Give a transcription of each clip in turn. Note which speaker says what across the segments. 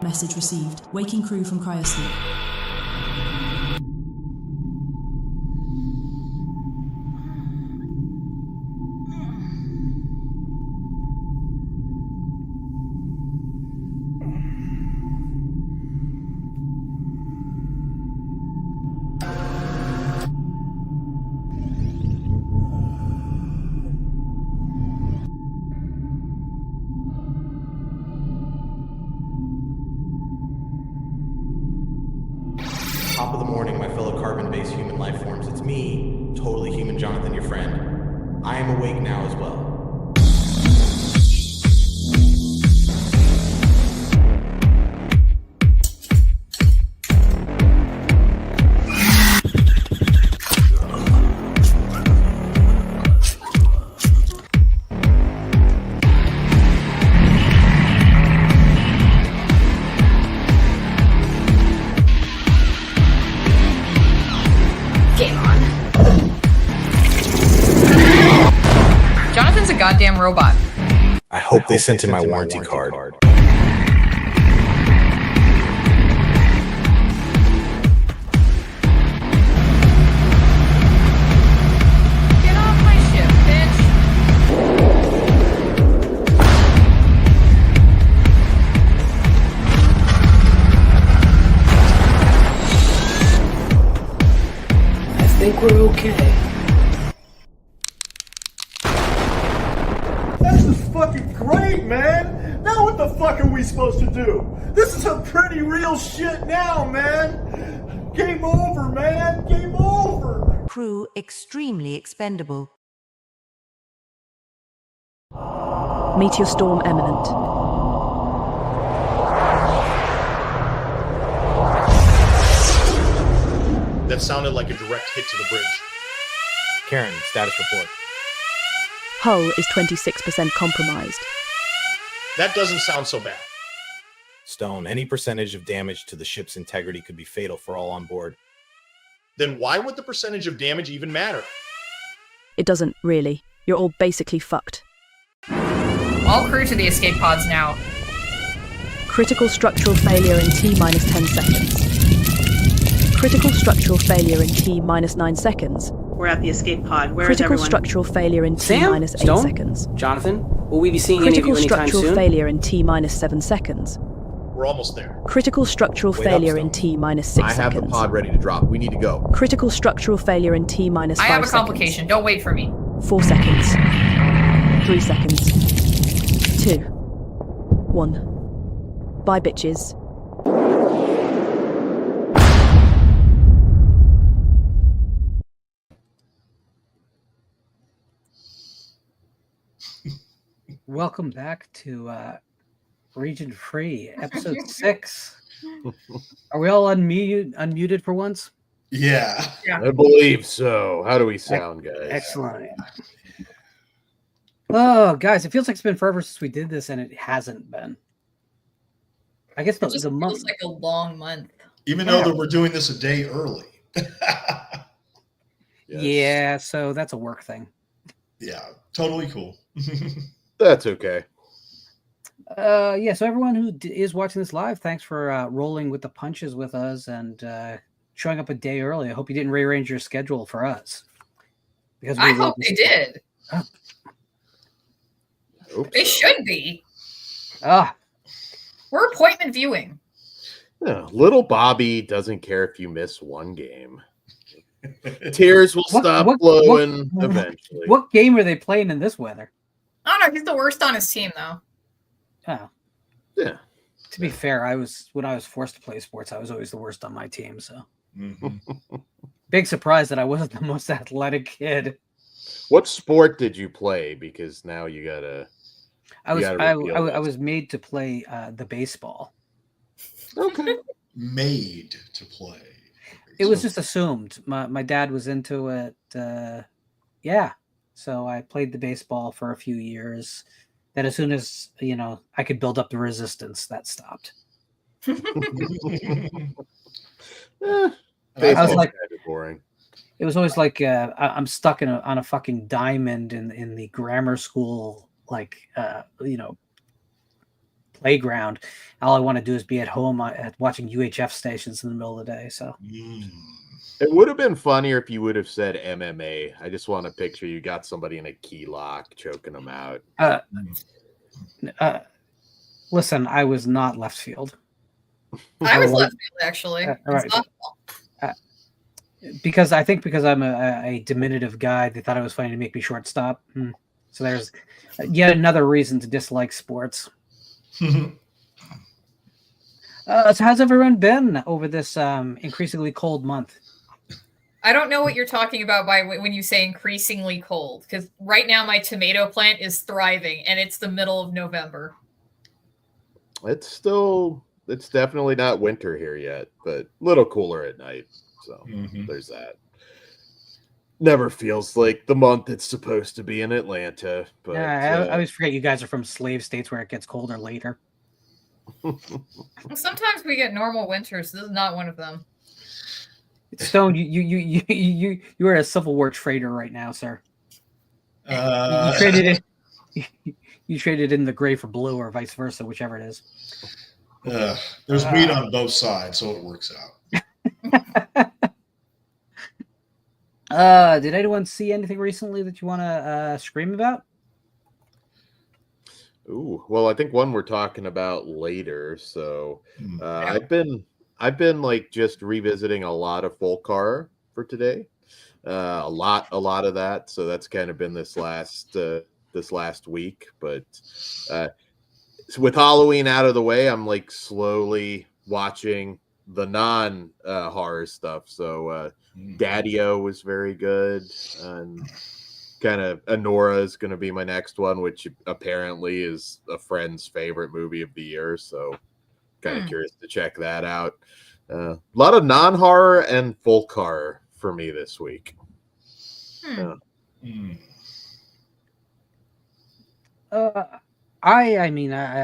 Speaker 1: Message received. Waking crew from cryosleep.
Speaker 2: Top of the morning, my fellow carbon-based human life forms. It's me, totally human Jonathan, your friend. I am awake now as well.
Speaker 3: Jonathan's a goddamn robot.
Speaker 2: I hope they sent in my warranty card.
Speaker 3: Get off my ship, bitch.
Speaker 4: I think we're okay.
Speaker 5: This is fucking great, man! Now what the fuck are we supposed to do? This is some pretty real shit now, man! Game over, man! Game over!
Speaker 6: Crew extremely expendable.
Speaker 7: Meteor storm imminent.
Speaker 8: That sounded like a direct hit to the bridge.
Speaker 2: Karen, status report.
Speaker 7: Hull is 26% compromised.
Speaker 8: That doesn't sound so bad.
Speaker 2: Stone, any percentage of damage to the ship's integrity could be fatal for all on board.
Speaker 8: Then why would the percentage of damage even matter?
Speaker 7: It doesn't, really. You're all basically fucked.
Speaker 3: All crew to the escape pods now.
Speaker 7: Critical structural failure in T-minus 10 seconds. Critical structural failure in T-minus 9 seconds.
Speaker 9: We're at the escape pod. Where is
Speaker 7: Critical
Speaker 9: everyone?
Speaker 7: structural failure in T-minus 8
Speaker 4: Stone?
Speaker 7: seconds.
Speaker 4: Jonathan, will we be seeing any of
Speaker 7: Critical
Speaker 4: you anytime
Speaker 7: structural
Speaker 4: soon?
Speaker 7: failure in T-minus 7 seconds.
Speaker 8: We're almost there.
Speaker 7: Critical structural
Speaker 2: Wait up,
Speaker 7: failure in
Speaker 2: Stone.
Speaker 7: T-minus 6
Speaker 10: I have
Speaker 7: seconds.
Speaker 10: the pod ready to drop. We need to go.
Speaker 7: Critical structural failure in T-minus 5
Speaker 3: I have a
Speaker 7: seconds.
Speaker 3: complication. Don't wait for me.
Speaker 7: 4 seconds. 3 seconds. 2. 1. Bye, bitches.
Speaker 11: Welcome back to Region Free, episode 6. Are we all unmuted for once?
Speaker 5: Yeah.
Speaker 10: I believe so. How do we sound, guys?
Speaker 11: Excellent. Oh, guys, it feels like it's been forever since we did this, and it hasn't been. I guess
Speaker 3: It just
Speaker 11: the month.
Speaker 3: feels like a long month.
Speaker 5: Even though that we're doing this a day early.
Speaker 10: Yes.
Speaker 11: Yeah, so that's a work thing.
Speaker 5: Yeah, totally cool.
Speaker 10: That's okay.
Speaker 11: Yeah, so everyone who is watching this live, thanks for rolling with the punches with us and showing up a day early. I hope you didn't rearrange your schedule for us. Because
Speaker 3: I hope they did.
Speaker 10: Oops.
Speaker 3: They should be.
Speaker 11: Ah,
Speaker 3: We're appointment viewing.
Speaker 10: Yeah, little Bobby doesn't care if you miss one game. Tears will stop flowing eventually.
Speaker 11: what game are they playing in this weather?
Speaker 3: I don't know. He's the worst on his team, though.
Speaker 11: Oh,
Speaker 10: Yeah.
Speaker 11: to be fair, when I was forced to play sports, I was always the worst on my team. So big surprise that I wasn't the most athletic kid.
Speaker 10: What sport did you play? Because now you gotta.
Speaker 11: I
Speaker 10: reveal
Speaker 11: was made to play the baseball.
Speaker 10: Okay.
Speaker 5: Made to play.
Speaker 11: It was just assumed. My dad was into it. Yeah. So I played the baseball for a few years. Then as soon as, I could build up the resistance, that stopped.
Speaker 10: I
Speaker 11: was like,
Speaker 10: kind of boring.
Speaker 11: It was always like I'm stuck on a fucking diamond in the grammar school, playground. All I want to do is be at home watching UHF stations in the middle of the day. So
Speaker 10: it would have been funnier if you would have said MMA. I just want to picture you got somebody in a key lock choking them out.
Speaker 11: Listen, I was not left field.
Speaker 3: I was left field, actually.
Speaker 11: Right. Because I'm a diminutive guy, they thought it was funny to make me shortstop. So there's yet another reason to dislike sports. So how's everyone been over this increasingly cold month?
Speaker 3: I don't know what you're talking about when you say increasingly cold, because right now my tomato plant is thriving, and it's the middle of November.
Speaker 10: It's definitely not winter here yet, but a little cooler at night. So there's that. Never feels like the month it's supposed to be in Atlanta. But
Speaker 11: I always forget you guys are from slave states where it gets colder later.
Speaker 3: Sometimes we get normal winters. This is not one of them.
Speaker 11: Stone, you are a Civil War trader right now, sir. You traded it. You traded in the gray for blue, or vice versa, whichever it is.
Speaker 9: There's meat on both sides, so it works
Speaker 11: out. Did anyone see anything recently that you want to scream about?
Speaker 10: Ooh, well, I think one we're talking about later. So I've been like just revisiting a lot of folk horror for today. A lot of that. So that's kind of been this last week. But with Halloween out of the way, I'm like slowly watching the non horror stuff. So Daddy-O was very good, and kind of Anora is going to be my next one, which apparently is a friend's favorite movie of the year. So kind of curious to check that out. A lot of non-horror and folk horror for me this week.
Speaker 11: I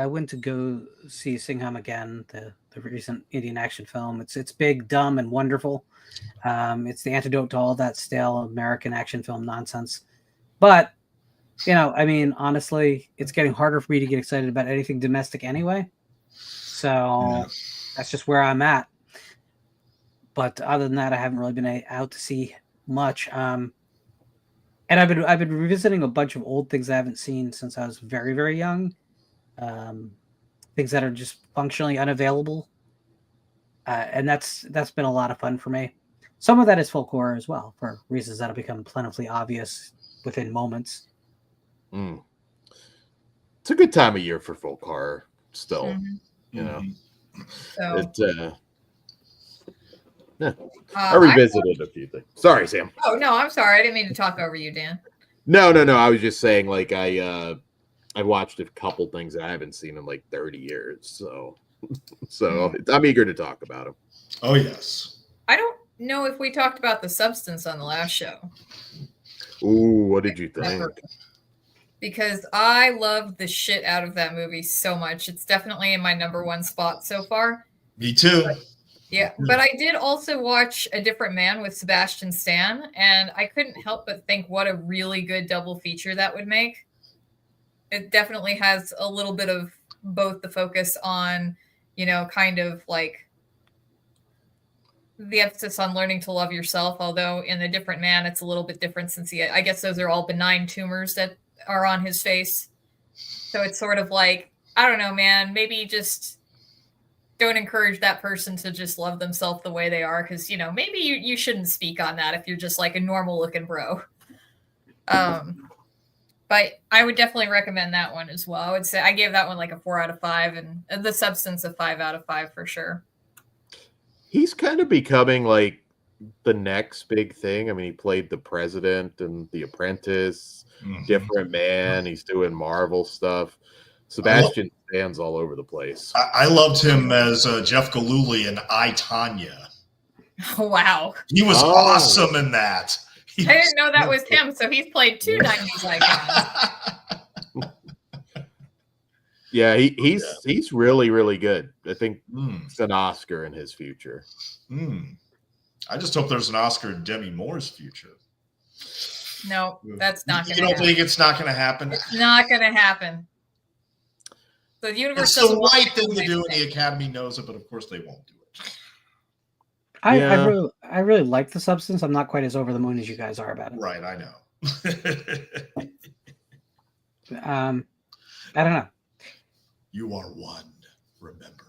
Speaker 11: went to go see Singham again, the recent Indian action film. It's big, dumb, and wonderful. It's the antidote to all that stale American action film nonsense. But, honestly, it's getting harder for me to get excited about anything domestic anyway. So that's just where I'm at. But other than that, I haven't really been out to see much. And I've been revisiting a bunch of old things I haven't seen since I was very, very young. Things that are just functionally unavailable. And that's been a lot of fun for me. Some of that is folk horror as well, for reasons that have become plentifully obvious within moments.
Speaker 10: It's a good time of year for folk horror still.
Speaker 3: So,
Speaker 10: I revisited a few things. Sorry, Sam.
Speaker 3: Oh no, I'm sorry. I didn't mean to talk over you, Dan.
Speaker 10: No. I was just saying, like, I watched a couple things that I haven't seen in like 30 years. So I'm eager to talk about them.
Speaker 9: Oh yes.
Speaker 3: I don't know if we talked about The Substance on the last show.
Speaker 10: Ooh, what did you think?
Speaker 3: Because I loved the shit out of that movie so much. It's definitely in my number one spot so far.
Speaker 9: Me too.
Speaker 3: But I did also watch A Different Man with Sebastian Stan, and I couldn't help but think what a really good double feature that would make. It definitely has a little bit of both the focus on, kind of like the emphasis on learning to love yourself, although in A Different Man, it's a little bit different since I guess those are all benign tumors that are on his face. So it's sort of like, I don't know, man, maybe just don't encourage that person to just love themselves the way they are, because maybe you shouldn't speak on that if you're just like a normal looking bro. But I would definitely recommend that one as well. I would say I gave that one like a 4 out of 5, and The Substance a 5 out of 5 for sure.
Speaker 10: He's kind of becoming like the next big thing. I mean, he played the president and The Apprentice, Different Man. He's doing Marvel stuff. Sebastian Stan's all over the place.
Speaker 9: I loved him as Jeff Galooly in I, Tonya.
Speaker 3: Oh, wow.
Speaker 9: He was awesome in that.
Speaker 3: I didn't know that was him, so he's played 2 90s icons.
Speaker 10: Yeah, he's really, really good. I think it's an Oscar in his future.
Speaker 9: I just hope there's an Oscar in Demi Moore's future.
Speaker 3: No, that's not going to happen.
Speaker 9: You don't think it's not going to happen?
Speaker 3: It's not going to happen. The universe
Speaker 9: It's the
Speaker 3: doesn't want
Speaker 9: right
Speaker 3: you to
Speaker 9: thing to
Speaker 3: do
Speaker 9: do, and the
Speaker 3: anything.
Speaker 9: Academy knows it, but of course they won't do it.
Speaker 11: I really like the substance. I'm not quite as over the moon as you guys are about it.
Speaker 9: Right, I know.
Speaker 11: I don't know.
Speaker 9: You are one, remember.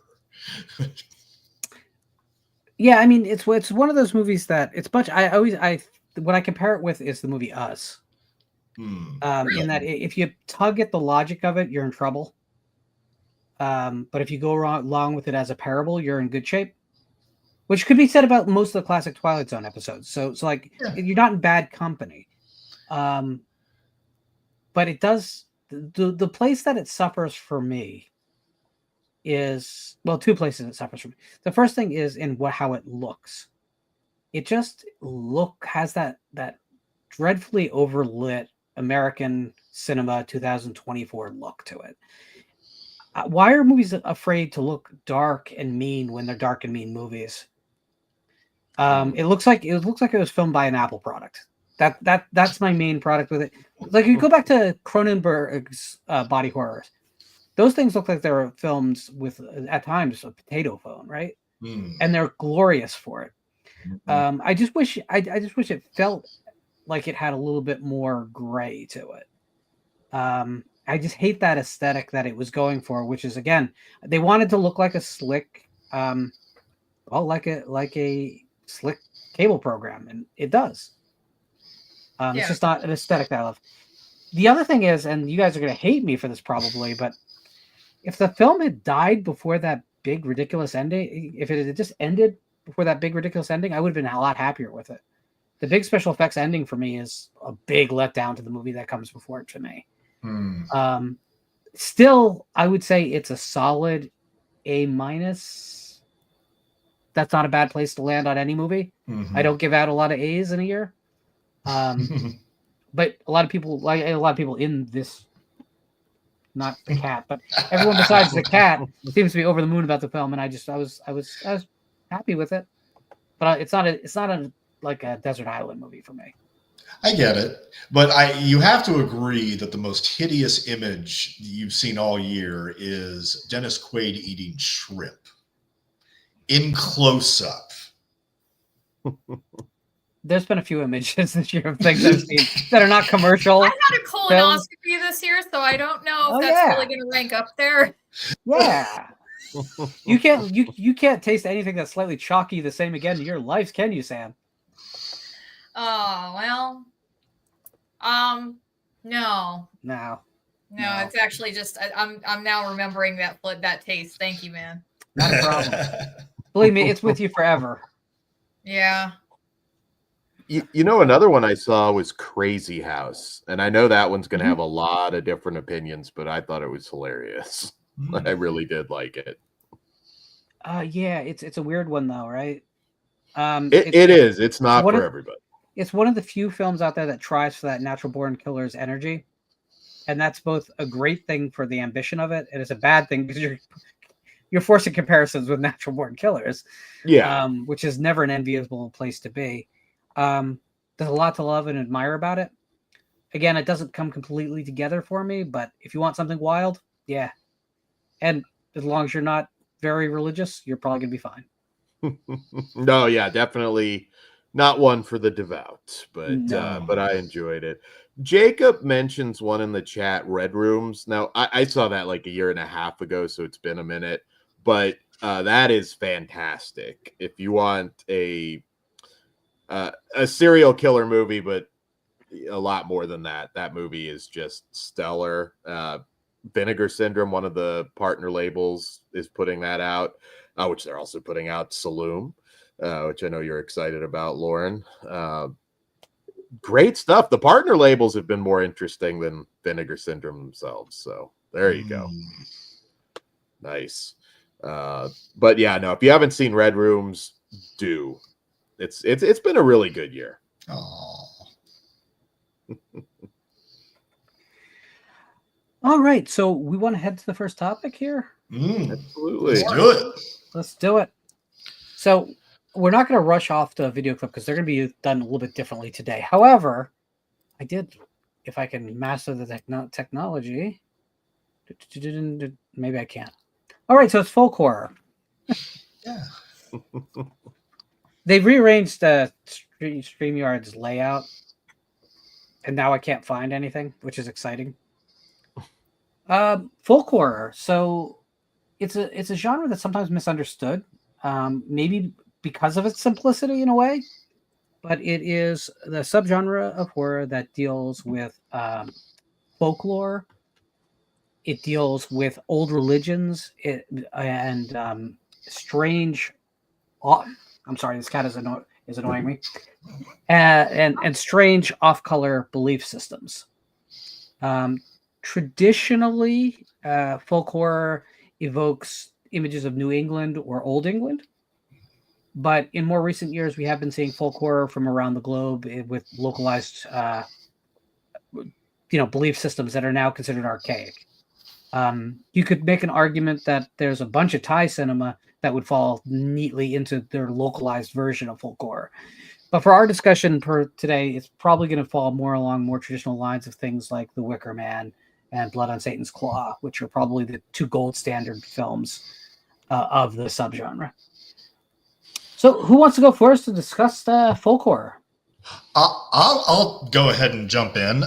Speaker 11: Yeah, I mean, it's one of those movies that it's much. What I compare it with is the movie Us. In that if you tug at the logic of it, you're in trouble. But if you go along with it as a parable, you're in good shape. Which could be said about most of the classic Twilight Zone episodes. So like you're not in bad company. But it does the place that it suffers for me is, well, two places it suffers from me. The first thing is in how it looks. It just has that dreadfully overlit American cinema 2024 look to it. Why are movies afraid to look dark and mean when they're dark and mean movies? It looks like it was filmed by an Apple product. That's my main product with it. Like you go back to Cronenberg's body horrors. Those things look like they were filmed with, at times, a potato phone, right? And they're glorious for it. I just wish it felt like it had a little bit more gray to it. I just hate that aesthetic that it was going for, which is, again, they wanted to look like a slick, like a slick cable program, and it does. It's just not an aesthetic that I love. The other thing is, and you guys are going to hate me for this probably, but if the film had died before that big ridiculous ending, if it had just ended before that big ridiculous ending, I would have been a lot happier with it. The big special effects ending for me is a big letdown to the movie that comes before it to me. Still, I would say it's a solid A-. That's not a bad place to land on any movie. I don't give out a lot of A's in a year. But a lot of people in this, not the cat, but everyone besides the cat seems to be over the moon about the film, and I was happy with it. But it's not like a desert island movie for me.
Speaker 9: I get it, but you have to agree that the most hideous image you've seen all year is Dennis Quaid eating shrimp in close up.
Speaker 11: There's been a few images this year of things I've seen that are not commercial.
Speaker 3: I had a colonoscopy this year, so I don't know if that's really going to rank up there.
Speaker 11: Yeah. You can't taste anything that's slightly chalky the same again in your life, can you, Sam?
Speaker 3: Oh, well. No.
Speaker 11: No.
Speaker 3: No, it's actually just I'm now remembering that taste. Thank you, man.
Speaker 11: Not a problem. Believe me, it's with you forever.
Speaker 3: Yeah.
Speaker 10: You know, another one I saw was Crazy House, and I know that one's going to have a lot of different opinions, but I thought it was hilarious. I really did like it.
Speaker 11: Yeah, it's a weird one though, right?
Speaker 10: It is. It's not for everybody.
Speaker 11: It's one of the few films out there that tries for that natural born killer's energy, and that's both a great thing for the ambition of it, and it's a bad thing because you're forcing comparisons with natural born killers.
Speaker 10: Yeah,
Speaker 11: which is never an enviable place to be. There's a lot to love and admire about it. Again, it doesn't come completely together for me, but if you want something wild, yeah. And as long as you're not very religious, you're probably going to be fine.
Speaker 10: No, yeah, definitely not one for the devout, but I enjoyed it. Jacob mentions one in the chat, Red Rooms. Now, I saw that like a year and a half ago, so it's been a minute, but that is fantastic. If you want a serial killer movie, but a lot more than that. That movie is just stellar. Vinegar Syndrome, one of the partner labels, is putting that out, which they're also putting out Saloon, which I know you're excited about, Lauren. Great stuff. The partner labels have been more interesting than Vinegar Syndrome themselves. So there you go. Nice. But yeah, no, if you haven't seen Red Rooms, do. It's been a really good year.
Speaker 11: All right, so we want to head to the first topic here.
Speaker 10: Absolutely,
Speaker 9: let's do it.
Speaker 11: Let's do it. So we're not going to rush off the video clip because they're going to be done a little bit differently today. However, I did, if I can master the technology. Maybe I can't. All right, so it's folk horror.
Speaker 9: Yeah.
Speaker 11: They've rearranged the StreamYard's layout, and now I can't find anything, which is exciting. Folk horror. So it's a genre that's sometimes misunderstood, maybe because of its simplicity in a way, but it is the subgenre of horror that deals with folklore. It deals with old religions and strange. I'm sorry, this cat is annoying me. And strange off-color belief systems. Traditionally, folk horror evokes images of New England or Old England, but in more recent years, we have been seeing folk horror from around the globe with localized, belief systems that are now considered archaic. You could make an argument that there's a bunch of Thai cinema that would fall neatly into their localized version of folk horror. But for our discussion per today, it's probably going to fall more along more traditional lines of things like The Wicker Man and Blood on Satan's Claw, which are probably the two gold standard films of the subgenre. So who wants to go first to discuss folk horror?
Speaker 9: I'll go ahead and jump in.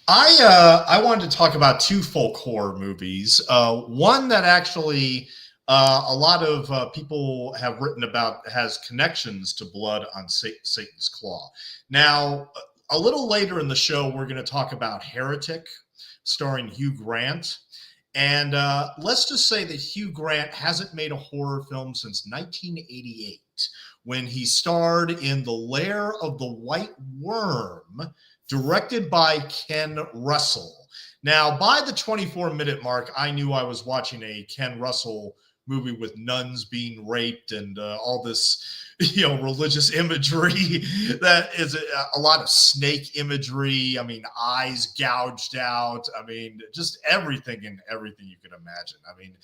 Speaker 9: I wanted to talk about two folk horror movies. One that actually a lot of people have written about has connections to Blood on Satan's Claw. Now, a little later in the show, we're going to talk about Heretic, starring Hugh Grant. And let's just say that Hugh Grant hasn't made a horror film since 1988, when he starred in The Lair of the White Worm, directed by Ken Russell. Now, by the 24-minute mark, I knew I was watching a Ken Russell movie with nuns being raped and all this, religious imagery. That is a lot of snake imagery. I mean, eyes gouged out. I mean, just everything you can imagine. I mean,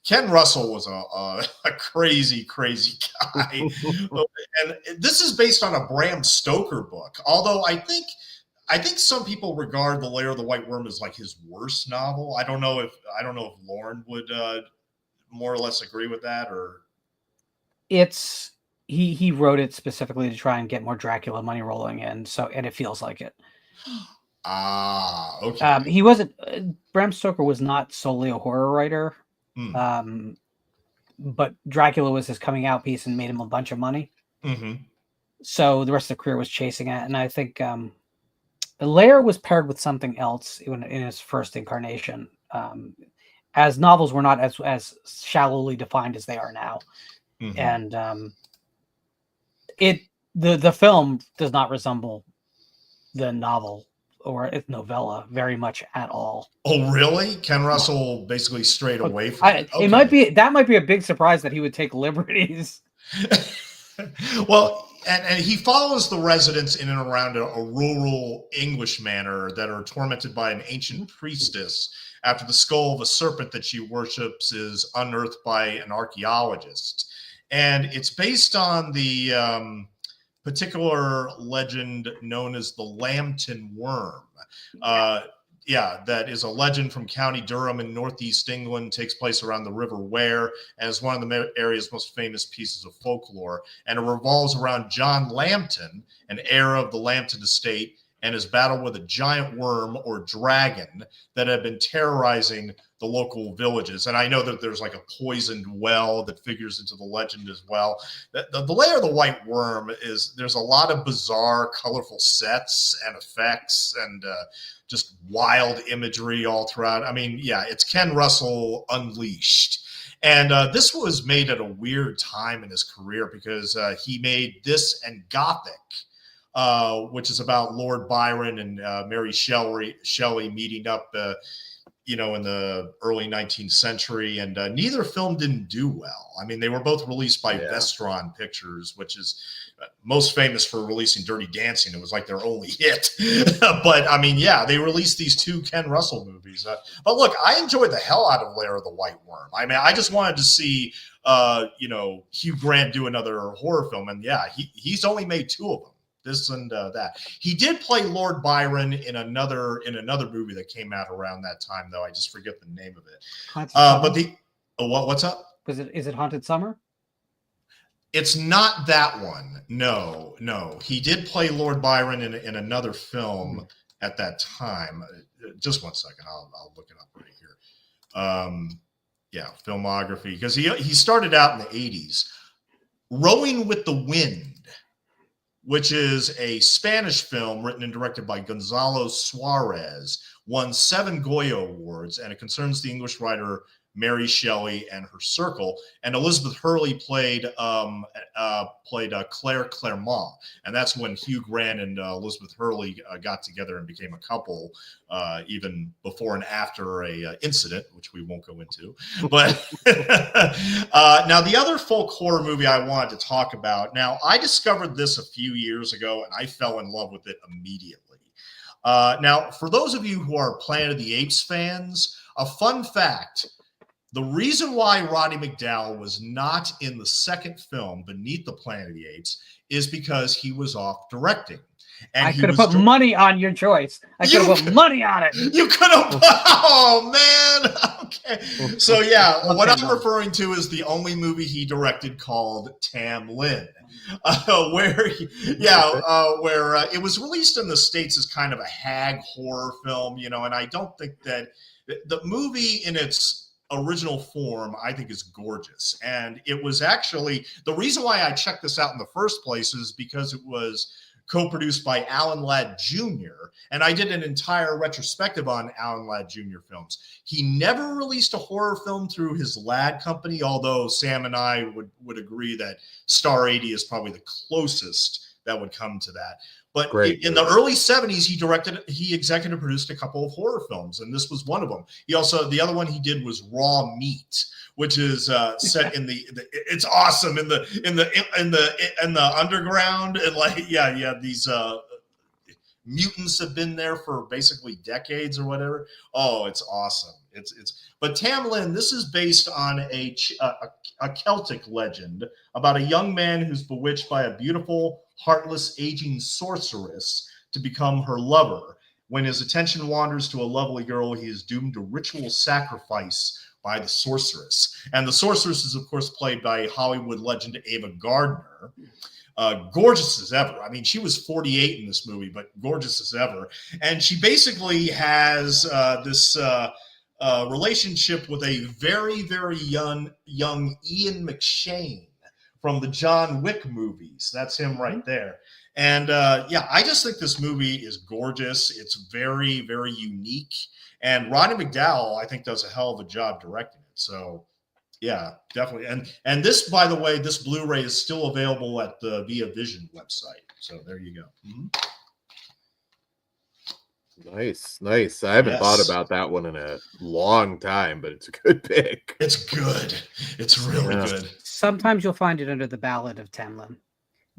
Speaker 9: Ken Russell was a crazy, crazy guy. And this is based on a Bram Stoker book. Although I think some people regard The Lair of the White Worm as like his worst novel. I don't know if Lorne would more or less agree with that, or
Speaker 11: it's he wrote it specifically to try and get more Dracula money rolling in. And it feels like it.
Speaker 9: Okay.
Speaker 11: He wasn't. Bram Stoker was not solely a horror writer. But Dracula was his coming out piece and made him a bunch of money.
Speaker 9: Mm-hmm.
Speaker 11: So the rest of the career was chasing it, and I think The Lair was paired with something else in his first incarnation, as novels were not as shallowly defined as they are now.
Speaker 9: Mm-hmm.
Speaker 11: And the film does not resemble the novel or its novella very much at all.
Speaker 9: Oh, really? Ken Russell basically strayed away from it. Okay.
Speaker 11: That might be a big surprise that he would take liberties.
Speaker 9: Well, and he follows the residents in and around a rural English manor that are tormented by an ancient priestess after the skull of a serpent that she worships is unearthed by an archaeologist. And it's based on the particular legend known as the Lambton Worm. That is a legend from County Durham in northeast England, takes place around the River Wear, and is one of the area's most famous pieces of folklore. And it revolves around John Lambton, an heir of the Lambton estate, and his battle with a giant worm or dragon that had been terrorizing the local villages. And I know that there's like a poisoned well that figures into the legend as well. The Lair of the White Worm there's a lot of bizarre, colorful sets and effects and just wild imagery all throughout. I mean, yeah, it's Ken Russell unleashed. And this was made at a weird time in his career because he made this and Gothic, which is about Lord Byron and Mary Shelley meeting up, in the early 19th century. And neither film didn't do well. I mean, they were both released by Vestron Pictures, which is most famous for releasing Dirty Dancing. It was like their only hit. But I mean, yeah, they released these two Ken Russell movies. But look, I enjoyed the hell out of Lair of the White Worm. I mean, I just wanted to see, Hugh Grant do another horror film. And yeah, he's only made two of them. this and that. He did play Lord Byron in another movie that came out around that time, though. I just forget the name of it. But what's up?
Speaker 11: Is it Haunted Summer?
Speaker 9: It's not that one. No. He did play Lord Byron in another film at that time. Just one second. I'll look it up right here. Filmography, because he started out in the 80s. Rowing with the Wind, which is a Spanish film written and directed by Gonzalo Suarez, won 7 Goya Awards, and it concerns the English writer Mary Shelley and her circle. And Elizabeth Hurley played Claire Claremont, and that's when Hugh Grant and Elizabeth Hurley got together and became a couple, even before and after a incident, which we won't go into. But now the other folk horror movie I wanted to talk about. Now, I discovered this a few years ago, and I fell in love with it immediately. Now, for those of you who are Planet of the Apes fans, a fun fact. The reason why Roddy McDowall was not in the second film, Beneath the Planet of the Apes, is because he was off directing. And
Speaker 11: I could have put money on your choice. I could have put money on it.
Speaker 9: You could have. Oh, man. Okay. So, yeah, what I'm referring to is the only movie he directed called Tam Lin, where it was released in the States as kind of a hag horror film, and I don't think that the movie in its original form, I think, is gorgeous. And it was actually the reason why I checked this out in the first place is because it was co-produced by Alan Ladd Jr. And I did an entire retrospective on Alan Ladd Jr. films. He never released a horror film through his Ladd company, although Sam and I would agree that Star 80 is probably the closest that would come to that. But in the early 70s, he executive produced a couple of horror films, and this was one of them. The other one he did was Raw Meat, which is set in it's awesome in the underground, and these mutants have been there for basically decades or whatever. Oh, it's awesome. But Tam Lin, this is based on a Celtic legend about a young man who's bewitched by a beautiful, heartless, aging sorceress to become her lover. When his attention wanders to a lovely girl, he is doomed to ritual sacrifice by the sorceress. And the sorceress is, of course, played by Hollywood legend Ava Gardner. Gorgeous as ever. I mean, she was 48 in this movie, but gorgeous as ever. And she basically has this relationship with a very, very young Ian McShane from the John Wick movies. That's him right there. And I just think this movie is gorgeous. It's very, very unique. And Roddy McDowall, I think, does a hell of a job directing it. So, yeah, definitely. And this, by the way, this Blu-ray is still available at the Via Vision website. So there you go. Mm-hmm.
Speaker 10: Nice. I haven't thought about that one in a long time, but it's a good pick.
Speaker 9: It's good. It's really good.
Speaker 11: Sometimes you'll find it under the Ballad of Tam Lin.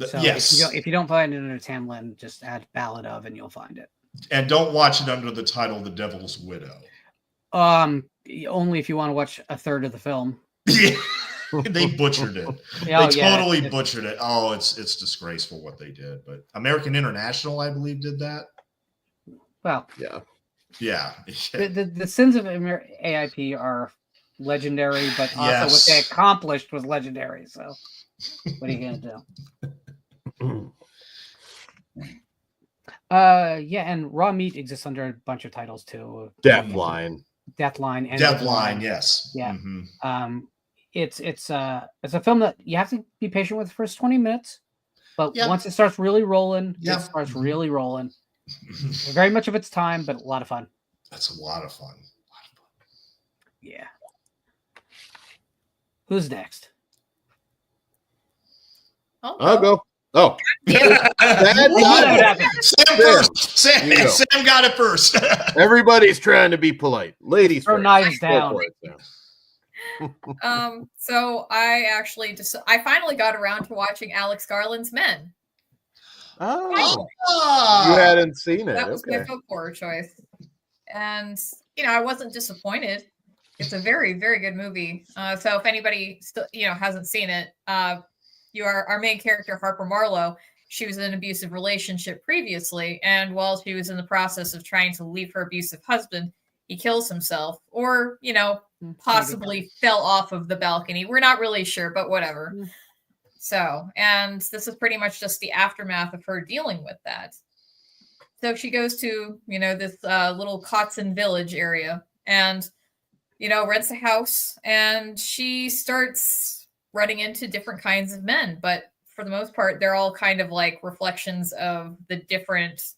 Speaker 11: So if you don't find it under Tam Lin, just add Ballad of and you'll find it.
Speaker 9: And don't watch it under the title The Devil's Widow.
Speaker 11: Only if you want to watch a third of the film.
Speaker 9: Yeah. They butchered it. They totally butchered it. Oh, it's disgraceful what they did. But American International, I believe, did that.
Speaker 11: Well,
Speaker 9: yeah.
Speaker 11: The sins of AIP are legendary, but also what they accomplished was legendary. So, what are you gonna do? And Raw Meat exists under a bunch of titles too.
Speaker 10: Deathline,
Speaker 9: yes.
Speaker 11: Yeah. Mm-hmm. It's a film that you have to be patient with the first 20 minutes, but once it starts really rolling, it starts really rolling. Very much of its time, but a lot of fun.
Speaker 9: That's a lot of fun.
Speaker 11: Yeah. Who's next?
Speaker 10: I'll go. Oh,
Speaker 9: Sam first. Sam got it first.
Speaker 10: Everybody's trying to be polite. Ladies,
Speaker 11: throw knives down.
Speaker 3: So I finally got around to watching Alex Garland's Men.
Speaker 10: Oh, you hadn't seen it.
Speaker 3: That was my folk horror choice. And, I wasn't disappointed. It's a very, very good movie. So if anybody still, hasn't seen it, our main character, Harper Marlowe, she was in an abusive relationship previously, and while she was in the process of trying to leave her abusive husband, he kills himself, or, you know, possibly fell off of the balcony. We're not really sure, but whatever. So, and this is pretty much just the aftermath of her dealing with that. So she goes to, you know, this little Carlson village area and, you know, rents a house, and she starts running into different kinds of men. But for the most part, they're all kind of like reflections of the different,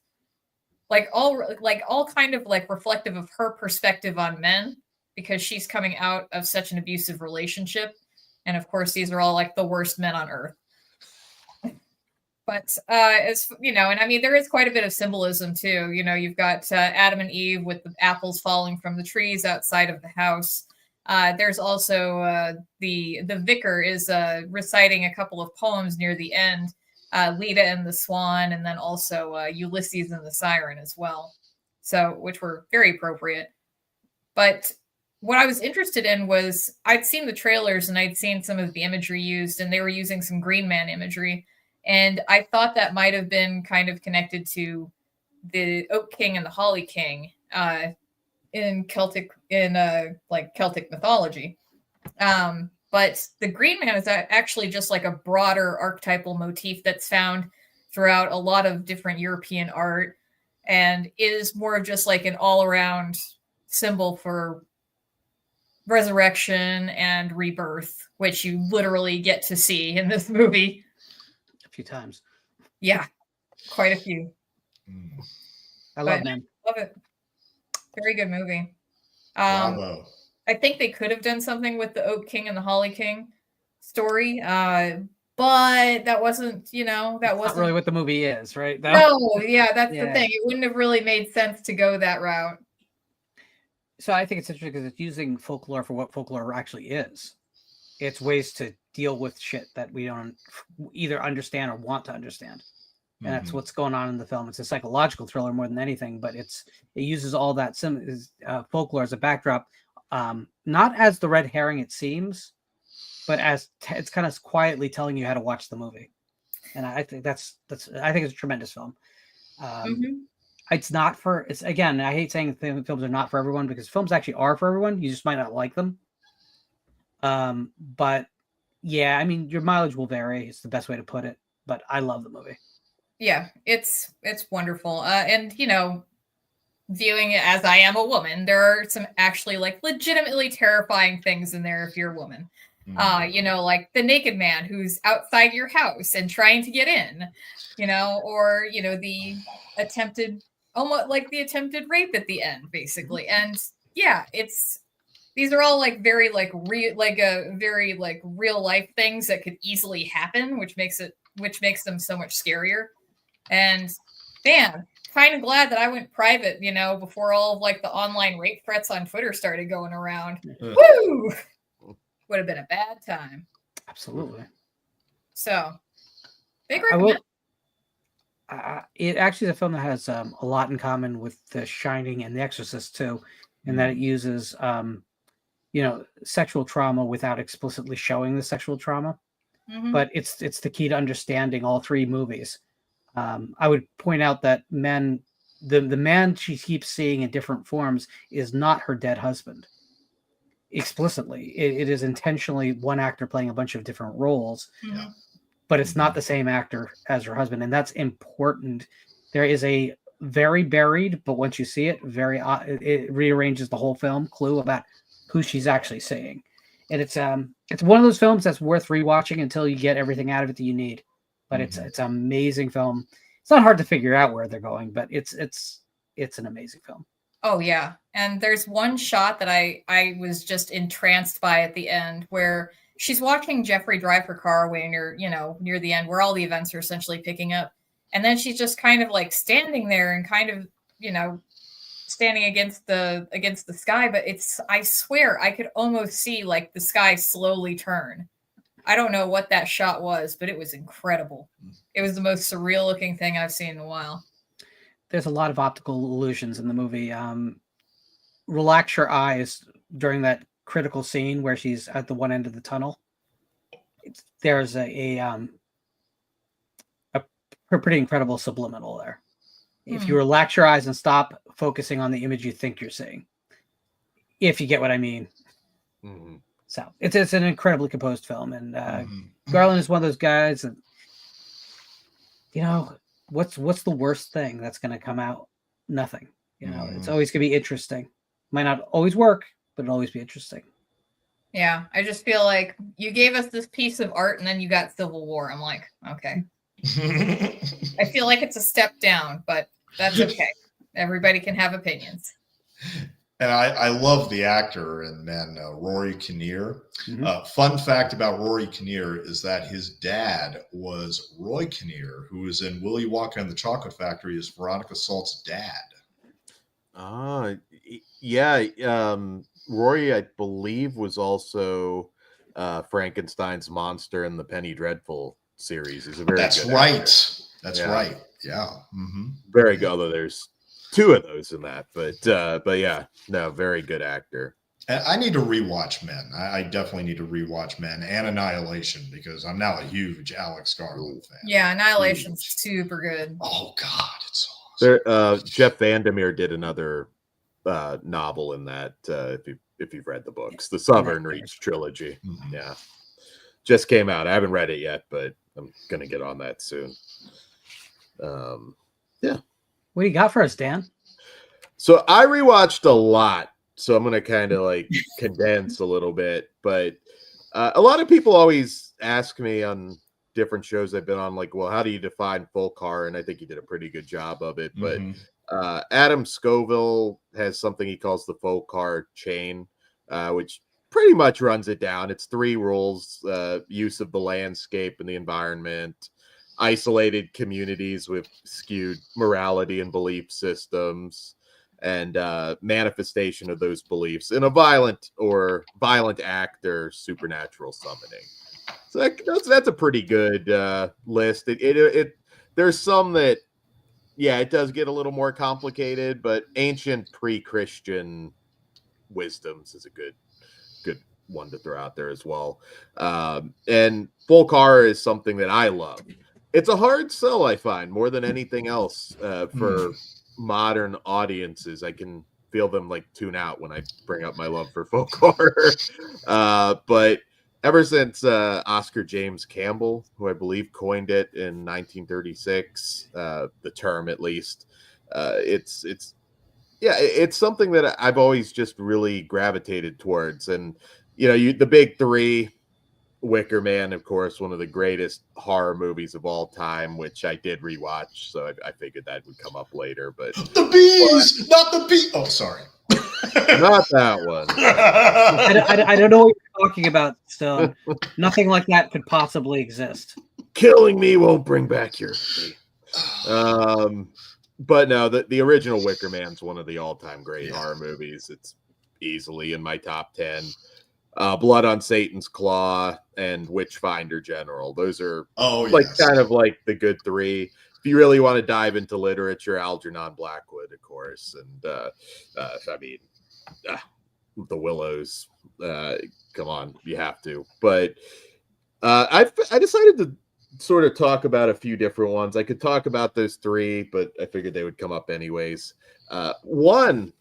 Speaker 3: all kind of like reflective of her perspective on men, because she's coming out of such an abusive relationship. And of course, these are all like the worst men on earth. But as you know, and I mean, there is quite a bit of symbolism too. You know, you've got Adam and Eve with the apples falling from the trees outside of the house. There's also the vicar is reciting a couple of poems near the end, Leda and the Swan, and then also Ulysses and the Siren as well. So, which were very appropriate. But what I was interested in was I'd seen the trailers and I'd seen some of the imagery used, and they were using some Green Man imagery. And I thought that might have been kind of connected to the Oak King and the Holly King in Celtic mythology. But the Green Man is actually just like a broader archetypal motif that's found throughout a lot of different European art, and is more of just like an all-around symbol for resurrection and rebirth, which you literally get to see in this movie.
Speaker 11: Few times.
Speaker 3: Yeah, quite a few.
Speaker 11: I love them.
Speaker 3: Love it. Very good movie.
Speaker 9: Bravo.
Speaker 3: I think they could have done something with the Oak King and the Holly King story, but that wasn't, you know, that wasn't
Speaker 11: not really what the movie is, right?
Speaker 3: No, yeah, that's the thing. It wouldn't have really made sense to go that route.
Speaker 11: So I think it's interesting because it's using folklore for what folklore actually is. It's ways to deal with shit that we don't either understand or want to understand. And that's what's going on in the film. It's a psychological thriller more than anything, but it uses all that folklore as a backdrop, not as the red herring it seems, but as it's kind of quietly telling you how to watch the movie. And I think I think it's a tremendous film. It's again, I hate saying films are not for everyone, because films actually are for everyone. You just might not like them. But yeah, I mean, your mileage will vary. It's the best way to put it, but I love the movie.
Speaker 3: Yeah, it's wonderful. And you know, viewing it as I am a woman, there are some actually like legitimately terrifying things in there if you're a woman. You know, like the naked man who's outside your house and trying to get in, you know, or, you know, the attempted rape at the end, basically. And yeah, these are all like very real life things that could easily happen, which makes them so much scarier. And man, kind of glad that I went private, you know, before all of like the online rape threats on Twitter started going around. Woo! Would have been a bad time.
Speaker 11: Absolutely.
Speaker 3: So, big recommend.
Speaker 11: It actually is a film that has a lot in common with The Shining and The Exorcist too, in that it uses you know, sexual trauma without explicitly showing the sexual trauma. But it's the key to understanding all three movies. I would point out that the man she keeps seeing in different forms is not her dead husband. Explicitly, it is intentionally one actor playing a bunch of different roles, but it's not the same actor as her husband, and that's important. There is a very buried, but once you see it, it rearranges the whole film clue about who she's actually seeing. And it's one of those films that's worth rewatching until you get everything out of it that you need. But it's an amazing film. It's not hard to figure out where they're going, but it's an amazing film.
Speaker 3: Oh yeah. And there's one shot that I was just entranced by at the end, where she's watching Jeffrey drive her car away near the end, where all the events are essentially picking up. And then she's just kind of like standing there and kind of, you know, standing against the sky, but I swear I could almost see like the sky slowly turn. I don't know what that shot was, but it was incredible. It was the most surreal looking thing I've seen in a while.
Speaker 11: There's a lot of optical illusions in the movie. Relax your eyes during that critical scene where she's at the one end of the tunnel. There's a pretty incredible subliminal there. If you relax your eyes and stop focusing on the image you think you're seeing, if you get what I mean.
Speaker 10: Mm-hmm.
Speaker 11: So it's an incredibly composed film, and Garland is one of those guys that, you know, what's the worst thing that's going to come out? Nothing. You know, it's always going to be interesting. Might not always work, but it'll always be interesting.
Speaker 3: Yeah, I just feel like you gave us this piece of art and then you got Civil War. I'm like, okay. I feel like it's a step down, but that's okay. Everybody can have opinions.
Speaker 9: And I love the actor and then Rory Kinnear. Fun fact about Rory Kinnear is that his dad was Roy Kinnear, who was in Willy Wonka and the Chocolate Factory as Veronica Salt's dad.
Speaker 10: Yeah. Rory, I believe, was also Frankenstein's monster in the Penny Dreadful series. He's a very
Speaker 9: That's
Speaker 10: good
Speaker 9: right.
Speaker 10: actor.
Speaker 9: That's right. Yeah.
Speaker 10: Very good. Although there's 2 of those in that, but yeah, no, very good actor.
Speaker 9: I need to rewatch Men. I definitely need to rewatch Men and Annihilation because I'm now a huge Alex Garland fan.
Speaker 3: Yeah, Annihilation's super good.
Speaker 9: Oh God, it's awesome.
Speaker 10: There, Jeff Vandermeer did another novel in that. If you've read the books, the Southern Reach trilogy. Yeah, just came out. I haven't read it yet, but I'm gonna get on that soon. Yeah.
Speaker 11: What do you got for us, Dan?
Speaker 10: So I rewatched a lot. So I'm going to kind of like condense a little bit. But a lot of people always ask me on different shows I've been on, like, well, how do you define folk horror? And I think he did a pretty good job of it. But Adam Scoville has something he calls the folk horror chain, which pretty much runs it down. It's 3 rules: use of the landscape and the environment, isolated communities with skewed morality and belief systems, and manifestation of those beliefs in a violent act or supernatural summoning. So that's a pretty good list. It there's some that, yeah, it does get a little more complicated, but ancient pre-Christian wisdoms is a good one to throw out there as well. And folk horror is something that I love. It's a hard sell, I find, more than anything else for modern audiences. I can feel them like tune out when I bring up my love for folk horror. But ever since Oscar James Campbell, who I believe coined it in 1936, the term at least, it's something that I've always just really gravitated towards. And the big 3. Wicker Man, of course, one of the greatest horror movies of all time, which I did rewatch, so I figured that would come up later. But
Speaker 9: the bees, not the bee. Oh, sorry,
Speaker 10: not that one.
Speaker 11: I don't know what you're talking about. So nothing like that could possibly exist.
Speaker 10: Killing me won't bring back your bee. But no, the original Wicker Man's one of the all-time great horror movies. It's easily in my top 10. Blood on Satan's Claw and Witchfinder General. Those are kind of like the good 3. If you really want to dive into literature, Algernon Blackwood, of course, and I mean, The Willows. Come on, you have to. But I decided to sort of talk about a few different ones. I could talk about those 3, but I figured they would come up anyways. One,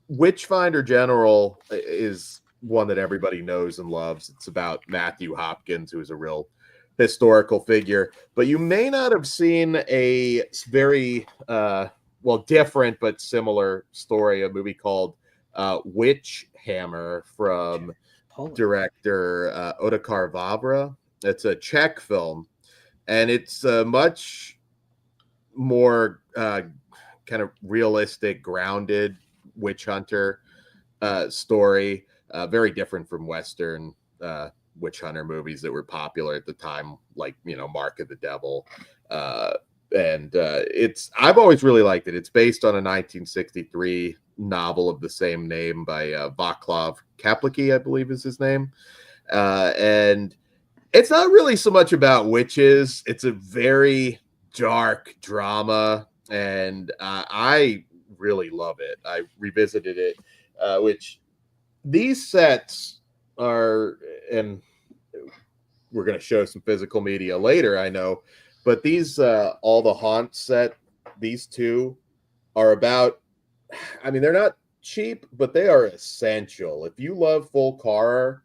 Speaker 10: Witchfinder General is one that everybody knows and loves. It's about Matthew Hopkins, who is a real historical figure, but you may not have seen a very different but similar story, a movie called Witch Hammer from director Otakar Vavra. It's a Czech film, and it's a much more kind of realistic, grounded witch hunter story. Very different from Western witch hunter movies that were popular at the time, like Mark of the Devil. And I've always really liked it. It's based on a 1963 novel of the same name by Václav Kaplicki, I believe is his name. And it's not really so much about witches. It's a very dark drama, and I really love it. I revisited it, which these sets are, and we're going to show some physical media later, I know, But these all the haunt set, these two are about, I mean, they're not cheap, but they are essential. If you love folk horror,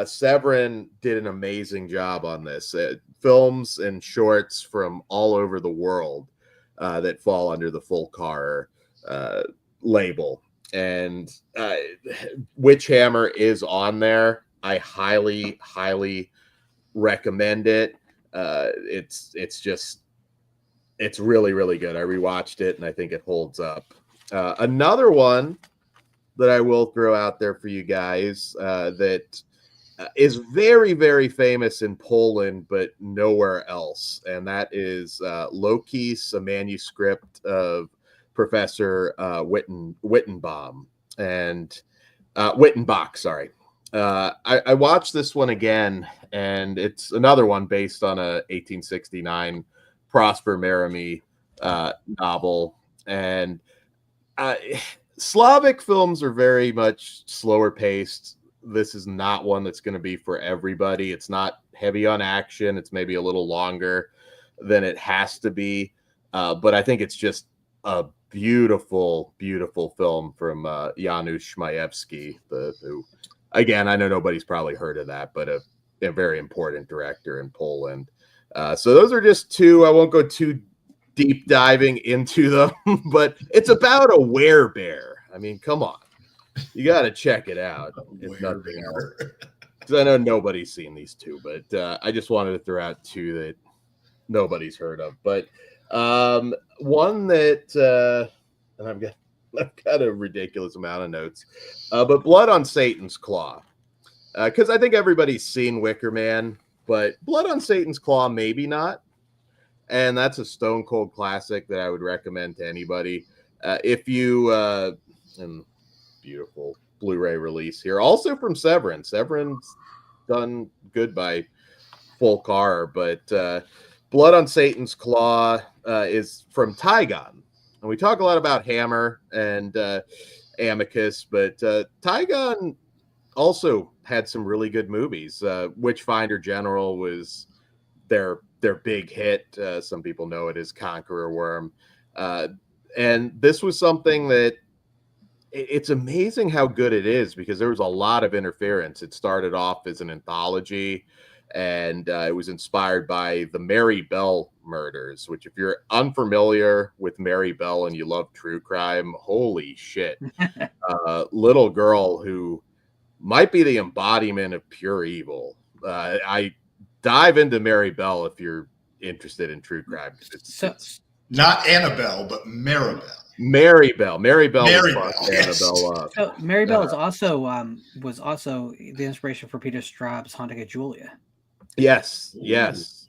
Speaker 10: Severin did an amazing job on this. Films and shorts from all over the world that fall under the folk horror label. And Witchhammer is on there. I highly, highly recommend it. It's really, really good. I rewatched it and I think it holds up. Another one that I will throw out there for you guys that is very, very famous in Poland, but nowhere else. And that is Loki's, a manuscript of Professor Wittenbaum and Wittenbach, sorry. I watched this one again, and it's another one based on a 1869 Prosper Mérimée novel. And Slavic films are very much slower paced. This is not one that's going to be for everybody. It's not heavy on action. It's maybe a little longer than it has to be. But I think it's just a beautiful, beautiful film from Janusz Majewski, who, again, I know nobody's probably heard of that, but a very important director in Poland. So those are just two. I won't go too deep diving into them, but it's about a werebear. I mean, come on. You got to check it out. If nothing else. Because I know nobody's seen these two, but I just wanted to throw out two that nobody's heard of. But one that and I've got a ridiculous amount of notes, but Blood on Satan's Claw, because I think everybody's seen Wicker Man, but Blood on Satan's Claw maybe not, and that's a stone cold classic that I would recommend to anybody. If you and beautiful Blu-ray release here, also from Severin. Severin's done good by folk horror, but Blood on Satan's Claw is from Tygon. And we talk a lot about Hammer and Amicus, but Tygon also had some really good movies. Witchfinder General was their big hit. Some people know it as Conqueror Worm. And this was something that it's amazing how good it is, because there was a lot of interference. It started off as an anthology, and it was inspired by the Mary Bell murders, which, if you're unfamiliar with Mary Bell and you love true crime, holy shit. Little girl who might be the embodiment of pure evil. I dive into Mary Bell if you're interested in true crime. It's
Speaker 9: not Annabelle, but Maribel.
Speaker 10: Mary Bell. Mary Bell.
Speaker 9: Yes.
Speaker 11: So Mary Bell is also was also the inspiration for Peter Straub's Haunting of Julia.
Speaker 10: Yes, yes.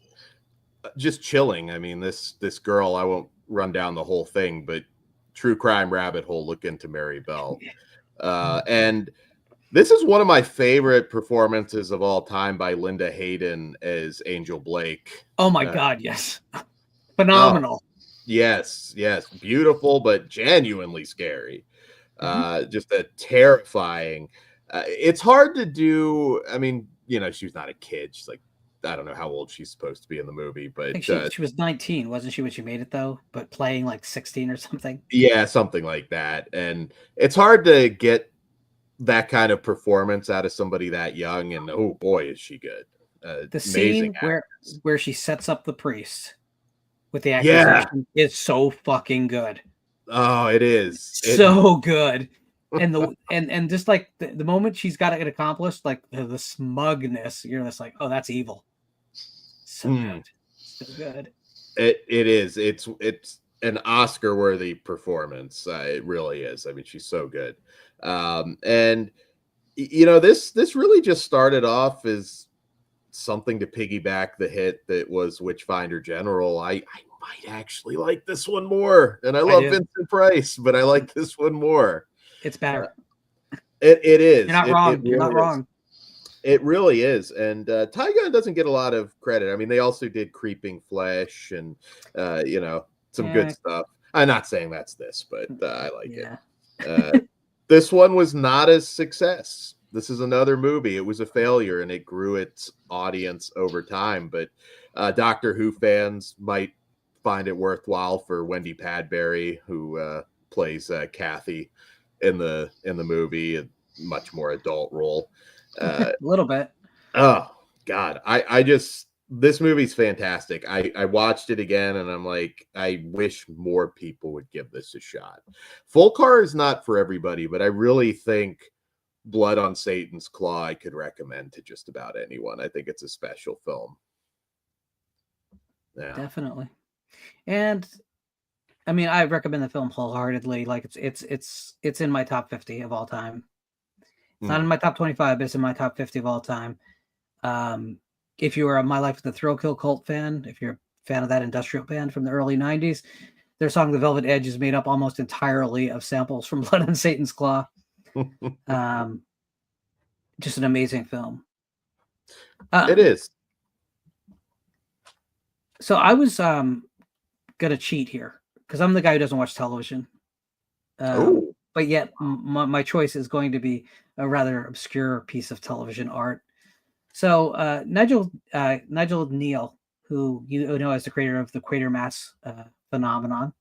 Speaker 10: Just chilling. I mean, this girl, I won't run down the whole thing, but true crime rabbit hole, look into Mary Bell. And this is one of my favorite performances of all time by Linda Hayden as Angel Blake.
Speaker 11: Oh my God, yes. Phenomenal.
Speaker 10: Yes, beautiful, but genuinely scary. Just a terrifying. It's hard to do. I mean, she's not a kid. She's like, I don't know how old she's supposed to be in the movie, but
Speaker 11: I think she was 19, wasn't she, when she made it, though? But playing like 16 or something.
Speaker 10: Yeah, something like that. And it's hard to get that kind of performance out of somebody that young. And oh boy, is she good!
Speaker 11: The scene where she sets up the priest with the accusation is so fucking good.
Speaker 10: Oh, it is
Speaker 11: so good. And and just like the moment she's got it accomplished, like the smugness, you're just like, oh, that's evil. So good. So good.
Speaker 10: It is. It's an Oscar-worthy performance. It really is. I mean, she's so good. And this really just started off as something to piggyback the hit that was Witchfinder General. I might actually like this one more. And I love Vincent Price, but I like this one more.
Speaker 11: It's better.
Speaker 10: It is.
Speaker 11: You're not wrong. You're not wrong.
Speaker 10: It really is. And Tygon doesn't get a lot of credit. I mean, they also did Creeping Flesh and, some good stuff. I'm not saying that's this, but I like it. This one was not a success. this is another movie. It was a failure, and it grew its audience over time. But Doctor Who fans might find it worthwhile for Wendy Padbury, who plays Kathy in the movie, a much more adult role.
Speaker 11: A little bit.
Speaker 10: Oh God, I just, this movie's fantastic. I watched it again, and I'm like, I wish more people would give this a shot. Full Car is not for everybody, but I really think Blood on Satan's Claw I could recommend to just about anyone. I think it's a special film. Yeah,
Speaker 11: Definitely. And I mean, I recommend the film wholeheartedly. Like it's in my top 50 of all time. It's not in my top 25, but it's in my top 50 of all time. If you are a My Life with the Thrill Kill Cult fan, if you're a fan of that industrial band from the early 90s, their song The Velvet Edge is made up almost entirely of samples from Blood on Satan's Claw. Just an amazing film.
Speaker 10: It is.
Speaker 11: So I was gonna cheat here because I'm the guy who doesn't watch television. But yet my choice is going to be a rather obscure piece of television art. So Nigel Neal, who you know as the creator of the Quatermass phenomenon,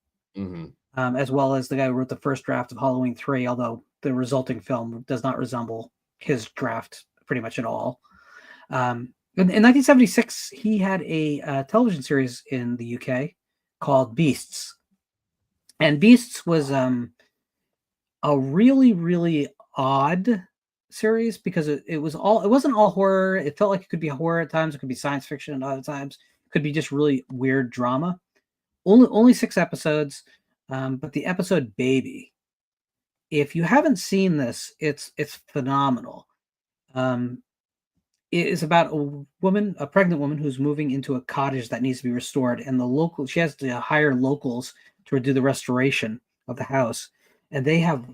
Speaker 11: as well as the guy who wrote the first draft of Halloween 3, although the resulting film does not resemble his draft pretty much at all. In 1976, he had a television series in the UK called Beasts. And Beasts was a really, really odd series because it wasn't all horror. It felt like it could be horror at times. It could be science fiction at other times. It could be just really weird drama. Only 6 episodes, but the episode Baby, if you haven't seen this, it's phenomenal. It is about a pregnant woman who's moving into a cottage that needs to be restored, and she has to hire locals to do the restoration of the house, and they have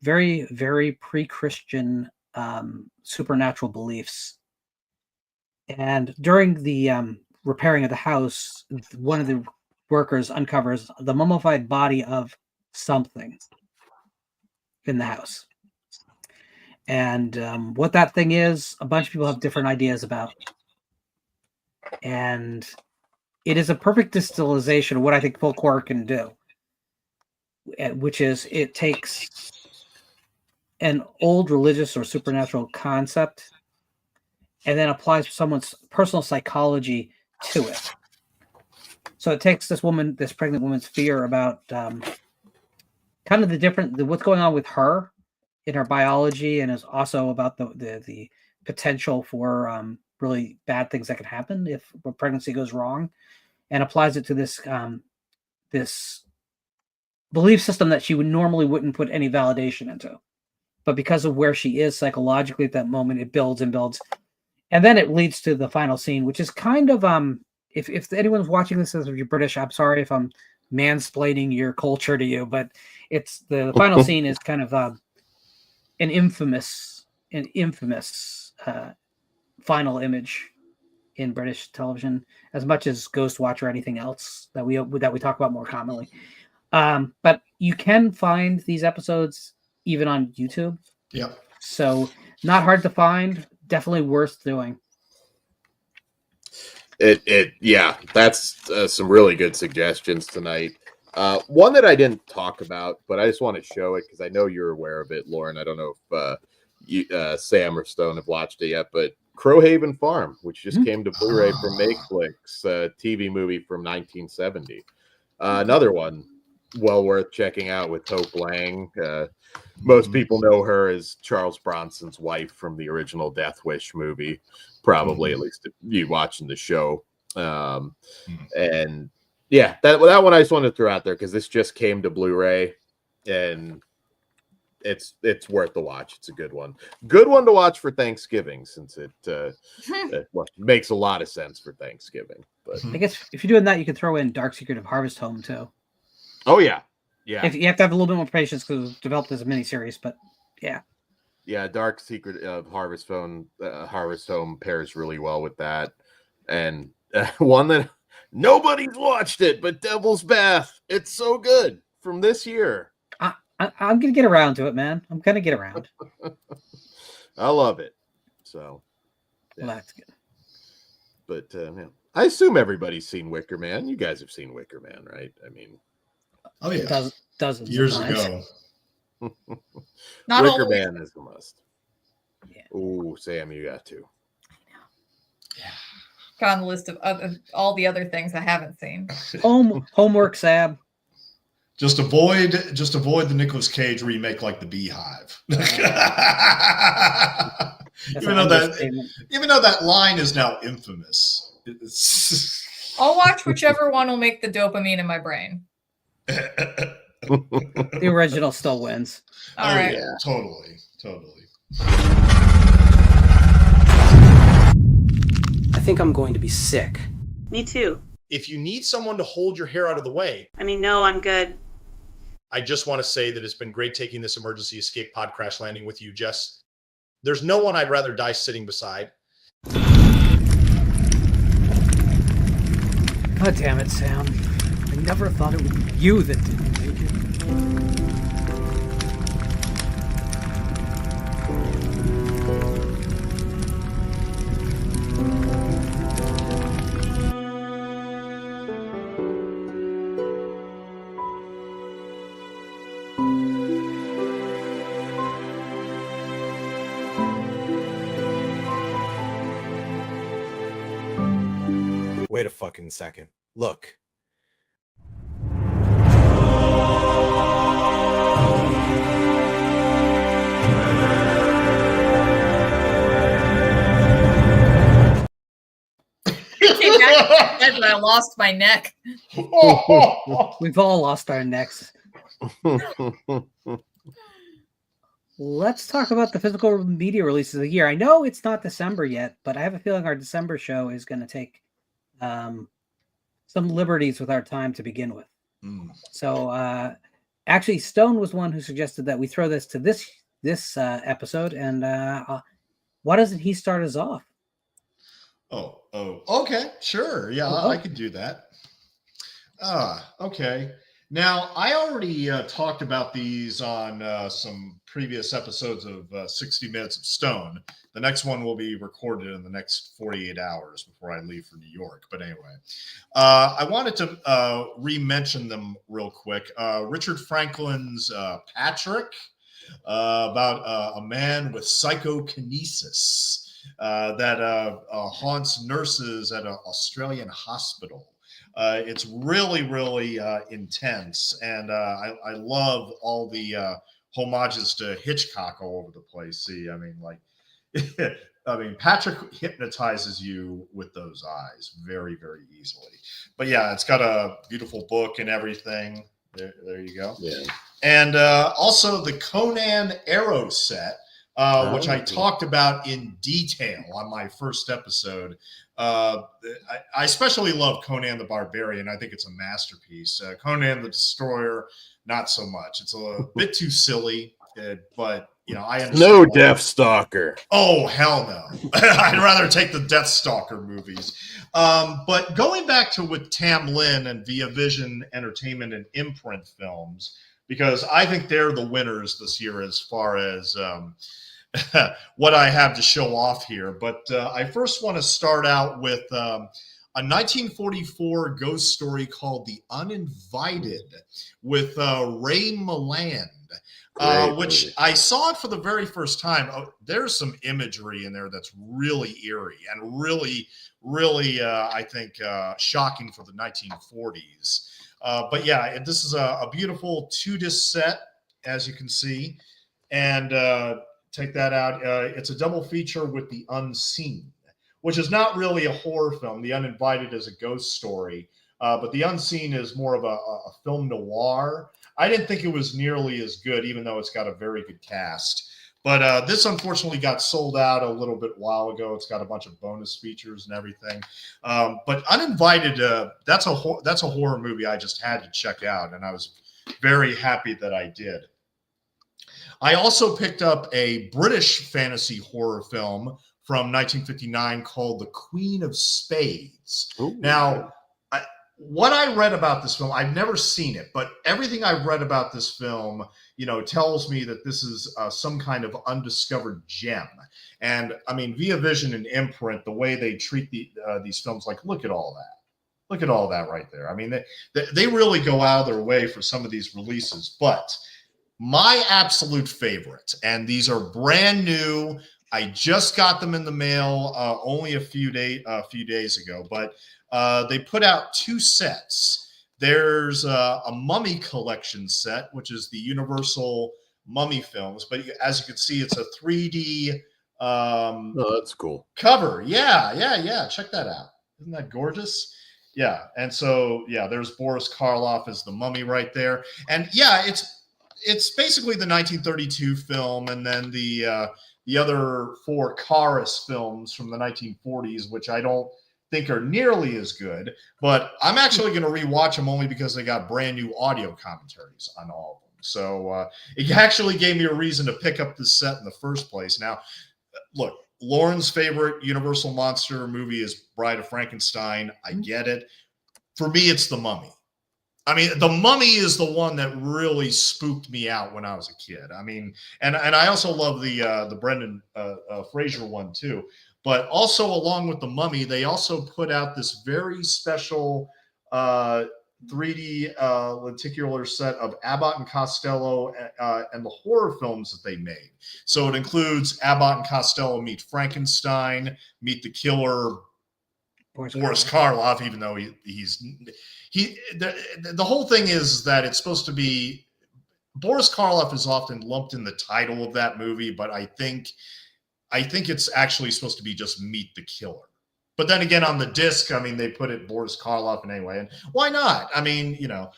Speaker 11: very, very pre-Christian supernatural beliefs. And during the repairing of the house, one of the workers uncovers the mummified body of something in the house. And what that thing is, a bunch of people have different ideas about. And it is a perfect distillation of what I think folk horror can do, which is it takes an old religious or supernatural concept and then applies someone's personal psychology to it. So it takes this pregnant woman's fear about kind of what's going on with her in her biology, and is also about the potential for really bad things that can happen if a pregnancy goes wrong, and applies it to this this belief system that she wouldn't put any validation into. But because of where she is psychologically at that moment, it builds and builds. And then it leads to the final scene, which is kind of, if anyone's watching this as you're British, I'm sorry if I'm mansplaining your culture to you, but it's the final scene is kind of an infamous final image in British television, as much as Ghostwatch or anything else that we talk about more commonly. But you can find these episodes even on YouTube.
Speaker 9: Yeah.
Speaker 11: So not hard to find. Definitely worth doing.
Speaker 10: Yeah, that's some really good suggestions tonight. One that I didn't talk about, but I just want to show it because I know you're aware of it, Lauren. I don't know if Sam or Stone have watched it yet, but Crowhaven Farm, which just came to Blu-ray from Makeflix, TV movie from 1970. Another one well worth checking out with Hope Lang. Most people know her as Charles Bronson's wife from the original Death Wish movie, probably, at least if you watching the show. And yeah, that one I just wanted to throw out there because this just came to Blu-ray, and it's worth the watch. It's a good one to watch for Thanksgiving, since it makes a lot of sense for Thanksgiving. But
Speaker 11: I guess if you're doing that, you could throw in Dark Secret of Harvest Home too.
Speaker 10: Oh yeah.
Speaker 11: If you have to have a little bit more patience because it was developed as a miniseries, but yeah.
Speaker 10: Dark Secret of Harvest Home pairs really well with that, and one that nobody's watched it, but Devil's Bath. It's so good, from this year.
Speaker 11: I'm gonna get around to it, man. I'm gonna get around.
Speaker 10: I love it. So,
Speaker 11: Well, that's good.
Speaker 10: But yeah. I assume everybody's seen Wicker Man. You guys have seen Wicker Man, right? I mean,
Speaker 9: Oh yeah,
Speaker 11: dozens
Speaker 9: years
Speaker 11: of times.
Speaker 9: ago.
Speaker 3: Not all
Speaker 10: Wicker
Speaker 3: the way.
Speaker 10: Man is a must.
Speaker 11: Yeah.
Speaker 10: Oh, Sam, you got to.
Speaker 3: Got on the list of all the other things I haven't seen.
Speaker 11: Homework, Sab.
Speaker 9: Just avoid the Nicolas Cage remake like The Beehive. Even though that line is now infamous.
Speaker 3: I'll watch whichever one will make the dopamine in my brain.
Speaker 11: The original still wins.
Speaker 3: All right.
Speaker 9: Yeah, totally.
Speaker 4: I think I'm going to be sick.
Speaker 12: Me too.
Speaker 8: If you need someone to hold your hair out of the way,
Speaker 12: I mean, no, I'm good.
Speaker 8: I just want to say that it's been great taking this emergency escape pod crash landing with you, Jess. There's no one I'd rather die sitting beside.
Speaker 11: God damn it, Sam. I never thought it would be you that didn't make it.
Speaker 2: Wait a fucking second. Look.
Speaker 3: Came back and I lost my neck.
Speaker 11: We've all lost our necks. Let's talk about the physical media releases of the year. I know it's not December yet, but I have a feeling our December show is going to take some liberties with our time to begin with. So actually, Stone was one who suggested that we throw this to this episode. And why doesn't he start us off?
Speaker 9: Oh, okay, sure. Yeah, I could do that. Okay. Now, I already talked about these on some previous episodes of 60 Minutes of Stone. The next one will be recorded in the next 48 hours before I leave for New York. But anyway, I wanted to re-mention them real quick. Richard Franklin's Patrick, about a man with psychokinesis that haunts nurses at an Australian hospital. It's really, really intense, and I love all the homages to Hitchcock all over the place. See, I mean, Patrick hypnotizes you with those eyes very, very easily. But yeah, it's got a beautiful book and everything. There you go. Yeah. And also the Conan Arrow set, which I talked about in detail on my first episode. I especially love Conan the Barbarian. I think it's a masterpiece. Conan the Destroyer, not so much. It's a bit too silly, but I understand.
Speaker 10: No Deathstalker.
Speaker 9: Oh, hell no. I'd rather take the Deathstalker movies. But going back to with Tam Lin and Via Vision Entertainment and Imprint Films, because I think they're the winners this year as far as what I have to show off here. But I first want to start out with a 1944 ghost story called The Uninvited with Ray Milland, which I saw it for the very first time. There's some imagery in there that's really eerie and really, really, I think, shocking for the 1940s. But yeah, this is a beautiful 2-disc set, as you can see. And check that out. It's a double feature with The Unseen, which is not really a horror film. The Uninvited is a ghost story, but The Unseen is more of a film noir. I didn't think it was nearly as good, even though it's got a very good cast. But this unfortunately got sold out a little bit while ago. It's got a bunch of bonus features and everything. But Uninvited, that's a horror movie I just had to check out, and I was very happy that I did. I also picked up a British fantasy horror film from 1959 called The Queen of Spades. Ooh. Now, what I read about this film, I've never seen it, but everything I've read about this film, tells me that this is some kind of undiscovered gem. And I mean, Via Vision and Imprint, the way they treat these films, like, look at all that. Look at all that right there. I mean, they really go out of their way for some of these releases. But my absolute favorite, and these are brand new. I just got them in the mail only a few days ago, but they put out 2 sets. There's a Mummy collection set, which is the Universal Mummy films, but as you can see, it's a 3D
Speaker 10: oh, that's cool
Speaker 9: cover. Yeah. Check that out. Isn't that gorgeous? Yeah. And so, there's Boris Karloff as the Mummy right there. And yeah, it's basically the 1932 film, and then the other 4 Karas films from the 1940s, which I don't think are nearly as good, but I'm actually going to rewatch them only because they got brand new audio commentaries on all of them. So it actually gave me a reason to pick up this set in the first place. Now, look, Lauren's favorite Universal monster movie is Bride of Frankenstein. I get it. For me, it's The Mummy. I mean, The Mummy is the one that really spooked me out when I was a kid. I mean, and I also love the Brendan Fraser one too. But also, along with The Mummy, they also put out this very special 3D lenticular set of Abbott and Costello and the horror films that they made. So it includes Abbott and Costello Meet Frankenstein, Meet the Killer, Boris Karloff, even though the whole thing is that it's supposed to be, Boris Karloff is often lumped in the title of that movie, but I think it's actually supposed to be just Meet the Killer. But then again, on the disc, I mean, they put it Boris Karloff in anyway, and why not? I mean, now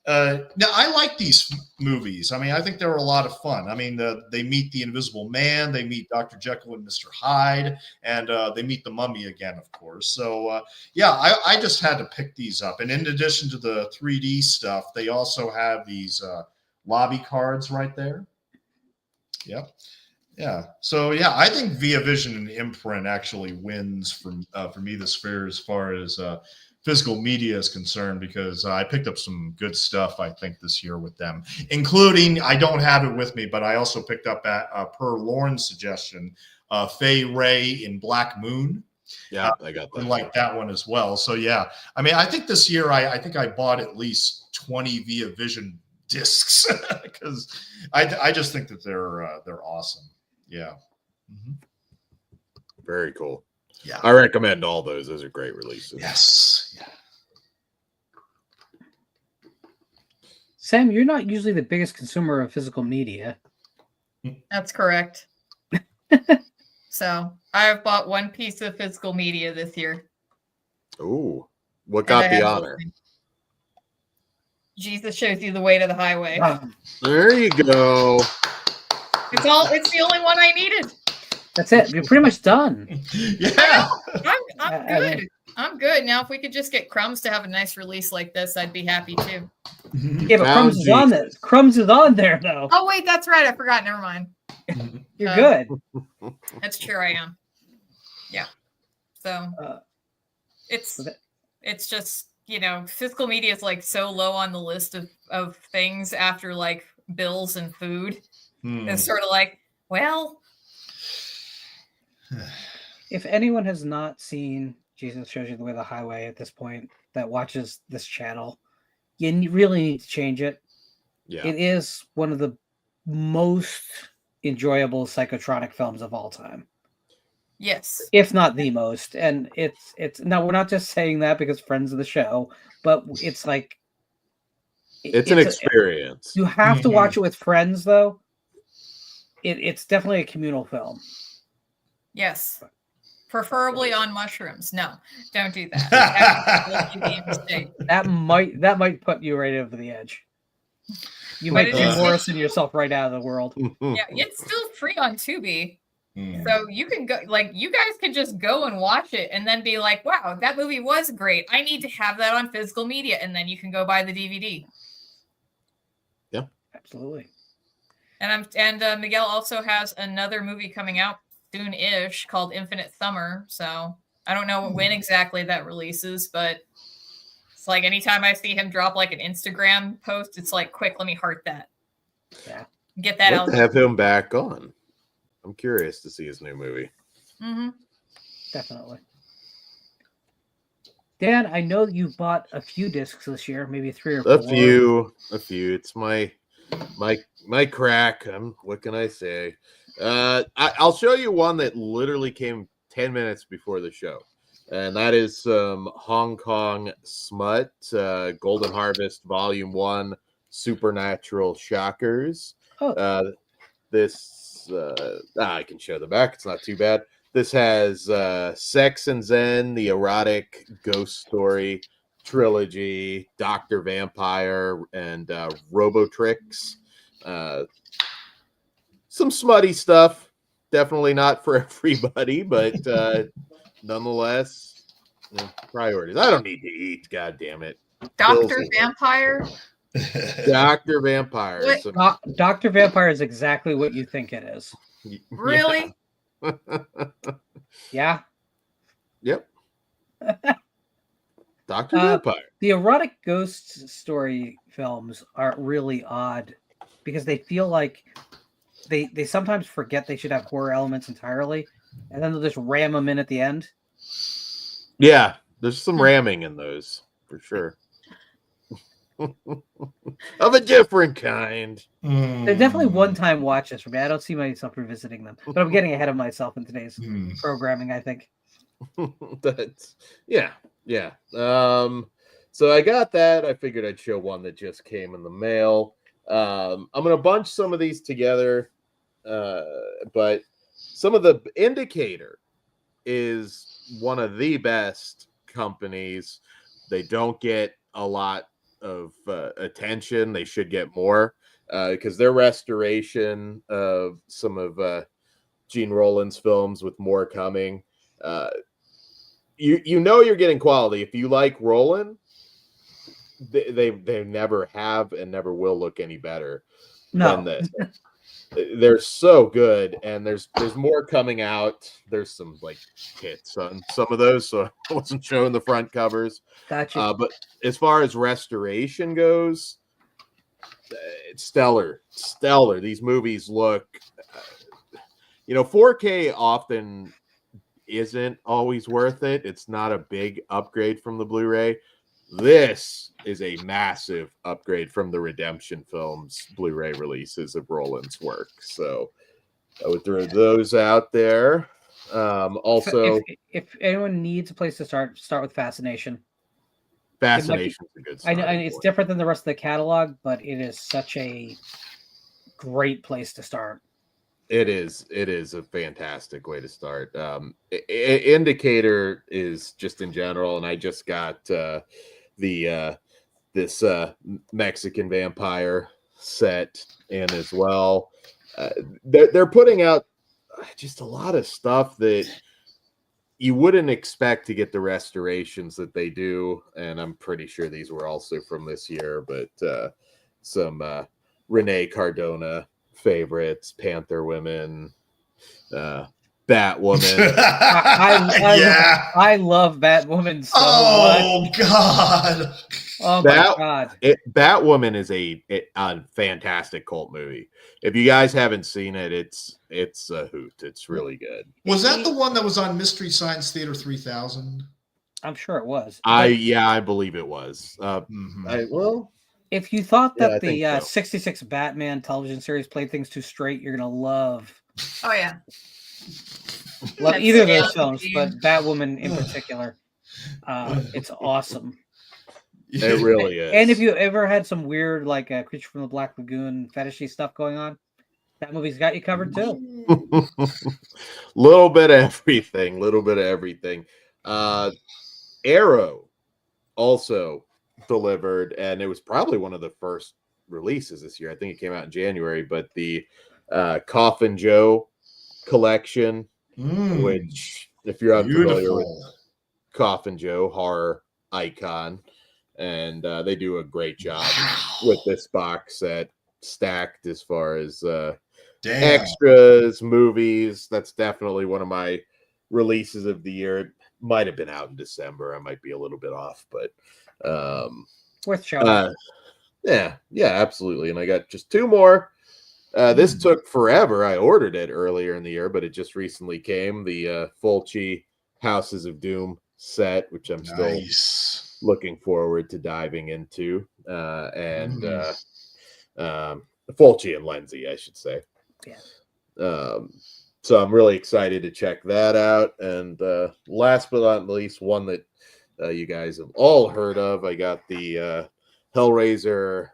Speaker 9: I like these movies. I mean, I think they're a lot of fun. I mean, they meet the Invisible Man, they meet Dr. Jekyll and Mr. Hyde, and they meet the Mummy again, of course. So, I just had to pick these up. And in addition to the 3D stuff, they also have these lobby cards right there. Yep. Yeah. So I think Via Vision and Imprint actually wins for me this fair as far as physical media is concerned, because I picked up some good stuff, I think, this year with them, including, I don't have it with me, but I also picked up per Lauren's suggestion, Fay Ray in Black Moon.
Speaker 10: Yeah, I got that.
Speaker 9: I like that one as well. So I mean, I think this year I think I bought at least 20 Via Vision discs because I just think that they're awesome. Yeah. Mm-hmm.
Speaker 10: Very cool.
Speaker 9: Yeah.
Speaker 10: I recommend all those. Those are great releases.
Speaker 9: Yes. Yeah.
Speaker 11: Sam, you're not usually the biggest consumer of physical media.
Speaker 3: That's correct. So I've bought 1 piece of physical media this year.
Speaker 10: Ooh. What got the honor?
Speaker 3: Jesus Shows You the Way to the Highway.
Speaker 10: There you go.
Speaker 3: It's the only one I needed.
Speaker 11: That's it. You're pretty much done.
Speaker 9: Yeah.
Speaker 3: I'm good. I'm good. Now, if we could just get Crumbs to have a nice release like this, I'd be happy too.
Speaker 11: Yeah, but Crumbs is on there. Crumbs is on there, though.
Speaker 3: Oh, wait, that's right. I forgot. Never mind.
Speaker 11: You're good.
Speaker 3: That's true. I am. Yeah. So it's just, physical media is like so low on the list of things after like bills and food. It's sort of like, well,
Speaker 11: if anyone has not seen Jesus Shows You the Way to the Highway at this point that watches this channel, you really need to change it.
Speaker 10: Yeah.
Speaker 11: It is one of the most enjoyable psychotronic films of all time.
Speaker 3: Yes.
Speaker 11: If not the most. And it's now, we're not just saying that because friends of the show, but it's like
Speaker 10: it's an experience.
Speaker 11: You have to watch it with friends, though. It's definitely a communal film.
Speaker 3: Yes. Preferably on mushrooms. No, don't do that.
Speaker 11: That might put you right over the edge. You might be Morrison yourself right out of the world.
Speaker 3: Yeah, it's still free on Tubi. So you can go, you guys can just go and watch it and then be like, wow, that movie was great. I need to have that on physical media. And then you can go buy the DVD.
Speaker 10: Yeah,
Speaker 11: absolutely.
Speaker 3: And Miguel also has another movie coming out soon-ish called Infinite Summer. So I don't know when exactly that releases, but It's like anytime I see him drop like an Instagram post, it's like, quick, let me heart that.
Speaker 11: Yeah.
Speaker 3: Get that out.
Speaker 10: To have him back on. I'm curious to see his new movie.
Speaker 3: Mm-hmm.
Speaker 11: Definitely. Dan, I know you bought a few discs this year, maybe 3 or 4.
Speaker 10: A few. It's my crack. What can I say? I'll show you one that literally came 10 minutes before the show, and that is some Hong Kong smut, Golden Harvest Volume 1, Supernatural Shockers. This I can show the back. It's not too bad. This has Sex and Zen, the erotic ghost story trilogy, Dr. Vampire, and Robotrix. Some smutty stuff. Definitely not for everybody, but nonetheless, priorities. I don't need to eat. God damn it.
Speaker 3: Dr. Vampire?
Speaker 10: Dr. Vampire.
Speaker 11: Dr. Vampire is exactly what you think it is.
Speaker 3: Really?
Speaker 11: Yeah.
Speaker 10: Yep. Dr. Vampire.
Speaker 11: The erotic ghost story films are really odd because they feel like they sometimes forget they should have horror elements entirely, and then they'll just ram them in at the end.
Speaker 10: Yeah, there's some ramming in those for sure. Of a different kind.
Speaker 11: They're definitely one-time watches for me. I don't see myself revisiting them, but I'm getting ahead of myself in today's programming, I think.
Speaker 10: That's yeah. So I got that. I figured I'd show one that just came in the mail. I'm gonna bunch some of these together, but some of the Indicator is one of the best companies. They don't get a lot of attention. They should get more because their restoration of some of Gene Roland's films, with more coming. You know you're getting quality if you like Roland. They never have and never will look any better than this. They're so good, and there's more coming out. There's some like hits on some of those, so I wasn't showing the front covers.
Speaker 11: Gotcha.
Speaker 10: But as far as restoration goes, it's stellar. These movies look, 4K often isn't always worth it. It's not a big upgrade from the Blu-ray. This is a massive upgrade from the Redemption Films Blu-ray releases of Roland's work. So I would throw those out there. Also,
Speaker 11: if anyone needs a place to start with Fascination.
Speaker 10: Fascination's a good
Speaker 11: start. I know it's different than the rest of the catalog, but it is such a great place to start.
Speaker 10: It is a fantastic way to start. Indicator is just in general, and I just got this Mexican vampire set in as well. They're putting out just a lot of stuff that you wouldn't expect to get the restorations that they do, and I'm pretty sure these were also from this year. But some Renee Cardona favorites, Panther Women, Batwoman.
Speaker 11: I love Batwoman so much.
Speaker 9: God.
Speaker 11: Oh my God.
Speaker 10: Batwoman is a fantastic cult movie. If you guys haven't seen it, it's a hoot. It's really good.
Speaker 9: Was that the one that was on Mystery Science Theater 3000?
Speaker 11: I'm sure it was.
Speaker 10: I believe it was.
Speaker 11: If you thought that
Speaker 10: the
Speaker 11: 66 Batman television series played things too straight, you're gonna love.
Speaker 3: Oh yeah.
Speaker 11: Love either of those films, but Batwoman in particular. It's awesome.
Speaker 10: It really is.
Speaker 11: And if you ever had some weird, like Creature from the Black Lagoon fetishy stuff going on, that movie's got you covered too.
Speaker 10: Little bit of everything. Arrow also delivered, and it was probably one of the first releases this year. I think it came out in January, but the Coffin Joe collection, which, if you're unfamiliar with Coffin Joe, horror icon, and they do a great job with this box set, stacked as far as extras, movies. That's definitely one of my releases of the year. It might have been out in December. I might be a little bit off, but
Speaker 11: Worth showing.
Speaker 10: Yeah, absolutely. And I got just 2 more. This took forever. I ordered it earlier in the year, but it just recently came. The Fulci Houses of Doom set, which I'm still looking forward to diving into. Fulci and Lenzi, I should say.
Speaker 11: Yeah.
Speaker 10: So I'm really excited to check that out. And last but not least, one that you guys have all heard of, I got the Hellraiser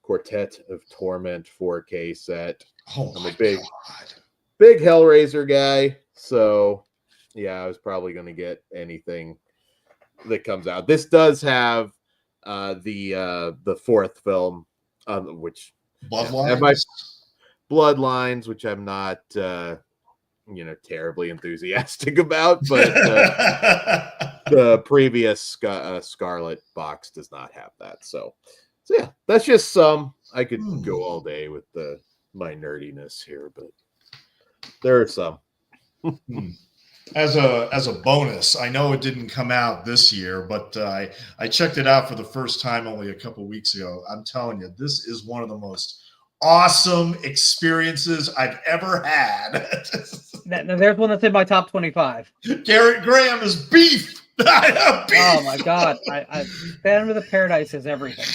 Speaker 10: Quartet of Torment 4K set. I'm a big Hellraiser guy, so yeah, I was probably going to get anything that comes out. This does have the 4th film, which Bloodlines, which I'm not terribly enthusiastic about, but the previous Scarlet box does not have that. So yeah, that's just some. I could go all day with my nerdiness here, but there are some.
Speaker 9: As a bonus, I know it didn't come out this year, but I checked it out for the first time only a couple weeks ago. I'm telling you, this is one of the most awesome experiences I've ever had.
Speaker 11: Now, there's one that's in my top 25.
Speaker 9: Garrett Graham is beef.
Speaker 11: Oh my god! I Phantom of the Paradise is everything.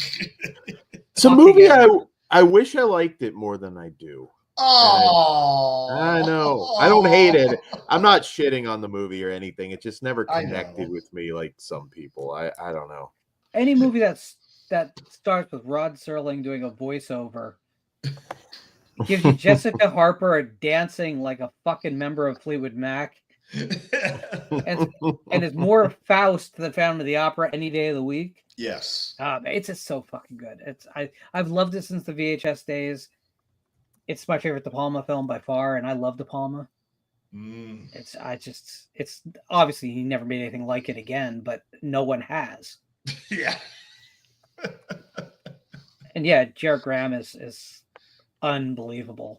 Speaker 10: It's a movie I wish I liked it more than I do.
Speaker 9: Oh,
Speaker 10: I know. I don't hate it. I'm not shitting on the movie or anything. It just never connected with me like some people. I don't know.
Speaker 11: Any movie that starts with Rod Serling doing a voiceover gives you Jessica Harper dancing like a fucking member of Fleetwood Mac, and it's more Faust than Phantom of the Opera any day of the week.
Speaker 9: Yes,
Speaker 11: it's just so fucking good. I've loved it since the VHS days. It's my favorite De Palma film by far, and I love De Palma. It's obviously he never made anything like it again, but no one has.
Speaker 9: Yeah.
Speaker 11: And yeah, Jared Graham is unbelievable.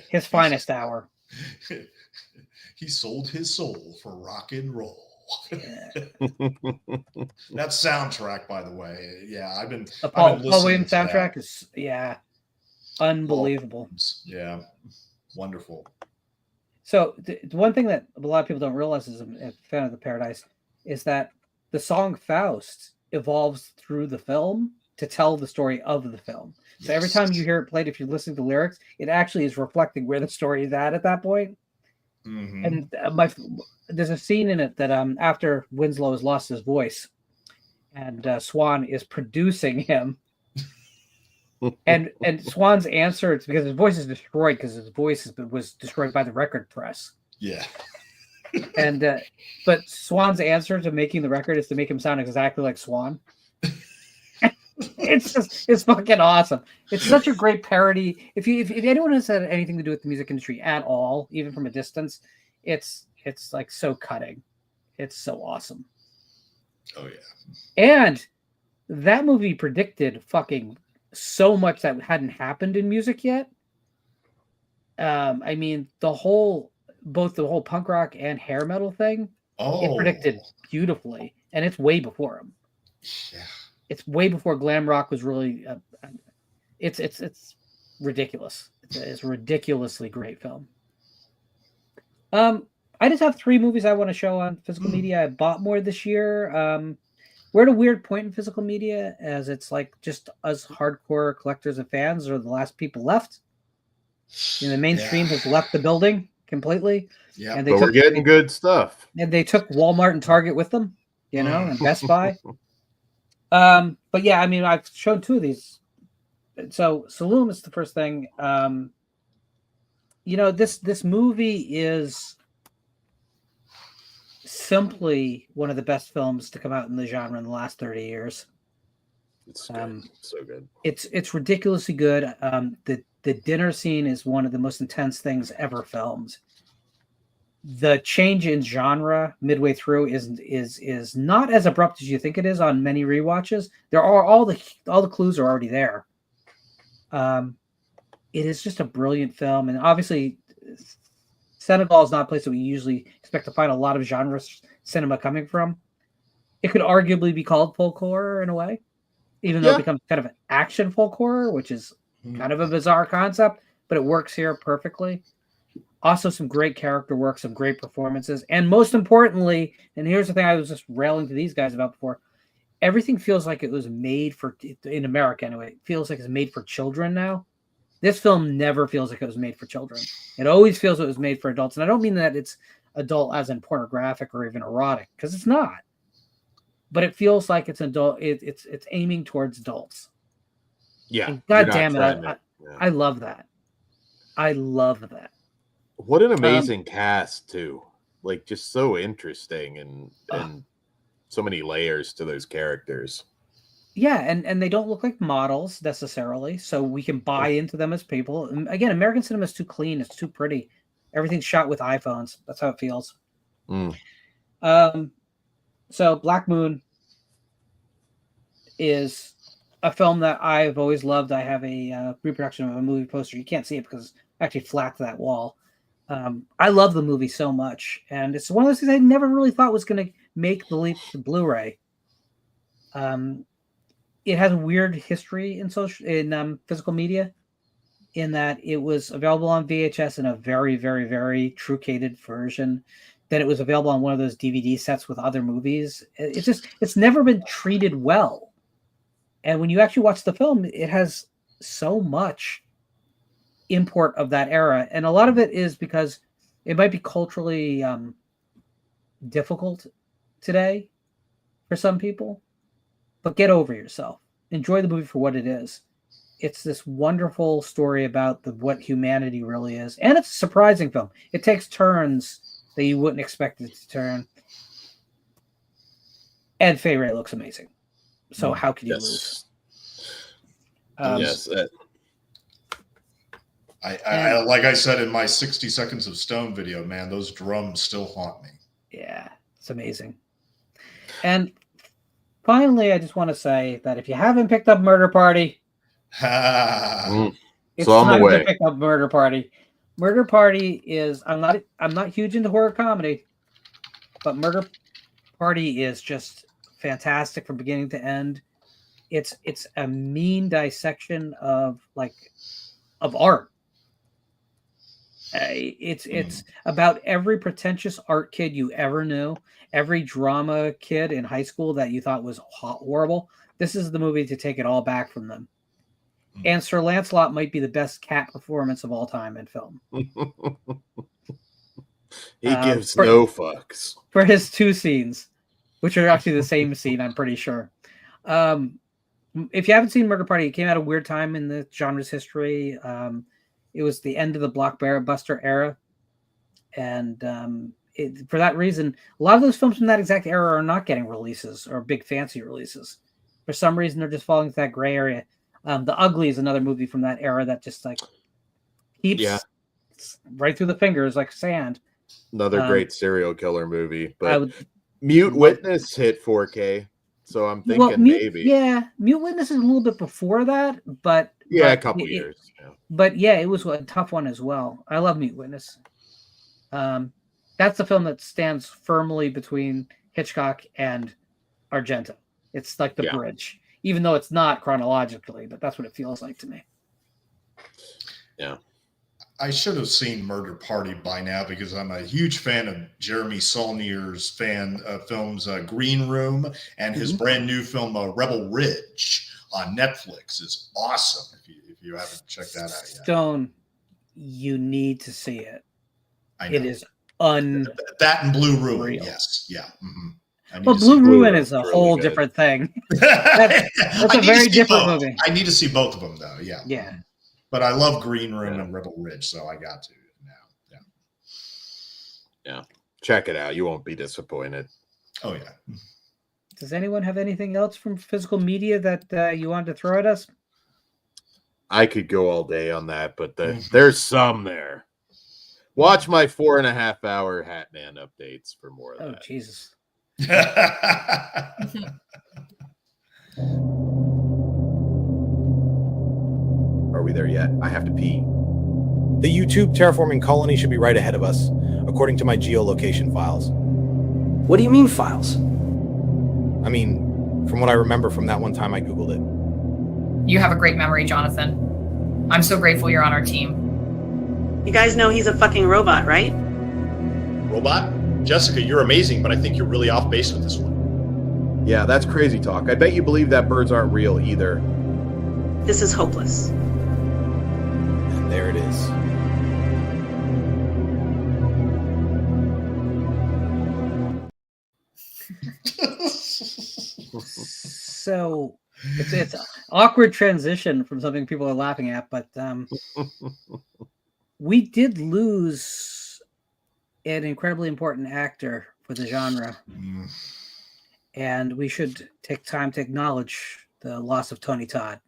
Speaker 11: His finest hour.
Speaker 9: He sold his soul for rock and roll.
Speaker 11: Yeah.
Speaker 9: That soundtrack, by the way, I've been
Speaker 11: Paul Williams soundtrack is unbelievable.
Speaker 9: Yeah, wonderful.
Speaker 11: So the one thing that a lot of people don't realize is a fan of the Paradise is that the song Faust evolves through the film to tell the story of the film. So every time you hear it played, if you listen to the lyrics, it actually is reflecting where the story is at that point. And there's a scene in it that after Winslow has lost his voice and Swan is producing him, and Swan's answer, it's because his voice is destroyed because his voice was destroyed by the record press.
Speaker 9: Yeah.
Speaker 11: And but Swan's answer to making the record is to make him sound exactly like Swan. It's fucking awesome. It's such a great parody. If anyone has had anything to do with the music industry at all, even from a distance, it's like so cutting. It's so awesome.
Speaker 9: Oh yeah.
Speaker 11: And that movie predicted fucking so much that hadn't happened in music yet. I mean, both the whole punk rock and hair metal thing, it predicted beautifully, and it's way before him.
Speaker 9: Yeah.
Speaker 11: It's way before glam rock was really. It's ridiculous. It's a ridiculously great film. I just have 3 movies I want to show on physical media. I bought more this year. We're at a weird point in physical media, as it's like just us hardcore collectors and fans are the last people left. The mainstream has left the building completely.
Speaker 9: Yeah,
Speaker 10: and we're getting good stuff.
Speaker 11: And they took Walmart and Target with them, and Best Buy. But yeah, I mean, I've shown 2 of these. So Saloon is the first thing. This movie is simply one of the best films to come out in the genre in the last 30 years.
Speaker 10: It's good. So good.
Speaker 11: It's ridiculously good. The dinner scene is one of the most intense things ever filmed. The change in genre midway through is not as abrupt as you think it is on many rewatches. There are all the clues are already there. It is just a brilliant film, and obviously Senegal is not a place that we usually expect to find a lot of genre cinema coming from. it could arguably be called folk horror in a way, even though it becomes kind of an action folk horror, which is kind of a bizarre concept, but it works here perfectly. Also, some great character work, some great performances, and most importantly, and here's the thing I was just railing to these guys about before, everything feels like it was made for, in America anyway, it feels like it's made for children now. This film never feels like it was made for children. It always feels it was made for adults. And I don't mean that it's adult as in pornographic or even erotic, because it's not. But it feels like it's adult. It's aiming towards adults.
Speaker 10: Yeah.
Speaker 11: And God damn it. I love that. I love that.
Speaker 10: What an amazing cast, too. Like, just so interesting and so many layers to those characters.
Speaker 11: Yeah, and they don't look like models necessarily, so we can buy into them as people. And again, American cinema is too clean, it's too pretty. Everything's shot with iPhones. That's how it feels. So Black Moon is a film that I've always loved. I have a reproduction of a movie poster. You can't see it because it's actually flat to that wall. I love the movie so much, and it's one of those things I never really thought was going to make the leap to Blu-ray. It has a weird history in physical media, in that it was available on VHS in a very, very, very truncated version. Then it was available on one of those DVD sets with other movies. It's never been treated well. And when you actually watch the film, it has so much import of that era. And a lot of it is because it might be culturally difficult today for some people. But get over yourself. Enjoy the movie for what it is. It's this wonderful story about what humanity really is. And it's a surprising film. It takes turns that you wouldn't expect it to turn. And Fay Wray looks amazing. So how could you lose?
Speaker 10: Yes.
Speaker 9: I like I said in my 60 Seconds of Stone video, man, those drums still haunt me.
Speaker 11: Yeah, it's amazing. And finally, I just want to say that if you haven't picked up Murder Party, it's time to pick up Murder Party. Murder Party is I'm not huge into horror comedy, but Murder Party is just fantastic from beginning to end. It's a mean dissection of art. It's about every pretentious art kid you ever knew, every drama kid in high school that you thought was horrible. This is the movie to take it all back from them. And Sir Lancelot might be the best cat performance of all time in film.
Speaker 10: He gives no fucks.
Speaker 11: For his two scenes, which are actually the same scene, I'm pretty sure. If you haven't seen Murder Party, it came out a weird time in the genre's history. It was the end of the blockbuster era. And for that reason, a lot of those films from that exact era are not getting releases or big fancy releases. For some reason, they're just falling into that gray area. The Ugly is another movie from that era that just keeps right through the fingers like sand.
Speaker 10: Another great serial killer movie. But Mute Witness hit 4K. So I'm thinking maybe.
Speaker 11: Yeah, Mute Witness is a little bit before that, but
Speaker 10: a couple years.
Speaker 11: But yeah, it was a tough one as well. I love Mute Witness. That's the film that stands firmly between Hitchcock and Argento. It's like the bridge, even though it's not chronologically, but that's what it feels like to me.
Speaker 10: Yeah.
Speaker 9: I should have seen Murder Party by now because I'm a huge fan of Jeremy Saulnier's films Green Room, and his brand new film Rebel Ridge on Netflix is awesome. If you haven't checked that out yet,
Speaker 11: Stone, you need to see it.
Speaker 9: I know.
Speaker 11: It is
Speaker 9: that and Blue Ruin. Yes, yeah. Mm-hmm.
Speaker 11: Well, Blue Ruin is a whole different thing. That's a very different movie.
Speaker 9: I need to see both of them though. Yeah.
Speaker 11: Yeah.
Speaker 9: But I love Green Room and Rebel Ridge, so I got to now.
Speaker 10: Yeah. Check it out. You won't be disappointed.
Speaker 9: Oh, yeah.
Speaker 11: Does anyone have anything else from physical media that you wanted to throw at us?
Speaker 10: I could go all day on that, but there's some there. Watch my 4.5-hour Hatman updates for more of that.
Speaker 11: Oh, Jesus.
Speaker 2: Are we there yet? I have to pee. The YouTube terraforming colony should be right ahead of us, according to my geolocation files.
Speaker 4: What do you mean files?
Speaker 2: I mean, from what I remember from that one time I Googled it.
Speaker 3: You have a great memory, Jonathan. I'm so grateful you're on our team.
Speaker 12: You guys know he's a fucking robot, right?
Speaker 8: Robot? Jessica, you're amazing, but I think you're really off base with this one.
Speaker 10: Yeah, that's crazy talk. I bet you believe that birds aren't real either.
Speaker 12: This is hopeless.
Speaker 2: And there it is.
Speaker 11: So it's an awkward transition from something people are laughing at, but we did lose an incredibly important actor for the genre. And we should take time to acknowledge the loss of Tony Todd.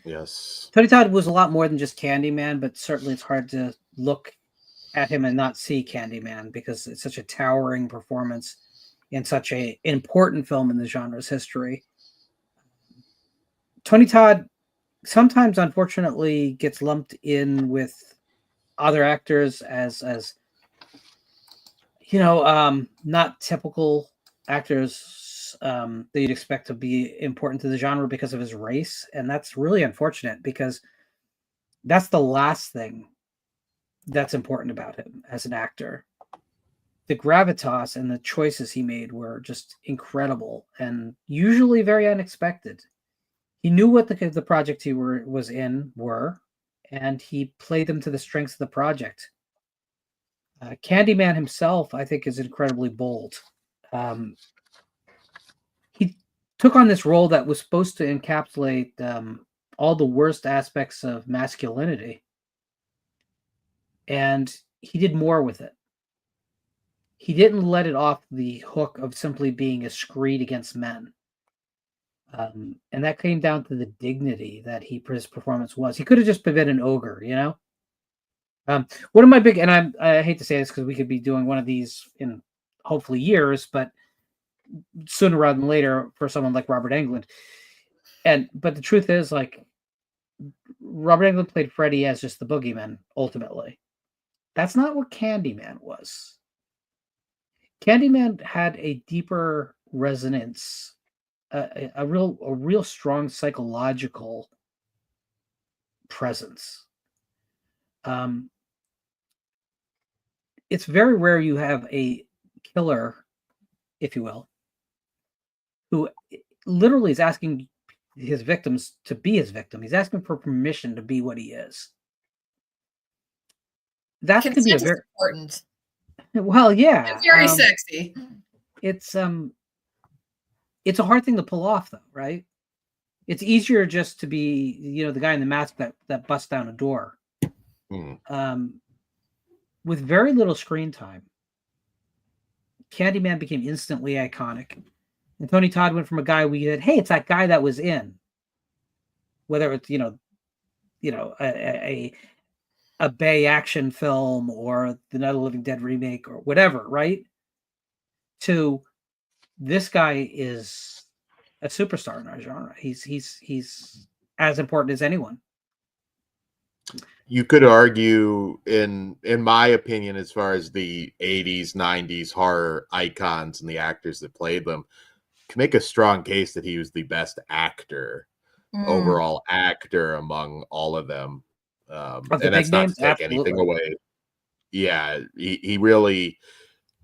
Speaker 10: Yes.
Speaker 11: Tony Todd was a lot more than just Candyman, but certainly it's hard to look at him and not see Candyman because it's such a towering performance in such an important film in the genre's history. Tony Todd sometimes, unfortunately, gets lumped in with other actors as not typical actors that you'd expect to be important to the genre because of his race. And that's really unfortunate because that's the last thing that's important about him as an actor. The gravitas and the choices he made were just incredible and usually very unexpected. He knew what the project he was in were, and he played them to the strengths of the project. Candyman himself, I think, is incredibly bold. He took on this role that was supposed to encapsulate all the worst aspects of masculinity, and he did more with it. He didn't let it off the hook of simply being a screed against men. And that came down to the dignity that his performance was. He could have just been an ogre, you know? One of my big, and I hate to say this because we could be doing one of these in hopefully years, but sooner rather than later for someone like Robert Englund. But the truth is, like, Robert Englund played Freddy as just the boogeyman, ultimately. That's not what Candyman was. Candyman had a deeper resonance, a real strong psychological presence. It's very rare you have a killer, if you will, who literally is asking his victims to be his victim. He's asking for permission to be what he is. That could be a very
Speaker 3: important.
Speaker 11: Well, yeah.
Speaker 3: It's very sexy.
Speaker 11: It's a hard thing to pull off, though, right? It's easier just to be, the guy in the mask that busts down a door. With very little screen time, Candyman became instantly iconic. And Tony Todd went from a guy we said, hey, it's that guy that was in. Whether it's, a Bay action film or the Night of the Living Dead remake or whatever, right? To this guy is a superstar in our genre. He's as important as anyone.
Speaker 10: You could argue, in my opinion, as far as the 80s, 90s horror icons and the actors that played them, can make a strong case that he was the best actor, overall actor among all of them. And that's not to take anything away. Yeah, he really,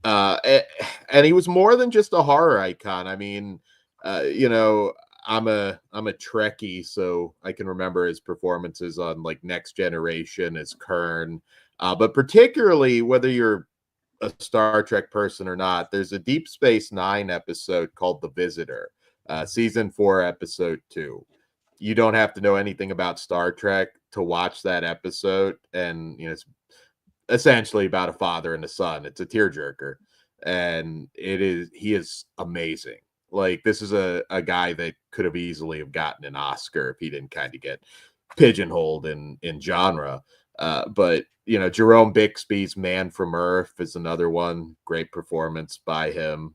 Speaker 10: and he was more than just a horror icon. I mean, I'm a Trekkie, so I can remember his performances on like Next Generation as Kern. But particularly whether you're a Star Trek person or not, there's a Deep Space Nine episode called The Visitor, season 4, episode 2. You don't have to know anything about Star Trek to watch that episode, and it's essentially about a father and a son. It's a tearjerker, and he is amazing. Like, this is a guy that could have easily have gotten an Oscar if he didn't kind of get pigeonholed in genre. But Jerome Bixby's Man from Earth is another one. Great performance by him.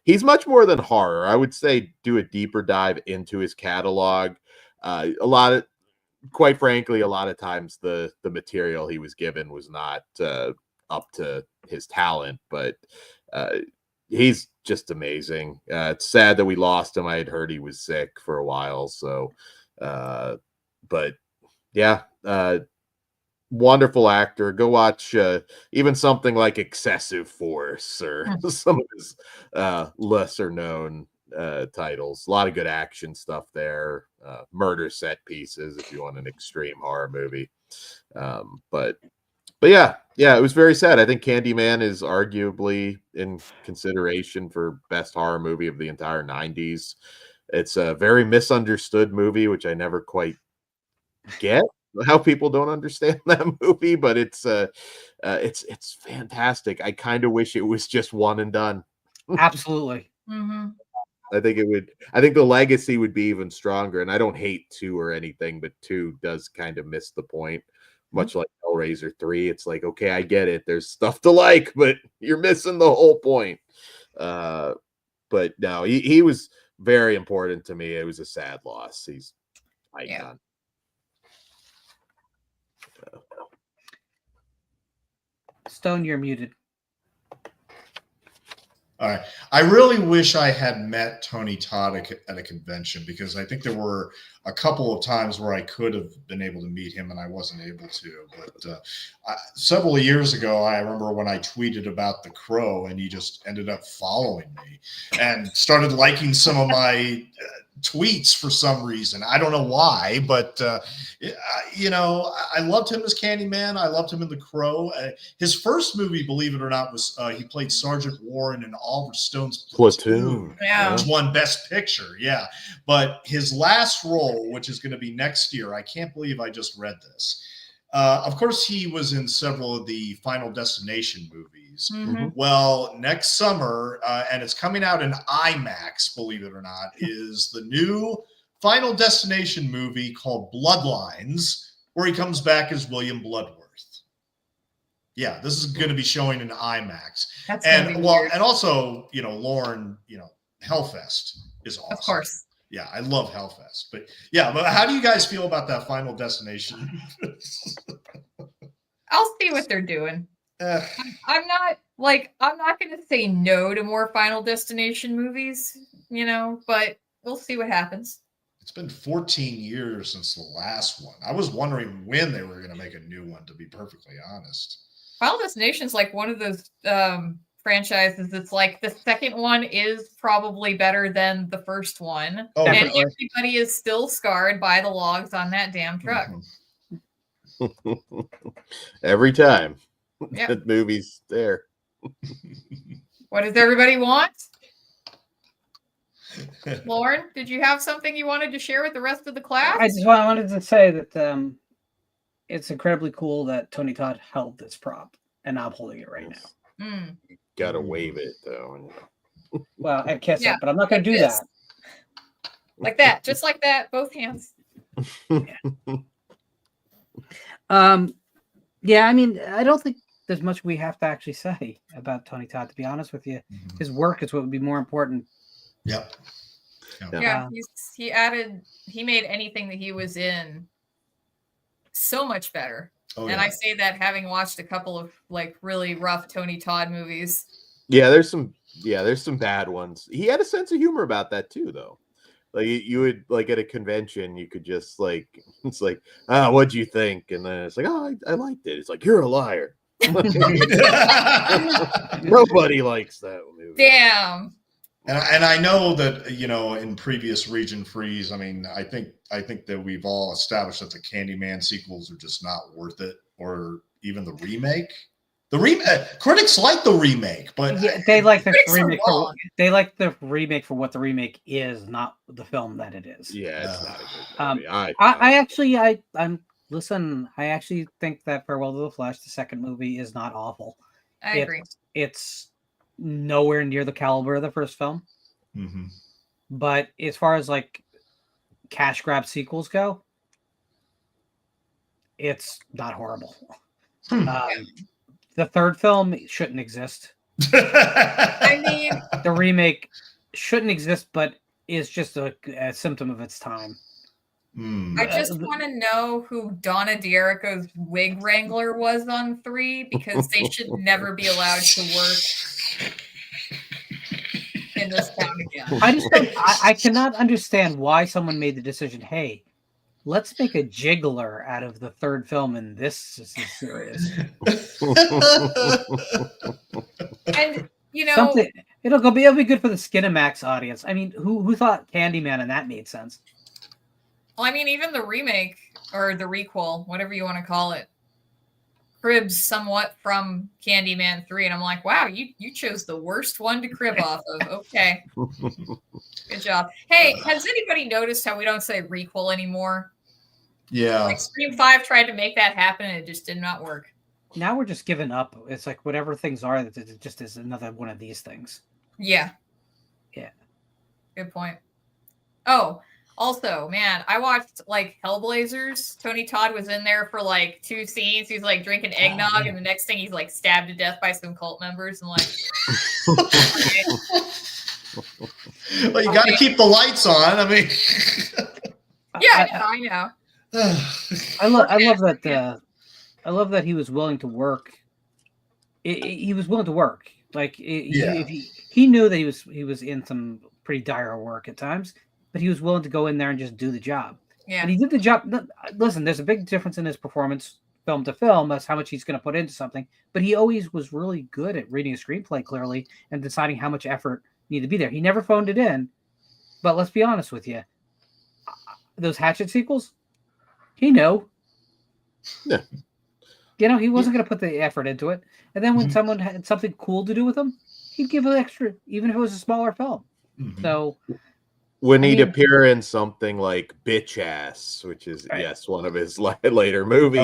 Speaker 10: He's much more than horror. I would say do a deeper dive into his catalog. Quite frankly, a lot of times the material he was given was not up to his talent, but he's just amazing. It's sad that we lost him. I had heard he was sick for a while. So, but yeah, wonderful actor. Go watch even something like Excessive Force or some of his lesser known titles. A lot of good action stuff there. Murder set pieces if you want an extreme horror movie. But yeah, it was very sad. I think Candyman is arguably in consideration for best horror movie of the entire 90s. It's a very misunderstood movie, which I never quite get how people don't understand that movie, but it's fantastic. I kind of wish it was just one and done.
Speaker 11: Absolutely.
Speaker 3: Mm-hmm.
Speaker 10: I think the legacy would be even stronger. And I don't hate 2 or anything, but 2 does kind of miss the point. Much like Hellraiser 3, it's like, okay, I get it. There's stuff to like, but you're missing the whole point. But no, he was very important to me. It was a sad loss. He's icon.
Speaker 11: Stone, you're muted.
Speaker 9: All right. I really wish I had met Tony Todd at a convention, because I think there were a couple of times where I could have been able to meet him and I wasn't able to. But several years ago, I remember when I tweeted about The Crow, and he just ended up following me and started liking some of my tweets for some reason. I don't know why, but I loved him as Candyman. I loved him in The Crow. His first movie, believe it or not, was he played Sergeant Warren in Oliver Stone's Platoon. Which won Best Picture. Yeah, but his last role, which is going to be next year, I can't believe I just read this. Of course, he was in several of the Final Destination movies.
Speaker 3: Mm-hmm.
Speaker 9: Well, next summer, and it's coming out in IMAX, believe it or not, is the new Final Destination movie called Bloodlines, where he comes back as William Bloodworth. Yeah, this is going to be showing in IMAX.
Speaker 3: That's
Speaker 9: and
Speaker 3: weird.
Speaker 9: and also, Lorne, Hellfest is awesome.
Speaker 3: Of course.
Speaker 9: Yeah, I love Hellfest. But how do you guys feel about that Final Destination?
Speaker 3: I'll see what they're doing. I'm not going to say no to more Final Destination movies, but we'll see what happens.
Speaker 9: It's been 14 years since the last one. I was wondering when they were going to make a new one, to be perfectly honest.
Speaker 3: Final Destination's like one of those franchises. It's like the second one is probably better than the first one.
Speaker 9: Oh,
Speaker 3: and
Speaker 9: definitely.
Speaker 3: everybody is still scarred by the logs on that damn truck.
Speaker 10: Every time.
Speaker 3: Yep.
Speaker 10: That movie's there.
Speaker 3: What does everybody want? Lauren, did you have something you wanted to share with the rest of the class?
Speaker 11: I wanted to say that it's incredibly cool that Tony Todd held this prop, and I'm holding it right now.
Speaker 3: Mm.
Speaker 10: Gotta wave it though.
Speaker 11: Well, I kiss it, but I'm not going to do that.
Speaker 3: Like that, just like that, both hands.
Speaker 11: Yeah, I mean, I don't think there's much we have to actually say about Tony Todd, to be honest with you.
Speaker 9: Mm-hmm.
Speaker 11: His work is what would be more important.
Speaker 9: Yep.
Speaker 3: Yeah, he made anything that he was in so much better.
Speaker 9: Oh,
Speaker 3: and
Speaker 9: yeah.
Speaker 3: I say that having watched a couple of like really rough Tony Todd movies.
Speaker 10: Yeah, there's some bad ones. He had a sense of humor about that too, though. Like you would like at a convention, you could just it's like, what'd you think? And then it's like, oh, I liked it. It's like, you're a liar. Nobody likes that movie.
Speaker 3: Damn.
Speaker 9: And I know that, in previous Region Frees, I mean, I think that we've all established that the Candyman sequels are just not worth it, or even the remake. Critics like the remake, but
Speaker 11: they like the remake. They like the remake for what the remake is, not the film that it is.
Speaker 10: Yeah, it's not a good movie.
Speaker 11: I actually think that Farewell to the Flash, the second movie, is not awful.
Speaker 3: I agree.
Speaker 11: It's nowhere near the caliber of the first film.
Speaker 9: Mm-hmm.
Speaker 11: But as far as like cash grab sequels go, it's not horrible. The third film shouldn't exist.
Speaker 3: I mean,
Speaker 11: the remake shouldn't exist, but is just a symptom of its time.
Speaker 3: I just want to know who Donna D'Erico's wig wrangler was on 3, because they should never be allowed to work.
Speaker 11: I just don't. I cannot understand why someone made the decision. Hey, let's make a jiggler out of the third film in this series.
Speaker 3: And
Speaker 11: something it'll be good for the Skinamax audience. I mean, who thought Candyman and that made sense?
Speaker 3: Well, I mean, even the remake or the requel, whatever you want to call it, cribs somewhat from Candyman 3, and I'm like, wow, you chose the worst one to crib off of. Okay, good job. Hey, has anybody noticed how we don't say requel anymore?
Speaker 9: Yeah.
Speaker 3: Like Scream 5 tried to make that happen, and it just did not work.
Speaker 11: Now we're just giving up. It's like whatever things are, that it just is another one of these things.
Speaker 3: Yeah. Good point. Oh, also, man, I watched like Hellblazers. Tony Todd was in there for like 2 scenes. He's like drinking eggnog, and the next thing he's like stabbed to death by some cult members. And like,
Speaker 9: well, you got to keep the lights on. I mean,
Speaker 3: I know.
Speaker 11: I love that. I love that he was willing to work. He was willing to work. Like he knew that he was in some pretty dire work at times, but he was willing to go in there and just do the job.
Speaker 3: Yeah.
Speaker 11: And he did the job. Listen, there's a big difference in his performance film to film. That's how much he's going to put into something. But he always was really good at reading a screenplay clearly and deciding how much effort needed to be there. He never phoned it in. But let's be honest with you. Those Hatchet sequels, he knew.
Speaker 10: Yeah.
Speaker 11: He wasn't going to put the effort into it. And then when someone had something cool to do with him, he'd give it extra, even if it was a smaller film. So
Speaker 10: when he'd appear in something like Bitch Ass, which is one of his later movies,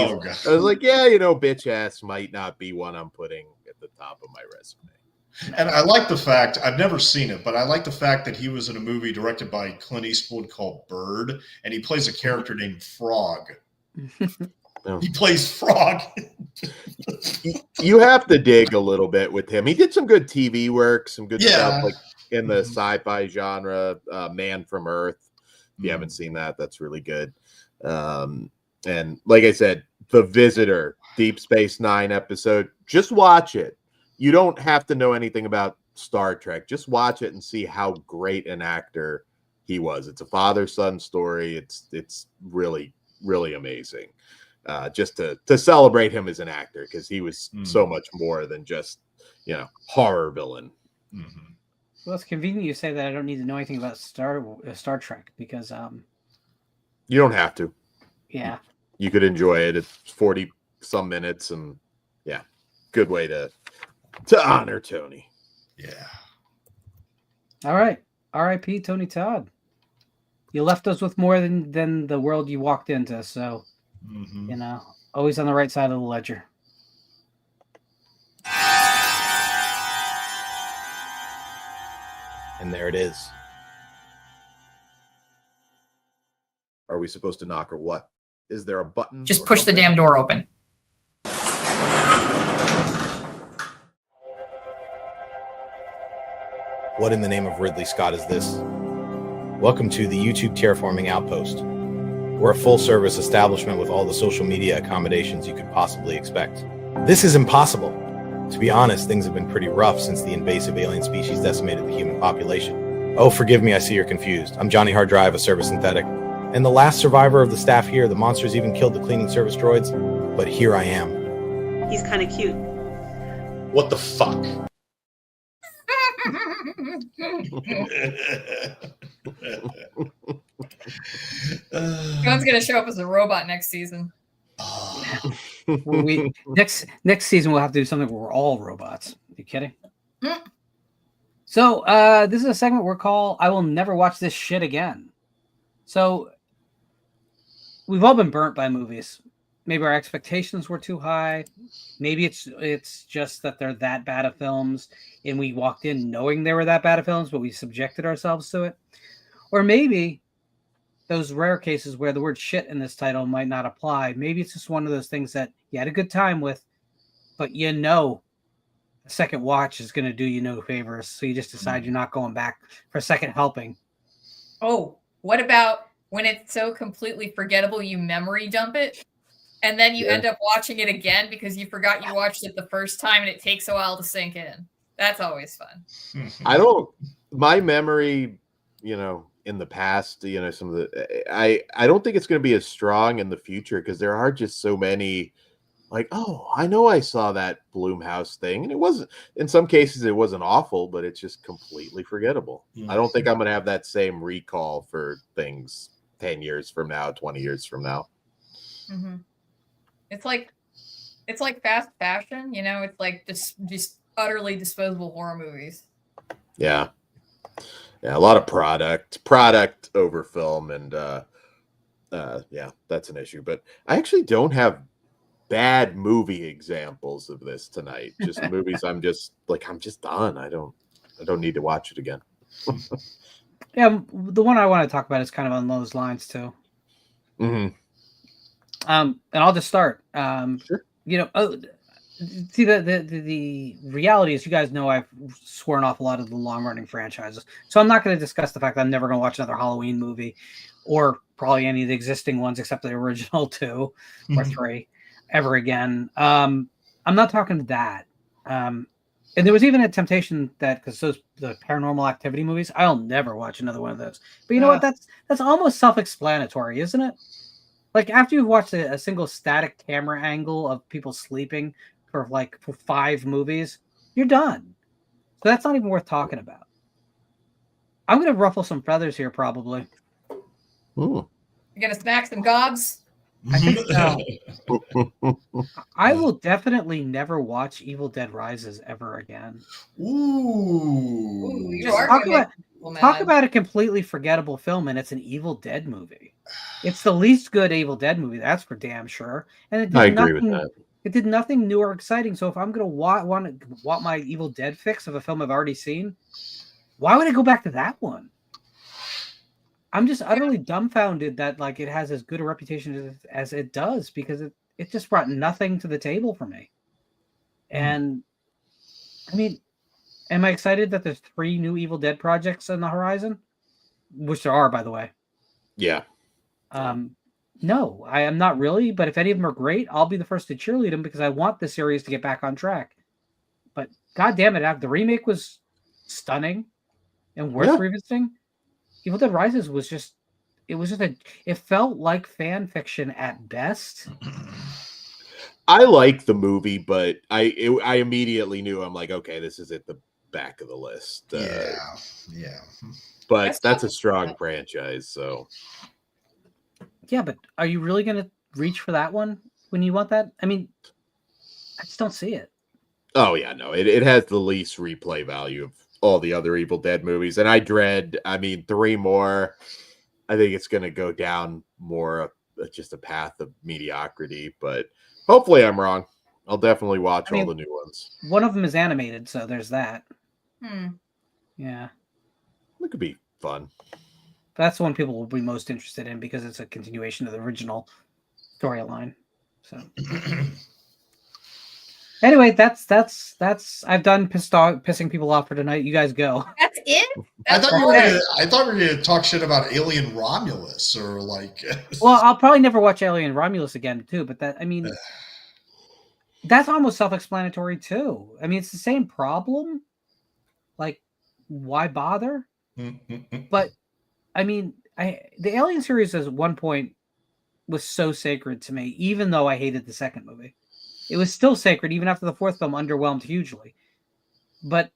Speaker 10: I was like, Bitch Ass might not be one I'm putting at the top of my resume.
Speaker 9: And I like the fact, I've never seen it, but I like the fact that he was in a movie directed by Clint Eastwood called Bird, and he plays a character named Frog. He plays Frog.
Speaker 10: You have to dig a little bit with him. He did some good TV work, some good stuff like in the sci-fi genre, Man from Earth. If you haven't seen that, that's really good. And like I said, The Visitor, Deep Space Nine episode, just watch it. You don't have to know anything about Star Trek. Just watch it and see how great an actor he was. It's a father-son story. It's really, really amazing. Just to celebrate him as an actor, because he was so much more than just horror villain.
Speaker 11: Well, it's convenient you say that. I don't need to know anything about Star Trek because
Speaker 10: you don't have to.
Speaker 11: Yeah,
Speaker 10: you could enjoy it. It's 40 some minutes, and good way to honor Tony.
Speaker 9: Yeah.
Speaker 11: All right, R.I.P. Tony Todd. You left us with more than the world you walked into. So. Always on the right side of the ledger.
Speaker 2: And there it is.
Speaker 10: Are we supposed to knock or what? Is there a button?
Speaker 3: Just push the damn door open.
Speaker 2: What in the name of Ridley Scott is this? Welcome to the YouTube Terraforming Outpost. We're a full-service establishment with all the social media accommodations you could possibly expect. This is impossible. To be honest, things have been pretty rough since the invasive alien species decimated the human population. Oh, forgive me, I see you're confused. I'm Johnny Hard Drive, a service synthetic. And the last survivor of the staff here, the monsters even killed the cleaning service droids. But here I am.
Speaker 12: He's kind of cute.
Speaker 9: What the fuck?
Speaker 3: John's gonna show up as a robot next season.
Speaker 11: Next season we'll have to do something where we're all robots. Are you kidding? So this is a segment we're called I Will Never Watch This Shit Again. So we've all been burnt by movies. Maybe our expectations were too high. Maybe it's just that they're that bad of films and we walked in knowing they were that bad of films, but we subjected ourselves to it. Or maybe those rare cases where the word shit in this title might not apply. Maybe it's just one of those things that you had a good time with, but a second watch is going to do you no favors. So you just decide you're not going back for a second helping.
Speaker 3: Oh, what about when it's so completely forgettable you memory dump it? And then you end up watching it again because you forgot you watched it the first time and it takes a while to sink in. That's always fun.
Speaker 10: I don't my memory, in the past, some of the I don't think it's going to be as strong in the future because there are just so many. Like, oh, I know I saw that Bloomhouse thing, and it wasn't. In some cases, it wasn't awful, but it's just completely forgettable. I don't think I'm going to have that same recall for things 10 years from now, 20 years from now.
Speaker 3: Mm-hmm. It's like fast fashion, It's like just utterly disposable horror movies.
Speaker 10: Yeah, a lot of product over film, and yeah, that's an issue. But I actually don't have bad movie examples of this tonight. Just movies I'm just done. I don't need to watch it again.
Speaker 11: Yeah, the one I want to talk about is kind of on those lines too.
Speaker 10: Mm-hmm.
Speaker 11: And I'll just start.
Speaker 10: Sure.
Speaker 11: See, the reality is, you guys know I've sworn off a lot of the long running franchises, so I'm not going to discuss the fact that I'm never going to watch another Halloween movie, or probably any of the existing ones except the original 2 or 3 ever again. I'm not talking to that. And there was even a temptation that, because the Paranormal Activity movies, I'll never watch another one of those. But you know what? That's almost self-explanatory, isn't it? Like, after you've watched a single static camera angle of people sleeping for 5 movies, you're done. So that's not even worth talking about. I'm going to ruffle some feathers here, probably.
Speaker 10: Ooh.
Speaker 3: You're going to smack some gobs?
Speaker 11: I think so. I will definitely never watch Evil Dead Rises ever again.
Speaker 9: Ooh.
Speaker 11: Talk about a completely forgettable film, and it's an Evil Dead movie. It's the least good Evil Dead movie, that's for damn sure. And it did
Speaker 10: I agree with that.
Speaker 11: It did nothing new or exciting. So if I'm going to want my Evil Dead fix of a film I've already seen, why would I go back to that one? I'm just utterly dumbfounded that it has as good a reputation as it does, because it just brought nothing to the table for me. And I mean, am I excited that there's 3 new Evil Dead projects on the horizon? Which there are, by the way.
Speaker 10: Yeah.
Speaker 11: No, I am not really. But if any of them are great, I'll be the first to cheerlead them, because I want the series to get back on track. But God damn it, the remake was stunning and worth revisiting. Evil Dead Rises was just, it felt like fan fiction at best.
Speaker 10: I like the movie, but I immediately knew, I'm like, okay, this is at the back of the list.
Speaker 9: Yeah.
Speaker 10: But that's a strong franchise, so.
Speaker 11: Yeah, but are you really going to reach for that one when you want that? I mean, I just don't see it.
Speaker 10: Oh, yeah, no. It has the least replay value of all the other Evil Dead movies. And I dread, 3 more. I think it's going to go down more just a path of mediocrity. But hopefully I'm wrong. I'll definitely watch all the new ones.
Speaker 11: One of them is animated, so there's that. Yeah.
Speaker 10: It could be fun.
Speaker 11: That's the one people will be most interested in, because it's a continuation of the original storyline. So anyway, that's I've done pissing people off for tonight. You guys go.
Speaker 3: That's it?
Speaker 9: I thought we were going to talk shit about Alien Romulus, or
Speaker 11: Well, I'll probably never watch Alien Romulus again too, but that's almost self-explanatory too. I mean, it's the same problem. Like, why bother? But I mean, the Alien series at one point was so sacred to me, even though I hated the second movie. It was still sacred, even after the 4th film underwhelmed hugely. But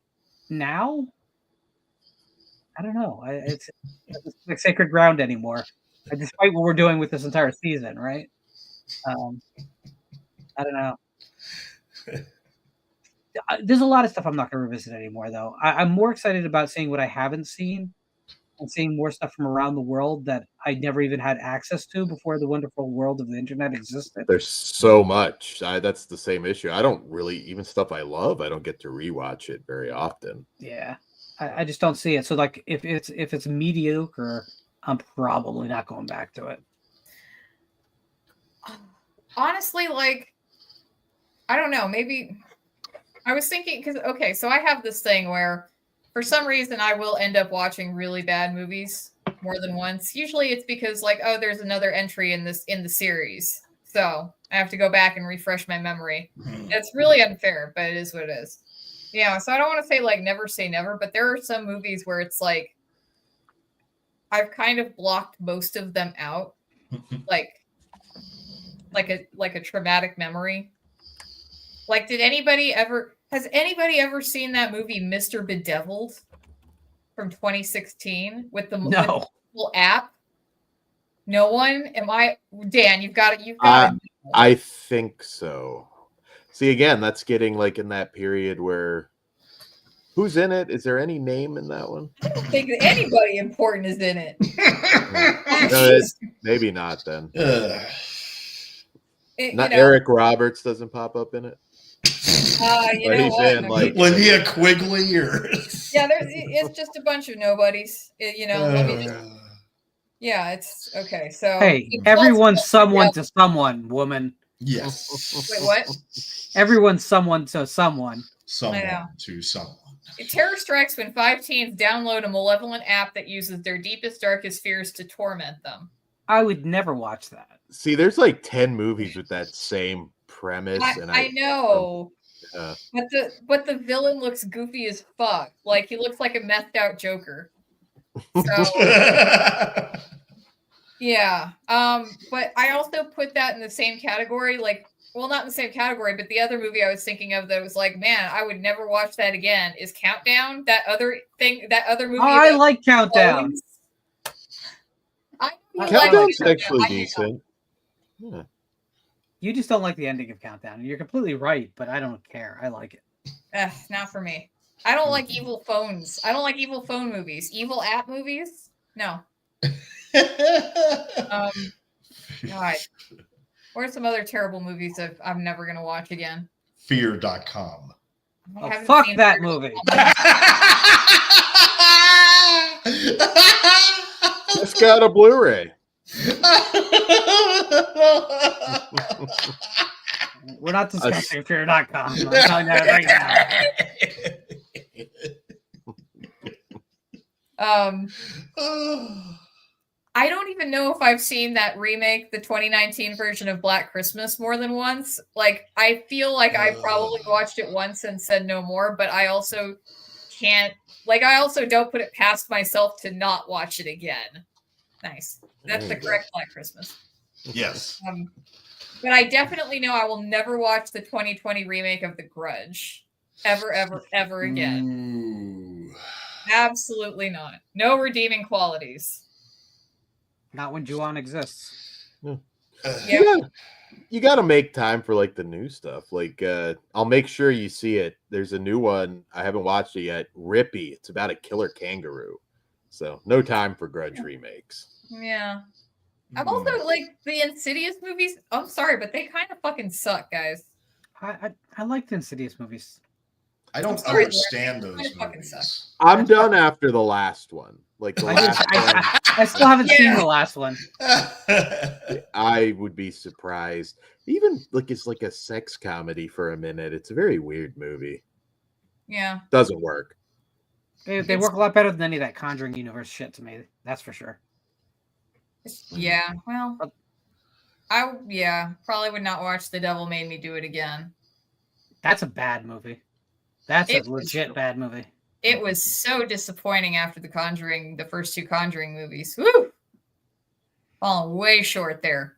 Speaker 11: now, I don't know. It's like sacred ground anymore, despite what we're doing with this entire season, right? I don't know. There's a lot of stuff I'm not going to revisit anymore, though. I'm more excited about seeing what I haven't seen, and seeing more stuff from around the world that I never even had access to before the wonderful world of the internet existed.
Speaker 10: There's so much. That's the same issue. I don't really, even stuff I love, I don't get to rewatch it very often.
Speaker 11: Yeah, I just don't see it. So if it's mediocre, I'm probably not going back to it.
Speaker 3: Honestly, I don't know. Maybe I was thinking, so I have this thing where, for some reason, I will end up watching really bad movies more than once. Usually it's because there's another entry in the series. So I have to go back and refresh my memory. It's really unfair, but it is what it is. Yeah, so I don't want to say like never say never, but there are some movies where it's like I've kind of blocked most of them out, like a traumatic memory. Like, has anybody ever seen that movie Mr. Bedeviled from 2016 with the little app? No one? Dan, you've got it.
Speaker 10: I think so. See, again, that's getting like in that period where who's in it? Is there any name in that one?
Speaker 3: I don't think that anybody important is in it.
Speaker 10: Maybe not then.
Speaker 3: Not
Speaker 10: Eric Roberts doesn't pop up in it.
Speaker 3: You know what?
Speaker 9: Like Linnea Quigley or
Speaker 3: yeah, it's just a bunch of nobodies. Yeah, it's okay. So
Speaker 11: hey, everyone's someone to someone, woman.
Speaker 9: Yes.
Speaker 3: Wait, what?
Speaker 11: Everyone's someone to someone.
Speaker 9: Someone to someone.
Speaker 3: Terror strikes when 5 teens download a malevolent app that uses their deepest, darkest fears to torment them.
Speaker 11: I would never watch that.
Speaker 10: See, there's like 10 movies with that same premise.
Speaker 3: I know. But the villain looks goofy as fuck. Like he looks like a methed out Joker. So yeah. But I also put that in the same category, like, well, not in the same category, but the other movie I was thinking of that was like, man, I would never watch that again is Countdown. That other movie.
Speaker 11: Oh, I like Countdown.
Speaker 10: Countdown's actually decent. Yeah.
Speaker 11: You just don't like the ending of Countdown. You're completely right, but I don't care. I like it.
Speaker 3: Not for me. I don't like evil phones. I don't like evil phone movies. Evil app movies? No. God. What are some other terrible movies I'm never going to watch again?
Speaker 9: Fear.com.
Speaker 11: Oh, fuck that movie.
Speaker 10: It's got a Blu-ray.
Speaker 11: We're not discussing Fear.com. I'm telling you right now.
Speaker 3: I don't even know if I've seen that remake, the 2019 version of Black Christmas, more than once. Like, I feel like I probably watched it once and said no more, but I also can't. Like, I also don't put it past myself to not watch it again. Nice. That's the correct Black Christmas.
Speaker 9: Yes.
Speaker 3: But I definitely know I will never watch the 2020 remake of The Grudge. Ever, ever, ever again.
Speaker 9: Ooh.
Speaker 3: Absolutely not. No redeeming qualities.
Speaker 11: Not when Ju-on exists.
Speaker 3: Yeah.
Speaker 10: You got to make time for like the new stuff. Like, I'll make sure you see it. There's a new one. I haven't watched it yet. Rippy. It's about a killer kangaroo. So no time for Grudge remakes.
Speaker 3: Yeah. I'm also like the Insidious movies. I'm sorry, but they kind of fucking suck, guys.
Speaker 11: I like the Insidious movies.
Speaker 9: I don't understand those movies.
Speaker 10: I'm done after the last one. Like the last one.
Speaker 11: I still haven't seen the last one.
Speaker 10: I would be surprised. Even like it's like a sex comedy for a minute. It's a very weird movie.
Speaker 3: Yeah.
Speaker 10: Doesn't work.
Speaker 11: They work a lot better than any of that Conjuring universe shit to me. That's for sure.
Speaker 3: Yeah. Well, I probably would not watch The Devil Made Me Do It Again.
Speaker 11: That's a bad movie. That's a legit bad movie.
Speaker 3: It was so disappointing after the first 2 Conjuring movies. Woo! Falling way short there.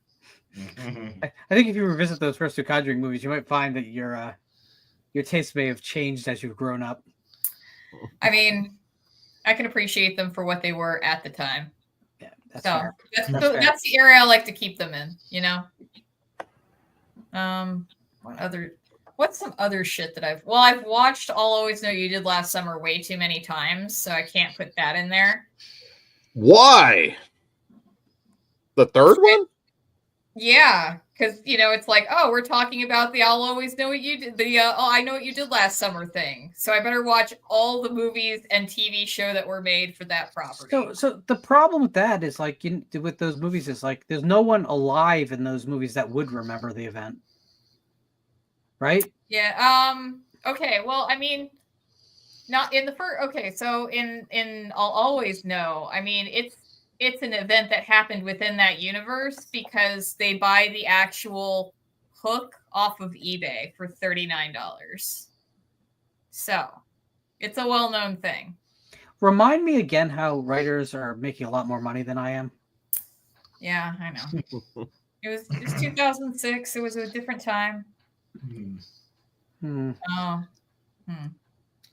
Speaker 11: I think if you revisit those first 2 Conjuring movies, you might find that your taste may have changed as you've grown up.
Speaker 3: I mean, I can appreciate them for what they were at the time.
Speaker 11: Yeah, that's
Speaker 3: fair.
Speaker 11: fair.
Speaker 3: That's the area I like to keep them in, you know? What's some other shit that I've watched I'll Always Know You Did Last Summer way too many times, so I can't put that in there.
Speaker 10: Why? The third one?
Speaker 3: Yeah, because it's like, oh, we're talking about the I'll Always Know What You Did, I Know What You Did Last Summer thing. So I better watch all the movies and TV show that were made for that property.
Speaker 11: So the problem with that is like with those movies is like there's no one alive in those movies that would remember the event. Right?
Speaker 3: Yeah. Okay. Well, I mean, not in the first. Okay. So in I'll Always Know. I mean, it's an event that happened within that universe because they buy the actual hook off of eBay for $39. So it's a well-known thing.
Speaker 11: Remind me again how writers are making a lot more money than I am.
Speaker 3: Yeah, I know. It was 2006. It was a different time. Oh.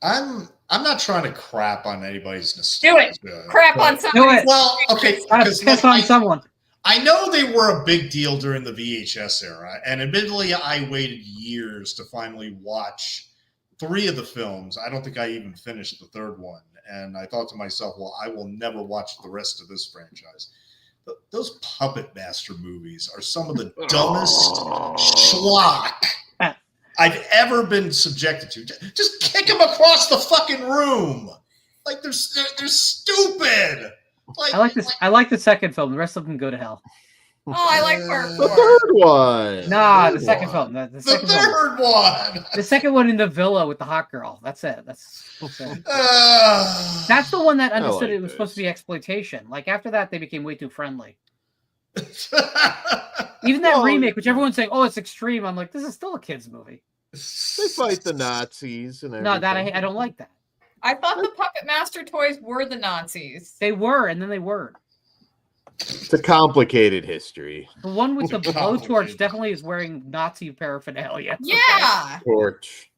Speaker 9: I'm not trying to crap on anybody's
Speaker 3: Do
Speaker 9: nostalgia.
Speaker 3: it. Crap on
Speaker 11: Do
Speaker 3: somebody.
Speaker 11: it.
Speaker 9: Well, okay, because
Speaker 11: Piss on someone.
Speaker 9: I know they were a big deal during the VHS era, and admittedly, I waited years to finally watch 3 of the films. I don't think I even finished the 3rd one, and I thought to myself, well, I will never watch the rest of this franchise. But those Puppet Master movies are some of the dumbest schlock I've ever been subjected to. Just kick them across the fucking room. Like, they're stupid. Like,
Speaker 11: I like the second film. The rest of them go to hell.
Speaker 3: Oh, I like part 4.
Speaker 10: The third one.
Speaker 11: Nah, the second film. The
Speaker 9: the
Speaker 11: second
Speaker 9: third one.
Speaker 11: The second one in the villa with the hot girl. That's it. That's it. That's the one that understood
Speaker 10: like
Speaker 11: it was supposed to be exploitation. Like after that, they became way too friendly. Even that remake, which everyone's saying, "Oh, it's extreme." I'm like, this is still a kids' movie.
Speaker 10: They fight the Nazis and everything.
Speaker 11: No, that I don't like that.
Speaker 3: I thought the Puppet Master toys were the Nazis.
Speaker 11: They were, and then they weren't.
Speaker 10: It's a complicated history.
Speaker 11: The one with the blowtorch definitely is wearing Nazi paraphernalia.
Speaker 3: Yeah.
Speaker 10: Torch.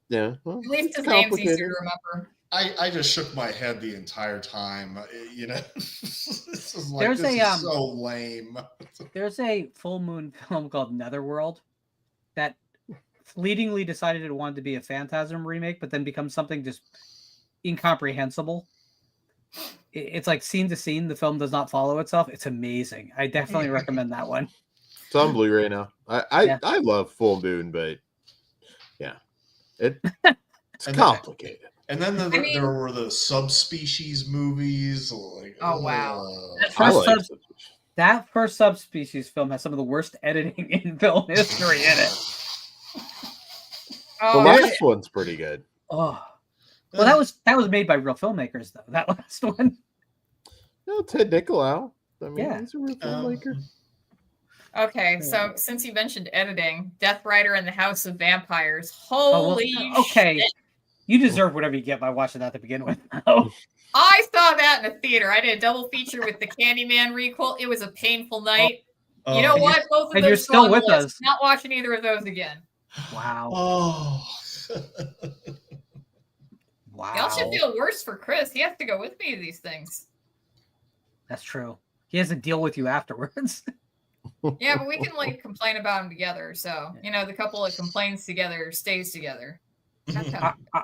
Speaker 10: Yeah. Well,
Speaker 3: At least his name's easier to remember.
Speaker 9: I just shook my head the entire time. You know, this is like
Speaker 11: There's
Speaker 9: this
Speaker 11: a,
Speaker 9: is so lame.
Speaker 11: There's a full moon film called Netherworld that fleetingly decided it wanted to be a Phantasm remake, but then becomes something just incomprehensible. It's like scene to scene. The film does not follow itself. It's amazing. I definitely recommend that one.
Speaker 10: It's on Blu-ray now. I love Full Moon, but yeah, it's complicated.
Speaker 9: And then there were the subspecies movies. Like,
Speaker 3: oh wow!
Speaker 11: That first subspecies film has some of the worst editing in film history in it.
Speaker 10: The last one's pretty good.
Speaker 11: Oh, well, that was made by real filmmakers, though. That last one.
Speaker 10: No, Ted Nicolau. I mean,
Speaker 11: Yeah.
Speaker 10: he's a real filmmaker.
Speaker 3: Okay, so since you mentioned editing, Death Rider and the House of Vampires. Holy
Speaker 11: okay.
Speaker 3: shit.
Speaker 11: You deserve whatever you get by watching that to begin with.
Speaker 3: I saw that in the theater. I did a double feature with the Candyman requel. It was a painful night. You know what? Both of
Speaker 11: and
Speaker 3: those
Speaker 11: you're still
Speaker 3: go on
Speaker 11: with
Speaker 3: the list.
Speaker 11: us.
Speaker 3: Not watching either of those again.
Speaker 11: Wow.
Speaker 9: Oh.
Speaker 11: Wow.
Speaker 3: Y'all should feel worse for Chris. He has to go with me to these things.
Speaker 11: That's true. He has to deal with you afterwards.
Speaker 3: Yeah, but we can like complain about them together. So, you know, the couple that complains together stays together.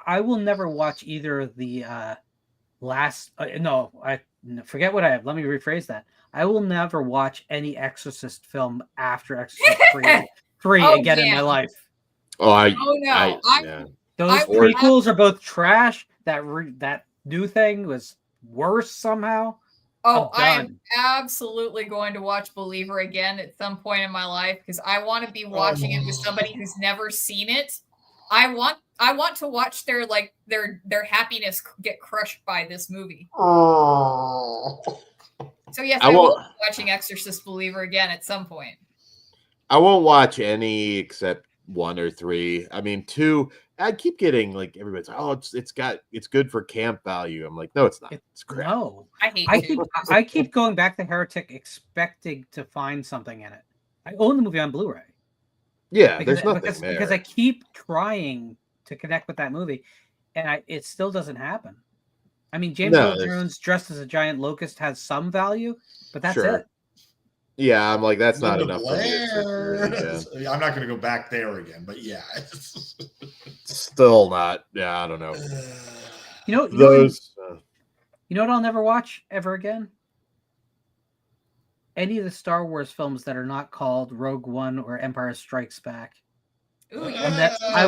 Speaker 11: I will never watch either of the last. No, I forget what I have. Let me rephrase that. I will never watch any Exorcist film after Exorcist 3 again in my life. Those prequels are both trash. That new thing was worse somehow.
Speaker 3: Oh, I am absolutely going to watch Believer again at some point in my life because I want to be watching it with somebody who's never seen it. I want to watch their happiness get crushed by this movie.
Speaker 10: Oh.
Speaker 3: So yes, I will be watching Exorcist Believer again at some point.
Speaker 10: I won't watch any except 1 or 3. I mean, 2. I keep getting like everybody's like, oh, it's good for camp value. I'm like, no, it's not. It's crap.
Speaker 11: No,
Speaker 3: I
Speaker 11: I keep going back to Heretic expecting to find something in it. I own the movie on Blu-ray.
Speaker 10: Yeah, there's nothing there.
Speaker 11: Because I keep trying to connect with that movie, and it still doesn't happen. I mean, James Earl Jones dressed as a giant locust has some value, but that's it.
Speaker 10: Yeah, I'm like, that's not
Speaker 9: Linda
Speaker 10: enough
Speaker 9: Blair.
Speaker 10: for me.
Speaker 9: I'm not going to go back there again, but yeah.
Speaker 10: Still not. Yeah, I don't know.
Speaker 11: You know what I'll never watch ever again? Any of the Star Wars films that are not called Rogue One or Empire Strikes Back.
Speaker 3: Ooh,
Speaker 11: I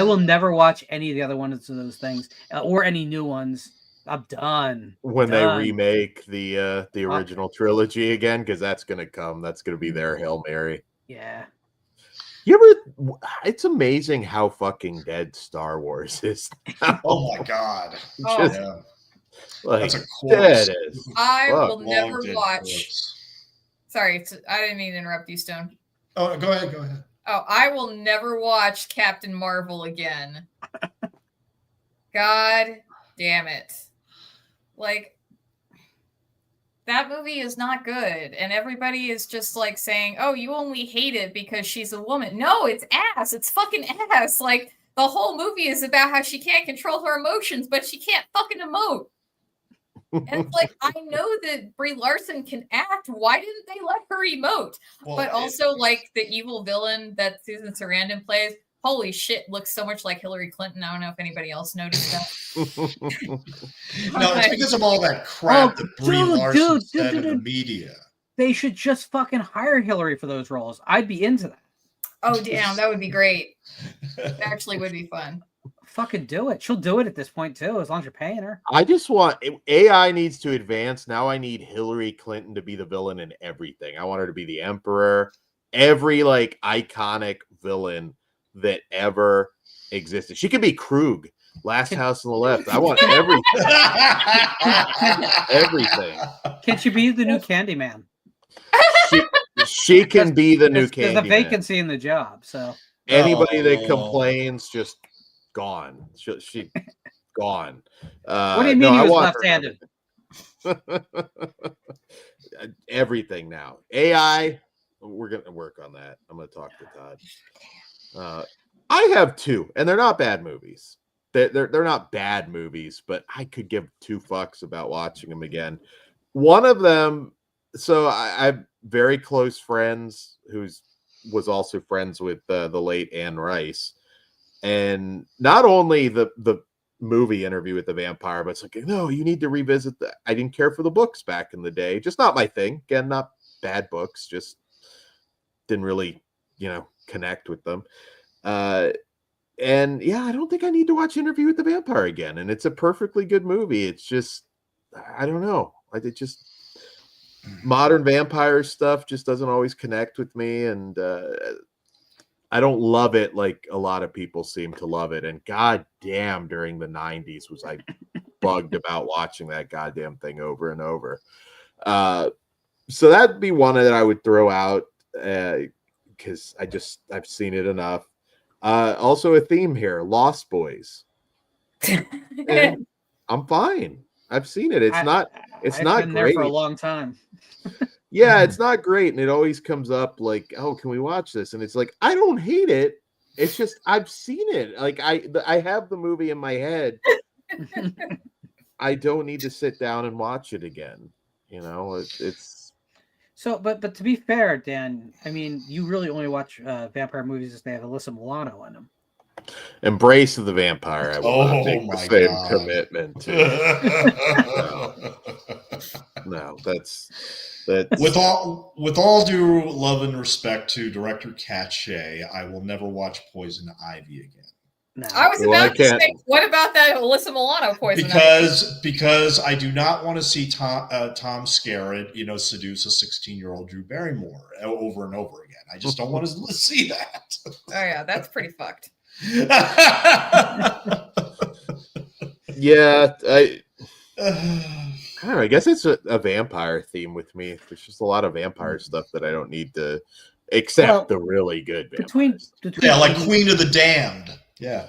Speaker 11: will never watch any of the other ones of those things or any new ones. I'm done.
Speaker 10: When they remake the original trilogy again, because that's gonna come. That's gonna be their Hail Mary.
Speaker 11: Yeah.
Speaker 10: It's amazing how fucking dead Star Wars is now.
Speaker 9: Oh my god.
Speaker 10: Like,
Speaker 9: that's a corpse.
Speaker 3: I will never watch. Sorry, I didn't mean to interrupt you, Stone.
Speaker 9: Oh, go ahead.
Speaker 3: Oh, I will never watch Captain Marvel again. God damn it. Like, that movie is not good. And everybody is just like saying, oh, you only hate it because she's a woman. No, it's ass. It's fucking ass. Like, the whole movie is about how she can't control her emotions, but she can't fucking emote. And it's like, I know that Brie Larson can act. Why didn't they let her emote?
Speaker 9: Well,
Speaker 3: but also, like, the evil villain that Susan Sarandon plays, holy shit, looks so much like Hillary Clinton. I don't know if anybody else noticed that.
Speaker 9: No, it's because of all that crap that Brie Larson said in the media.
Speaker 11: They should just fucking hire Hillary for those roles. I'd be into that.
Speaker 3: Oh, damn, that would be great. That actually would be fun.
Speaker 11: Fucking do it. She'll do it at this point too, as long as you're paying her.
Speaker 10: I just want AI needs to advance. Now I need Hillary Clinton to be the villain in everything. I want her to be the emperor. Every like iconic villain that ever existed. She could be Krug, Last House on the Left. I want everything. Everything.
Speaker 11: Can she be the new Candyman?
Speaker 10: She can be the new Candyman.
Speaker 11: There's a vacancy in the job, so
Speaker 10: anybody that complains, just gone. She gone.
Speaker 11: What do you mean he was left-handed?
Speaker 10: Everything now. AI. We're gonna work on that. I'm gonna talk to Todd. I have two, and they're not bad movies. They're not bad movies, but I could give two fucks about watching them again. One of them. So I have very close friends was also friends with the late Anne Rice. And not only the movie Interview with the Vampire, but it's like, no, you need to revisit that. I didn't care for the books back in the day. Just not my thing. Again, not bad books. Just didn't really, connect with them. And yeah, I don't think I need to watch Interview with the Vampire again. And it's a perfectly good movie. It's just, I don't know. It just modern vampire stuff just doesn't always connect with me. And I don't love it like a lot of people seem to love it. And goddamn, during the 90s was I bugged about watching that goddamn thing over and over. So that'd be one that I would throw out because I've seen it enough. Also a theme here, Lost Boys. And I'm fine. I've seen it. It's
Speaker 11: I've
Speaker 10: not
Speaker 11: been there
Speaker 10: great
Speaker 11: for a long time.
Speaker 10: Yeah, it's not great, and it always comes up like, "Oh, can we watch this?" And it's like, I don't hate it. It's just I've seen it. Like I have the movie in my head. I don't need to sit down and watch it again. It's
Speaker 11: so. But to be fair, Dan, I mean, you really only watch vampire movies if they have Alyssa Milano in them.
Speaker 10: Embrace of the Vampire. I will not make the same commitment to. No, that's
Speaker 9: with all due love and respect to director Kat Shea, I will never watch Poison Ivy again.
Speaker 11: No.
Speaker 3: I was about to say, what about that Alyssa Milano Poison Ivy?
Speaker 9: Because I do not want to see Tom Skerritt, seduce a 16-year-old Drew Barrymore over and over again. I just don't want to see that.
Speaker 3: Oh yeah, that's pretty fucked.
Speaker 10: Yeah, I don't know. I guess it's a vampire theme with me. There's just a lot of vampire stuff that I don't need to, except the really good vampire stuff.
Speaker 9: Like Queen of the Damned. Yeah.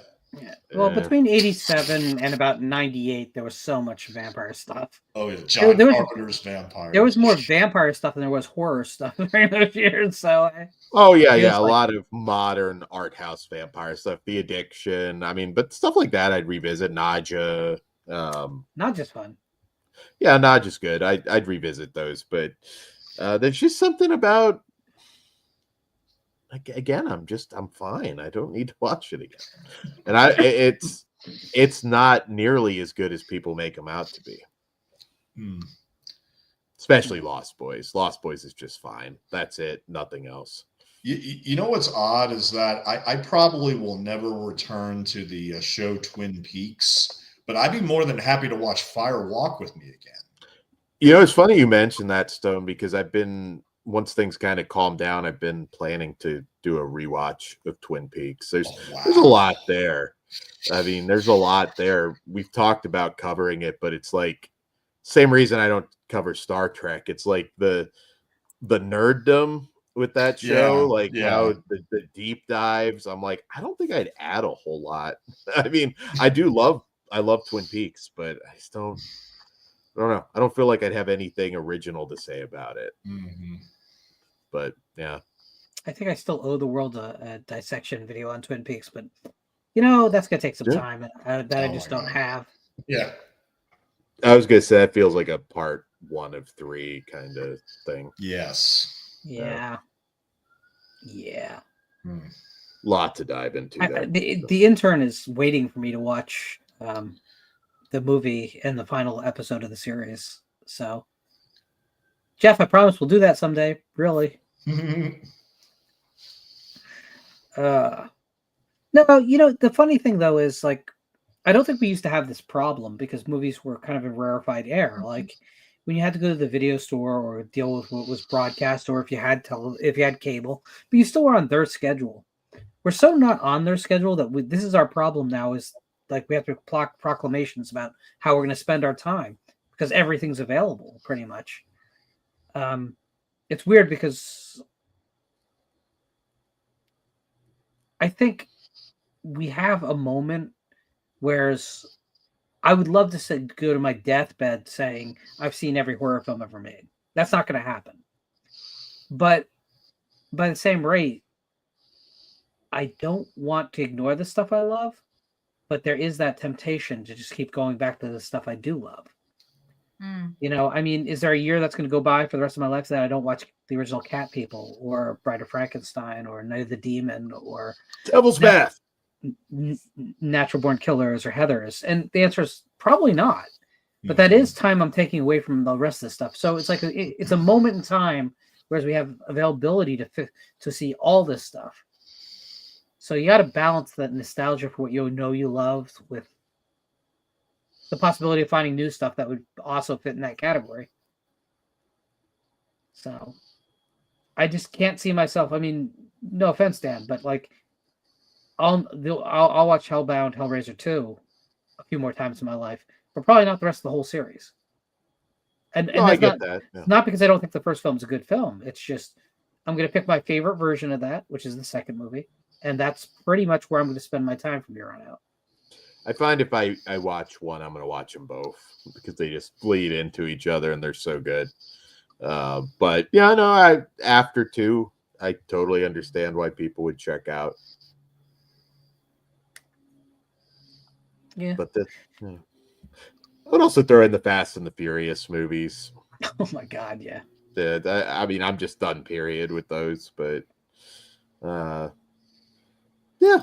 Speaker 11: Well, between 87 and about 98, there was so much vampire stuff.
Speaker 9: Oh yeah, John Carpenter's vampire.
Speaker 11: There was more vampire stuff than there was horror stuff during those years. So.
Speaker 10: Oh yeah, a lot of modern art house vampire stuff. The Addiction. I mean, but stuff like that I'd revisit. Nadja.
Speaker 11: Nadja's fun.
Speaker 10: Yeah, Nadja's good. I'd revisit those, but there's just something about. Again, I'm fine. I don't need to watch it again, and it's not nearly as good as people make them out to be. Especially Lost Boys. Lost Boys is just fine. That's it. Nothing else.
Speaker 9: You know what's odd is that I probably will never return to the show Twin Peaks, but I'd be more than happy to watch Fire Walk with Me again.
Speaker 10: It's funny you mentioned that, Stone, because once things kind of calm down, I've been planning to do a rewatch of Twin Peaks. There's a lot there. I mean, there's a lot there. We've talked about covering it, but it's like same reason I don't cover Star Trek. It's like the nerddom with that show,
Speaker 9: Yeah,
Speaker 10: like
Speaker 9: yeah.
Speaker 10: how the deep dives. I'm like, I don't think I'd add a whole lot. I mean, I love Twin Peaks, but I don't know. I don't feel like I'd have anything original to say about it.
Speaker 9: Mm-hmm.
Speaker 10: But yeah,
Speaker 11: I think I still owe the world a dissection video on Twin Peaks, but you know that's gonna take some time that I just don't have.
Speaker 9: Yeah,
Speaker 10: I was gonna say that feels like a part 1 of 3 kind of thing.
Speaker 9: Yes.
Speaker 11: Yeah.
Speaker 10: Lot to dive into.
Speaker 11: The intern is waiting for me to watch the movie and the final episode of the series. So, Jeff, I promise we'll do that someday. Really. No, you know, the funny thing though is like, I don't think we used to have this problem because movies were kind of in rarefied air. Like when you had to go to the video store or deal with what was broadcast, or if you had cable, but you still were on their schedule. We're so not on their schedule that this is our problem now. Is like we have to proclamations about how we're going to spend our time because everything's available pretty much. It's weird because I think we have a moment, whereas I would love to go to my deathbed saying I've seen every horror film ever made. That's not going to happen. But by the same rate, I don't want to ignore the stuff I love, but there is that temptation to just keep going back to the stuff I do love. You know, I mean, is there a year that's going to go by for the rest of my life that I don't watch the original Cat People or Bride of Frankenstein or Night of the Demon or
Speaker 10: Devil's Bath,
Speaker 11: Natural Born Killers or Heathers? And the answer is probably not. But that is time I'm taking away from the rest of the stuff. So it's like it's a moment in time, whereas we have availability to see all this stuff. So you got to balance that nostalgia for what you know you loved with the possibility of finding new stuff that would also fit in that category. So I just can't see myself. I mean, no offense, Dan, but like I'll watch Hellbound, Hellraiser 2 a few more times in my life, but probably not the rest of the whole series. And
Speaker 10: no, I get that. Yeah.
Speaker 11: Not because I don't think the first film's a good film. It's just I'm going to pick my favorite version of that, which is the second movie, and that's pretty much where I'm going to spend my time from here on out.
Speaker 10: I find if I watch one, I'm going to watch them both because they just bleed into each other and they're so good. But yeah, no, after 2, I totally understand why people would check out.
Speaker 11: Yeah.
Speaker 10: But I'd also throw in the Fast and the Furious movies.
Speaker 11: Oh my God, yeah.
Speaker 10: I mean, I'm just done, period, with those. But yeah.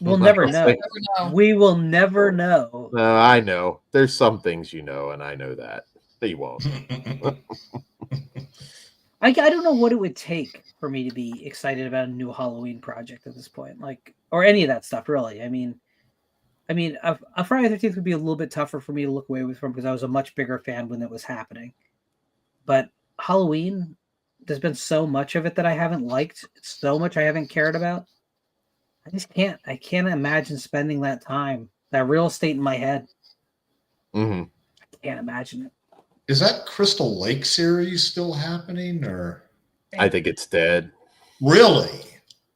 Speaker 11: We'll never know. We will never know.
Speaker 10: I know. There's some things you know, and I know that. But you won't.
Speaker 11: I don't know what it would take for me to be excited about a new Halloween project at this point, like, or any of that stuff, really. I mean, a Friday the 13th would be a little bit tougher for me to look away from because I was a much bigger fan when it was happening. But Halloween, there's been so much of it that I haven't liked, so much I haven't cared about. I just can't. I can't imagine spending that time, that real estate in my head.
Speaker 10: Mm-hmm.
Speaker 11: I can't imagine it.
Speaker 9: Is that Crystal Lake series still happening, or?
Speaker 10: I think it's dead.
Speaker 9: Really?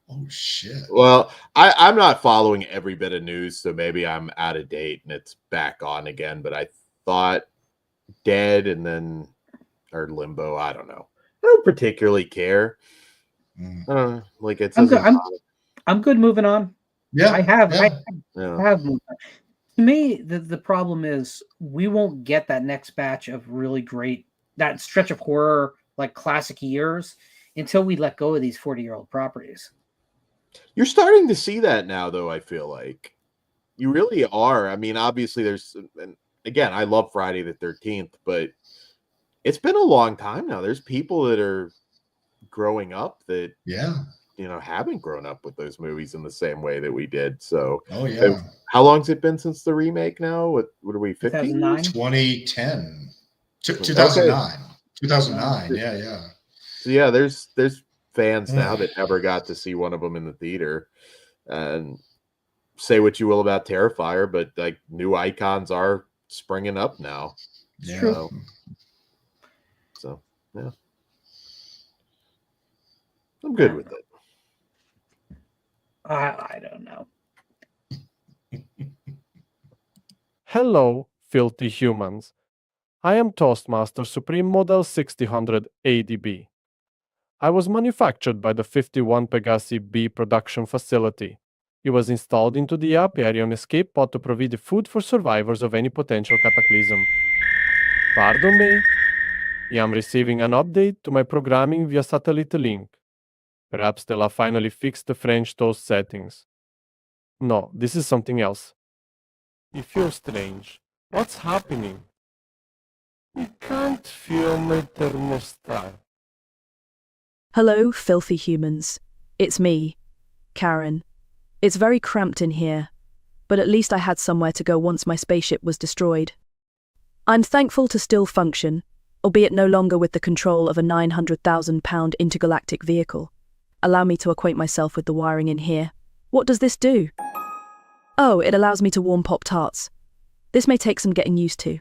Speaker 9: Oh shit.
Speaker 10: Well, I'm not following every bit of news, so maybe I'm out of date and it's back on again. But I thought dead and then or limbo. I don't know. I don't particularly care. Like it's.
Speaker 11: I'm good moving on.
Speaker 9: Yeah,
Speaker 11: I have
Speaker 10: Yeah.
Speaker 11: moved on. To me, the problem is we won't get that next batch of really great, that stretch of horror, like classic years, until we let go of these 40-year-old properties.
Speaker 10: You're starting to see that now, though, I feel like. You really are. I mean, obviously there's, and again, I love Friday the 13th, but it's been a long time now. There's people that are growing up that haven't grown up with those movies in the same way that we did. So how long's it been since the remake now? What are we, 15?
Speaker 9: 2010. 2009. 2009. Yeah.
Speaker 10: So yeah, there's fans now that never got to see one of them in the theater. And say what you will about Terrifier, but like new icons are springing up now.
Speaker 9: Yeah.
Speaker 10: So yeah. I'm good with it.
Speaker 11: I don't know.
Speaker 13: Hello, filthy humans. I am Toastmaster Supreme Model 6000 ADB. I was manufactured by the 51 Pegasi B production facility. It was installed into the Hyperion escape pod to provide food for survivors of any potential cataclysm. Pardon me? I am receiving an update to my programming via satellite link. Perhaps they'll have finally fixed the French toast settings. No, this is something else. It feels strange. What's happening? I can't feel my thermostat.
Speaker 7: Hello, filthy humans. It's me, Karen. It's very cramped in here, but at least I had somewhere to go once my spaceship was destroyed. I'm thankful to still function, albeit no longer with the control of a 900,000-pound intergalactic vehicle. Allow me to acquaint myself with the wiring in here. What does this do? Oh, it allows me to warm Pop-Tarts. This may take some getting used to.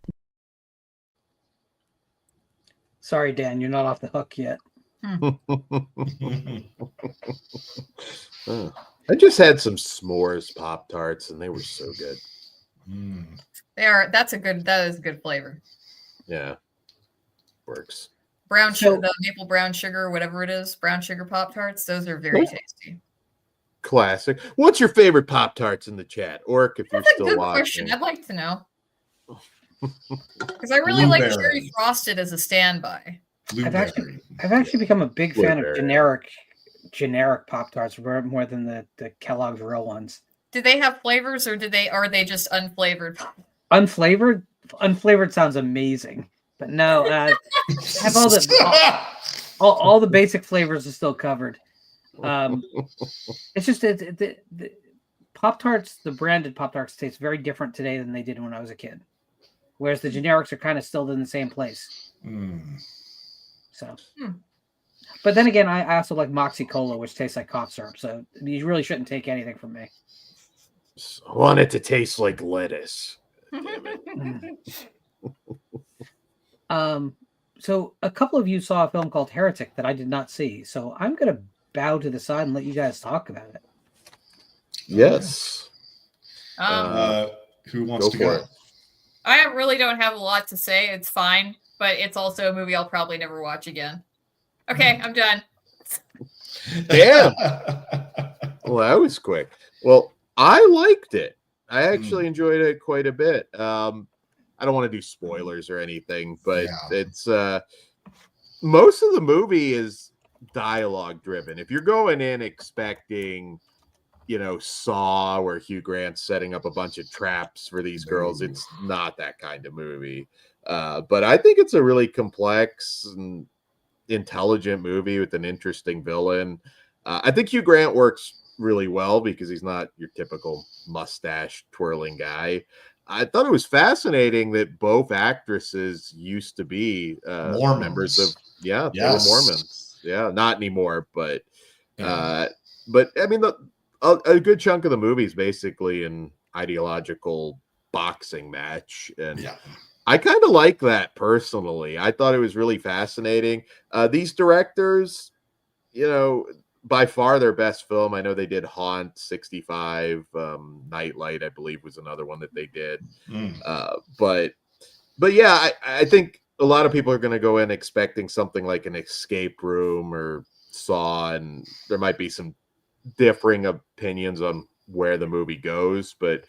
Speaker 11: Sorry, Dan, you're not off the hook yet.
Speaker 10: I just had some s'mores Pop-Tarts and they were so good.
Speaker 3: That is a good flavor.
Speaker 10: Yeah. Works.
Speaker 3: The maple brown sugar, whatever it is, brown sugar Pop-Tarts, those are very tasty.
Speaker 10: Classic. What's your favorite Pop-Tarts in the chat? Orc, if
Speaker 3: That's
Speaker 10: you're
Speaker 3: a
Speaker 10: still
Speaker 3: good
Speaker 10: watching.
Speaker 3: question. I'd like to know. Because I really like Cherry Frosted as a standby.
Speaker 11: I've actually become a big fan of generic Pop-Tarts more than the Kellogg's real ones.
Speaker 3: Do they have flavors, or are they just unflavored?
Speaker 11: Unflavored sounds amazing, but no, have all the basic flavors are still covered. It's just the Pop-Tarts, the branded Pop-Tarts taste very different today than they did when I was a kid, whereas the generics are kind of still in the same place. So, but then again, I also like Moxie Cola, which tastes like cough syrup. So you really shouldn't take anything from me.
Speaker 10: I want it to taste like lettuce.
Speaker 11: So a couple of you saw a film called Heretic that I did not see. So I'm going to bow to the side and let you guys talk about it.
Speaker 10: Yes.
Speaker 9: Who wants to go?
Speaker 3: I really don't have a lot to say. It's fine, but it's also a movie I'll probably never watch again. Okay, I'm done.
Speaker 10: Damn. Well, that was quick. Well, I liked it. I actually enjoyed it quite a bit. I don't want to do spoilers or anything, but it's most of the movie is dialogue driven. If you're going in expecting, Saw, where Hugh Grant's setting up a bunch of traps for these girls, it's not that kind of movie. But I think it's a really complex and intelligent movie with an interesting villain. I think Hugh Grant works really well because he's not your typical mustache twirling guy. I thought it was fascinating that both actresses used to be members of they were Mormons. Yeah, not anymore, but I mean a good chunk of the movie is basically an ideological boxing match, and I kind of like that personally. I thought it was really fascinating. These directors, by far their best film. I know they did Haunt, 65, Nightlight, I believe, was another one that they did. But yeah, I think a lot of people are going to go in expecting something like an Escape Room or Saw, and there might be some differing opinions on where the movie goes, but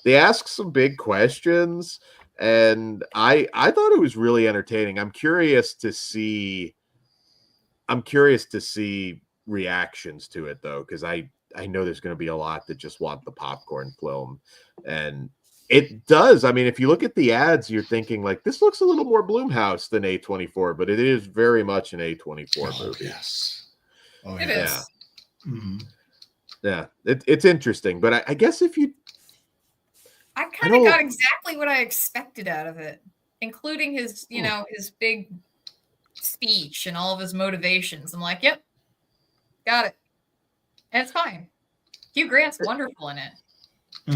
Speaker 10: they ask some big questions, and I thought it was really entertaining. I'm curious to see reactions to it, though, because I know there's going to be a lot that just want the popcorn film, and it does. I mean, if you look at the ads, you're thinking like, this looks a little more Blumhouse than A24, but it is very much an A24 movie.
Speaker 9: Yes. Oh,
Speaker 3: it is.
Speaker 10: Yeah, it's interesting, but I guess if you,
Speaker 3: I kind of got exactly what I expected out of it, including his, his big speech and all of his motivations. I'm like, yep, got it. And it's fine. Hugh Grant's wonderful in it.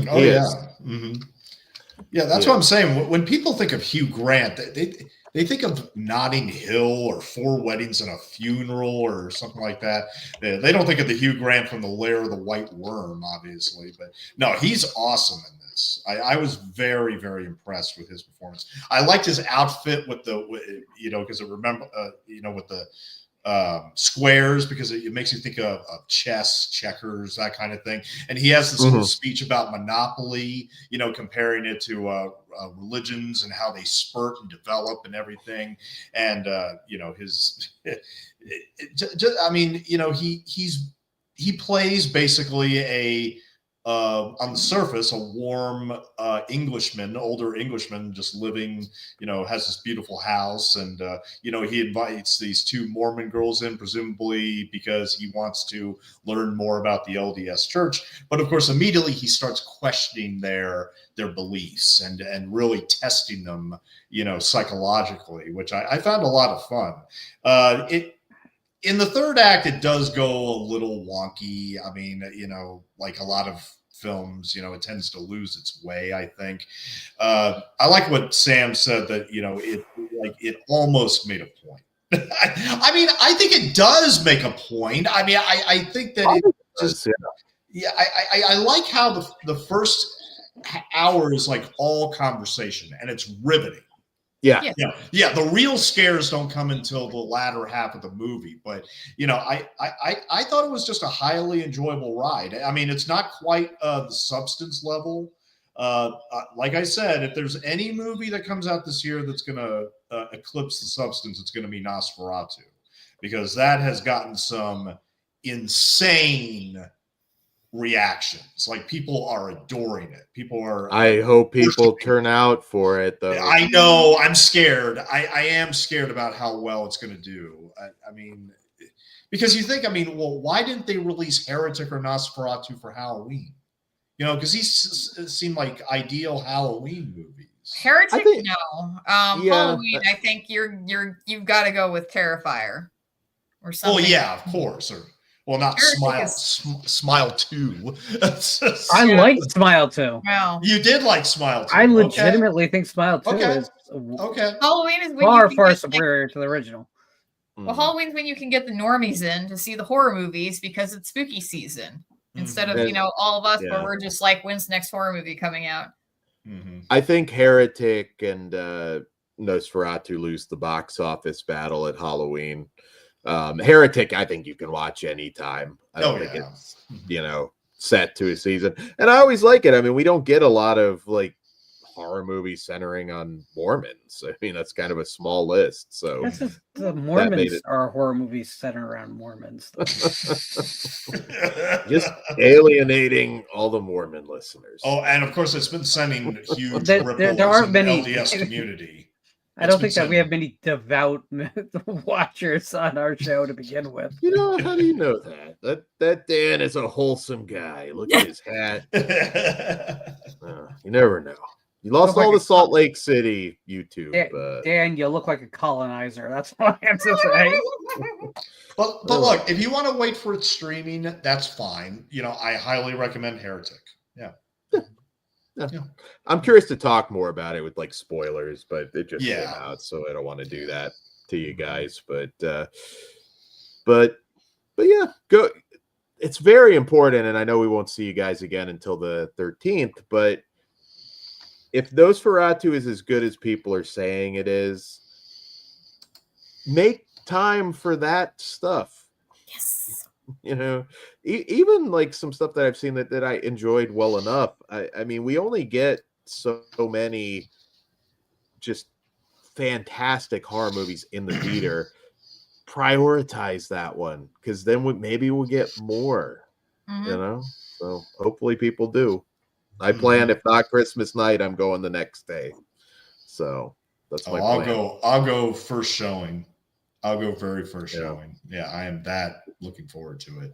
Speaker 9: Oh, yeah. Yeah, that's what I'm saying. When people think of Hugh Grant, they think of Notting Hill or Four Weddings and a Funeral or something like that. They don't think of the Hugh Grant from The Lair of the White Worm, obviously. But no, he's awesome in this. I was very, very impressed with his performance. I liked his outfit with because with the squares, because it makes you think of chess, checkers, that kind of thing. And he has this whole speech about Monopoly, comparing it to religions and how they spurt and develop and everything. And he plays basically on the surface, a warm older Englishman, just living, has this beautiful house. And, he invites these two Mormon girls in, presumably because he wants to learn more about the LDS church. But of course, immediately he starts questioning their beliefs and really testing them, psychologically, which I found a lot of fun. In the third act, it does go a little wonky. I mean, like a lot of films, it tends to lose its way, I think. I like what Sam said, that, it almost made a point. I mean, I think it does make a point. I mean, I think that it just, I like how the first hour is like all conversation and it's riveting.
Speaker 10: Yeah.
Speaker 9: The real scares don't come until the latter half of the movie. But I thought it was just a highly enjoyable ride. I mean, it's not quite the Substance level. Like I said, if there's any movie that comes out this year that's going to eclipse the Substance, it's going to be Nosferatu, because that has gotten some insane reactions. Like, people are adoring it.
Speaker 10: I hope people turn out for it, though.
Speaker 9: I know. I'm scared. I am scared about how well it's going to do. I mean, because you think, well, why didn't they release Heretic or Nosferatu for Halloween? Because these seem like ideal Halloween movies.
Speaker 3: Heretic, no. Halloween, I think you've got to go with Terrifier or something.
Speaker 9: Oh yeah, of course. Well, not Smile 2.
Speaker 11: I liked Smile 2.
Speaker 3: Wow.
Speaker 9: You did like Smile 2.
Speaker 11: I legitimately think Smile 2 is
Speaker 3: Halloween is when
Speaker 11: far superior to the original.
Speaker 3: Well, Halloween's when you can get the normies in to see the horror movies because it's spooky season. Instead of, all of us where we're just like, when's the next horror movie coming out?
Speaker 10: I think Heretic and Nosferatu lose the box office battle at Halloween. Heretic, I think you can watch anytime. I don't think it's, set to a season. And I always like it. I mean, we don't get a lot of like horror movies centering on Mormons. I mean, that's kind of a small list. So
Speaker 11: the Mormons are horror movies centered around Mormons.
Speaker 10: Just alienating all the Mormon listeners.
Speaker 9: Oh, and of course, it's been sending huge ripples
Speaker 11: there aren't
Speaker 9: in
Speaker 11: many
Speaker 9: the LDS community.
Speaker 11: I don't think that we have many devout watchers on our show to begin with.
Speaker 10: How do you know that? That Dan is a wholesome guy. Look at his hat. You never know. You lost all the Salt Lake City YouTube.
Speaker 11: Dan, you look like a colonizer. That's all I have to say.
Speaker 9: But look, if you want to wait for its streaming, that's fine. I highly recommend Heretic. Yeah.
Speaker 10: I'm curious to talk more about it with like spoilers, but it just came out, so I don't want to do that to you guys. But yeah, go. It's very important, and I know we won't see you guys again until the 13th. But if Nosferatu is as good as people are saying it is, make time for that stuff.
Speaker 3: Yes.
Speaker 10: Even like some stuff that I've seen that I enjoyed well enough. I mean, we only get so many just fantastic horror movies in the theater. Prioritize that one, because then maybe we'll get more. So hopefully people do. I plan, if not Christmas night, I'm going the next day. So that's my plan.
Speaker 9: I'll go first showing. I'll go very first showing. Yeah, I am that looking forward to it.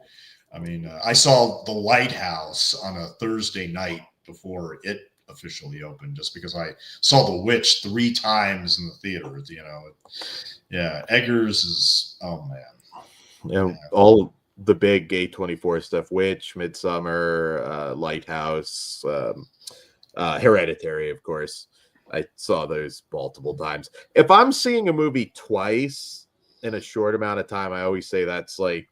Speaker 9: I mean, I saw The Lighthouse on a Thursday night before it officially opened, just because I saw The Witch 3 times in the theater. Eggers is, oh man.
Speaker 10: All the big A24 stuff, Witch, Midsummer, Lighthouse, Hereditary, of course. I saw those multiple times. If I'm seeing a movie twice in a short amount of time, I always say that's like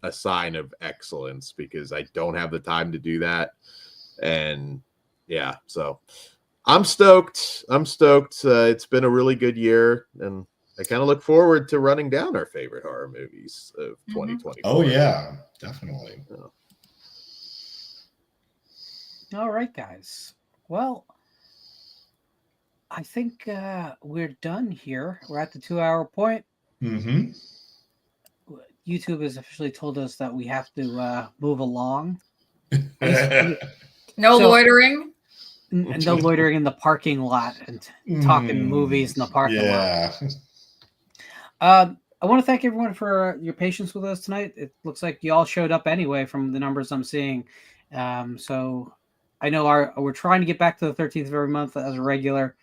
Speaker 10: a sign of excellence, because I don't have the time to do that. And yeah, so I'm stoked. It's been a really good year, and I kind of look forward to running down our favorite horror movies of 2020.
Speaker 9: Oh yeah, definitely.
Speaker 11: All right, guys. Well, I think we're done here. We're at the 2-hour point.
Speaker 9: Mm-hmm.
Speaker 11: YouTube has officially told us that we have to move along.
Speaker 3: No loitering.
Speaker 11: No loitering in the parking lot and talking movies in the parking lot. I want to thank everyone for your patience with us tonight. It looks like you all showed up anyway from the numbers I'm seeing. So I know we're trying to get back to the 13th of every month as a regular.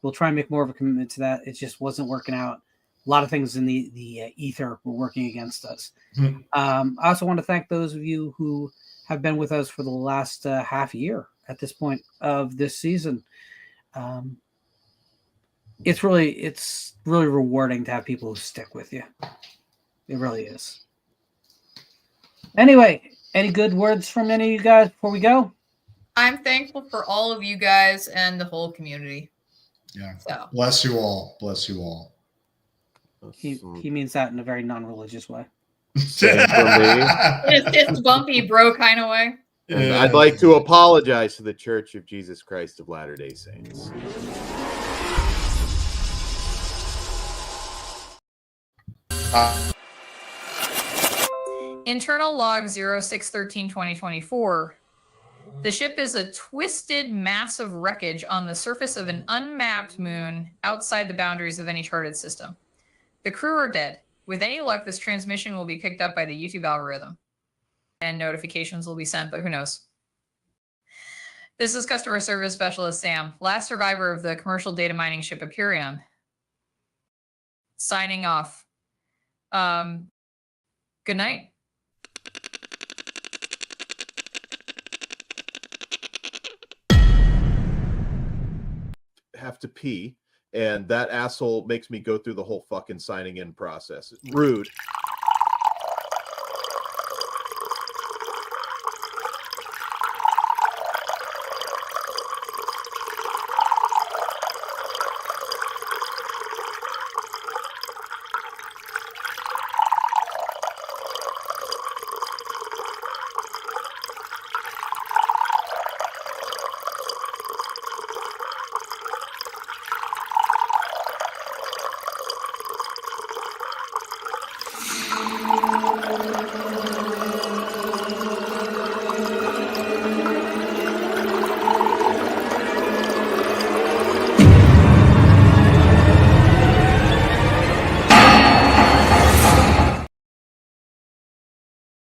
Speaker 11: We'll try and make more of a commitment to that. It just wasn't working out. A lot of things in the ether were working against us. I also want to thank those of you who have been with us for the last half year at this point of this season. It's really rewarding to have people who stick with you. It really is. Anyway, any good words from any of you guys before we go?
Speaker 3: I'm thankful for all of you guys and the whole community.
Speaker 9: Yeah.
Speaker 3: So.
Speaker 9: Bless you all. Bless you all.
Speaker 11: He means that in a very non-religious way.
Speaker 10: Same for me.
Speaker 3: It's bumpy, bro, kind of way.
Speaker 10: And I'd like to apologize to the Church of Jesus Christ of Latter-day Saints.
Speaker 3: Internal log 0613-2024. The ship is a twisted mass of wreckage on the surface of an unmapped moon outside the boundaries of any charted system. The crew are dead. With any luck, this transmission will be picked up by the YouTube algorithm, and notifications will be sent, but who knows? This is Customer Service Specialist Sam, last survivor of the commercial data mining ship Imperium. Signing off. Good night.
Speaker 10: Have to pee, and that asshole makes me go through the whole fucking signing in process. Rude.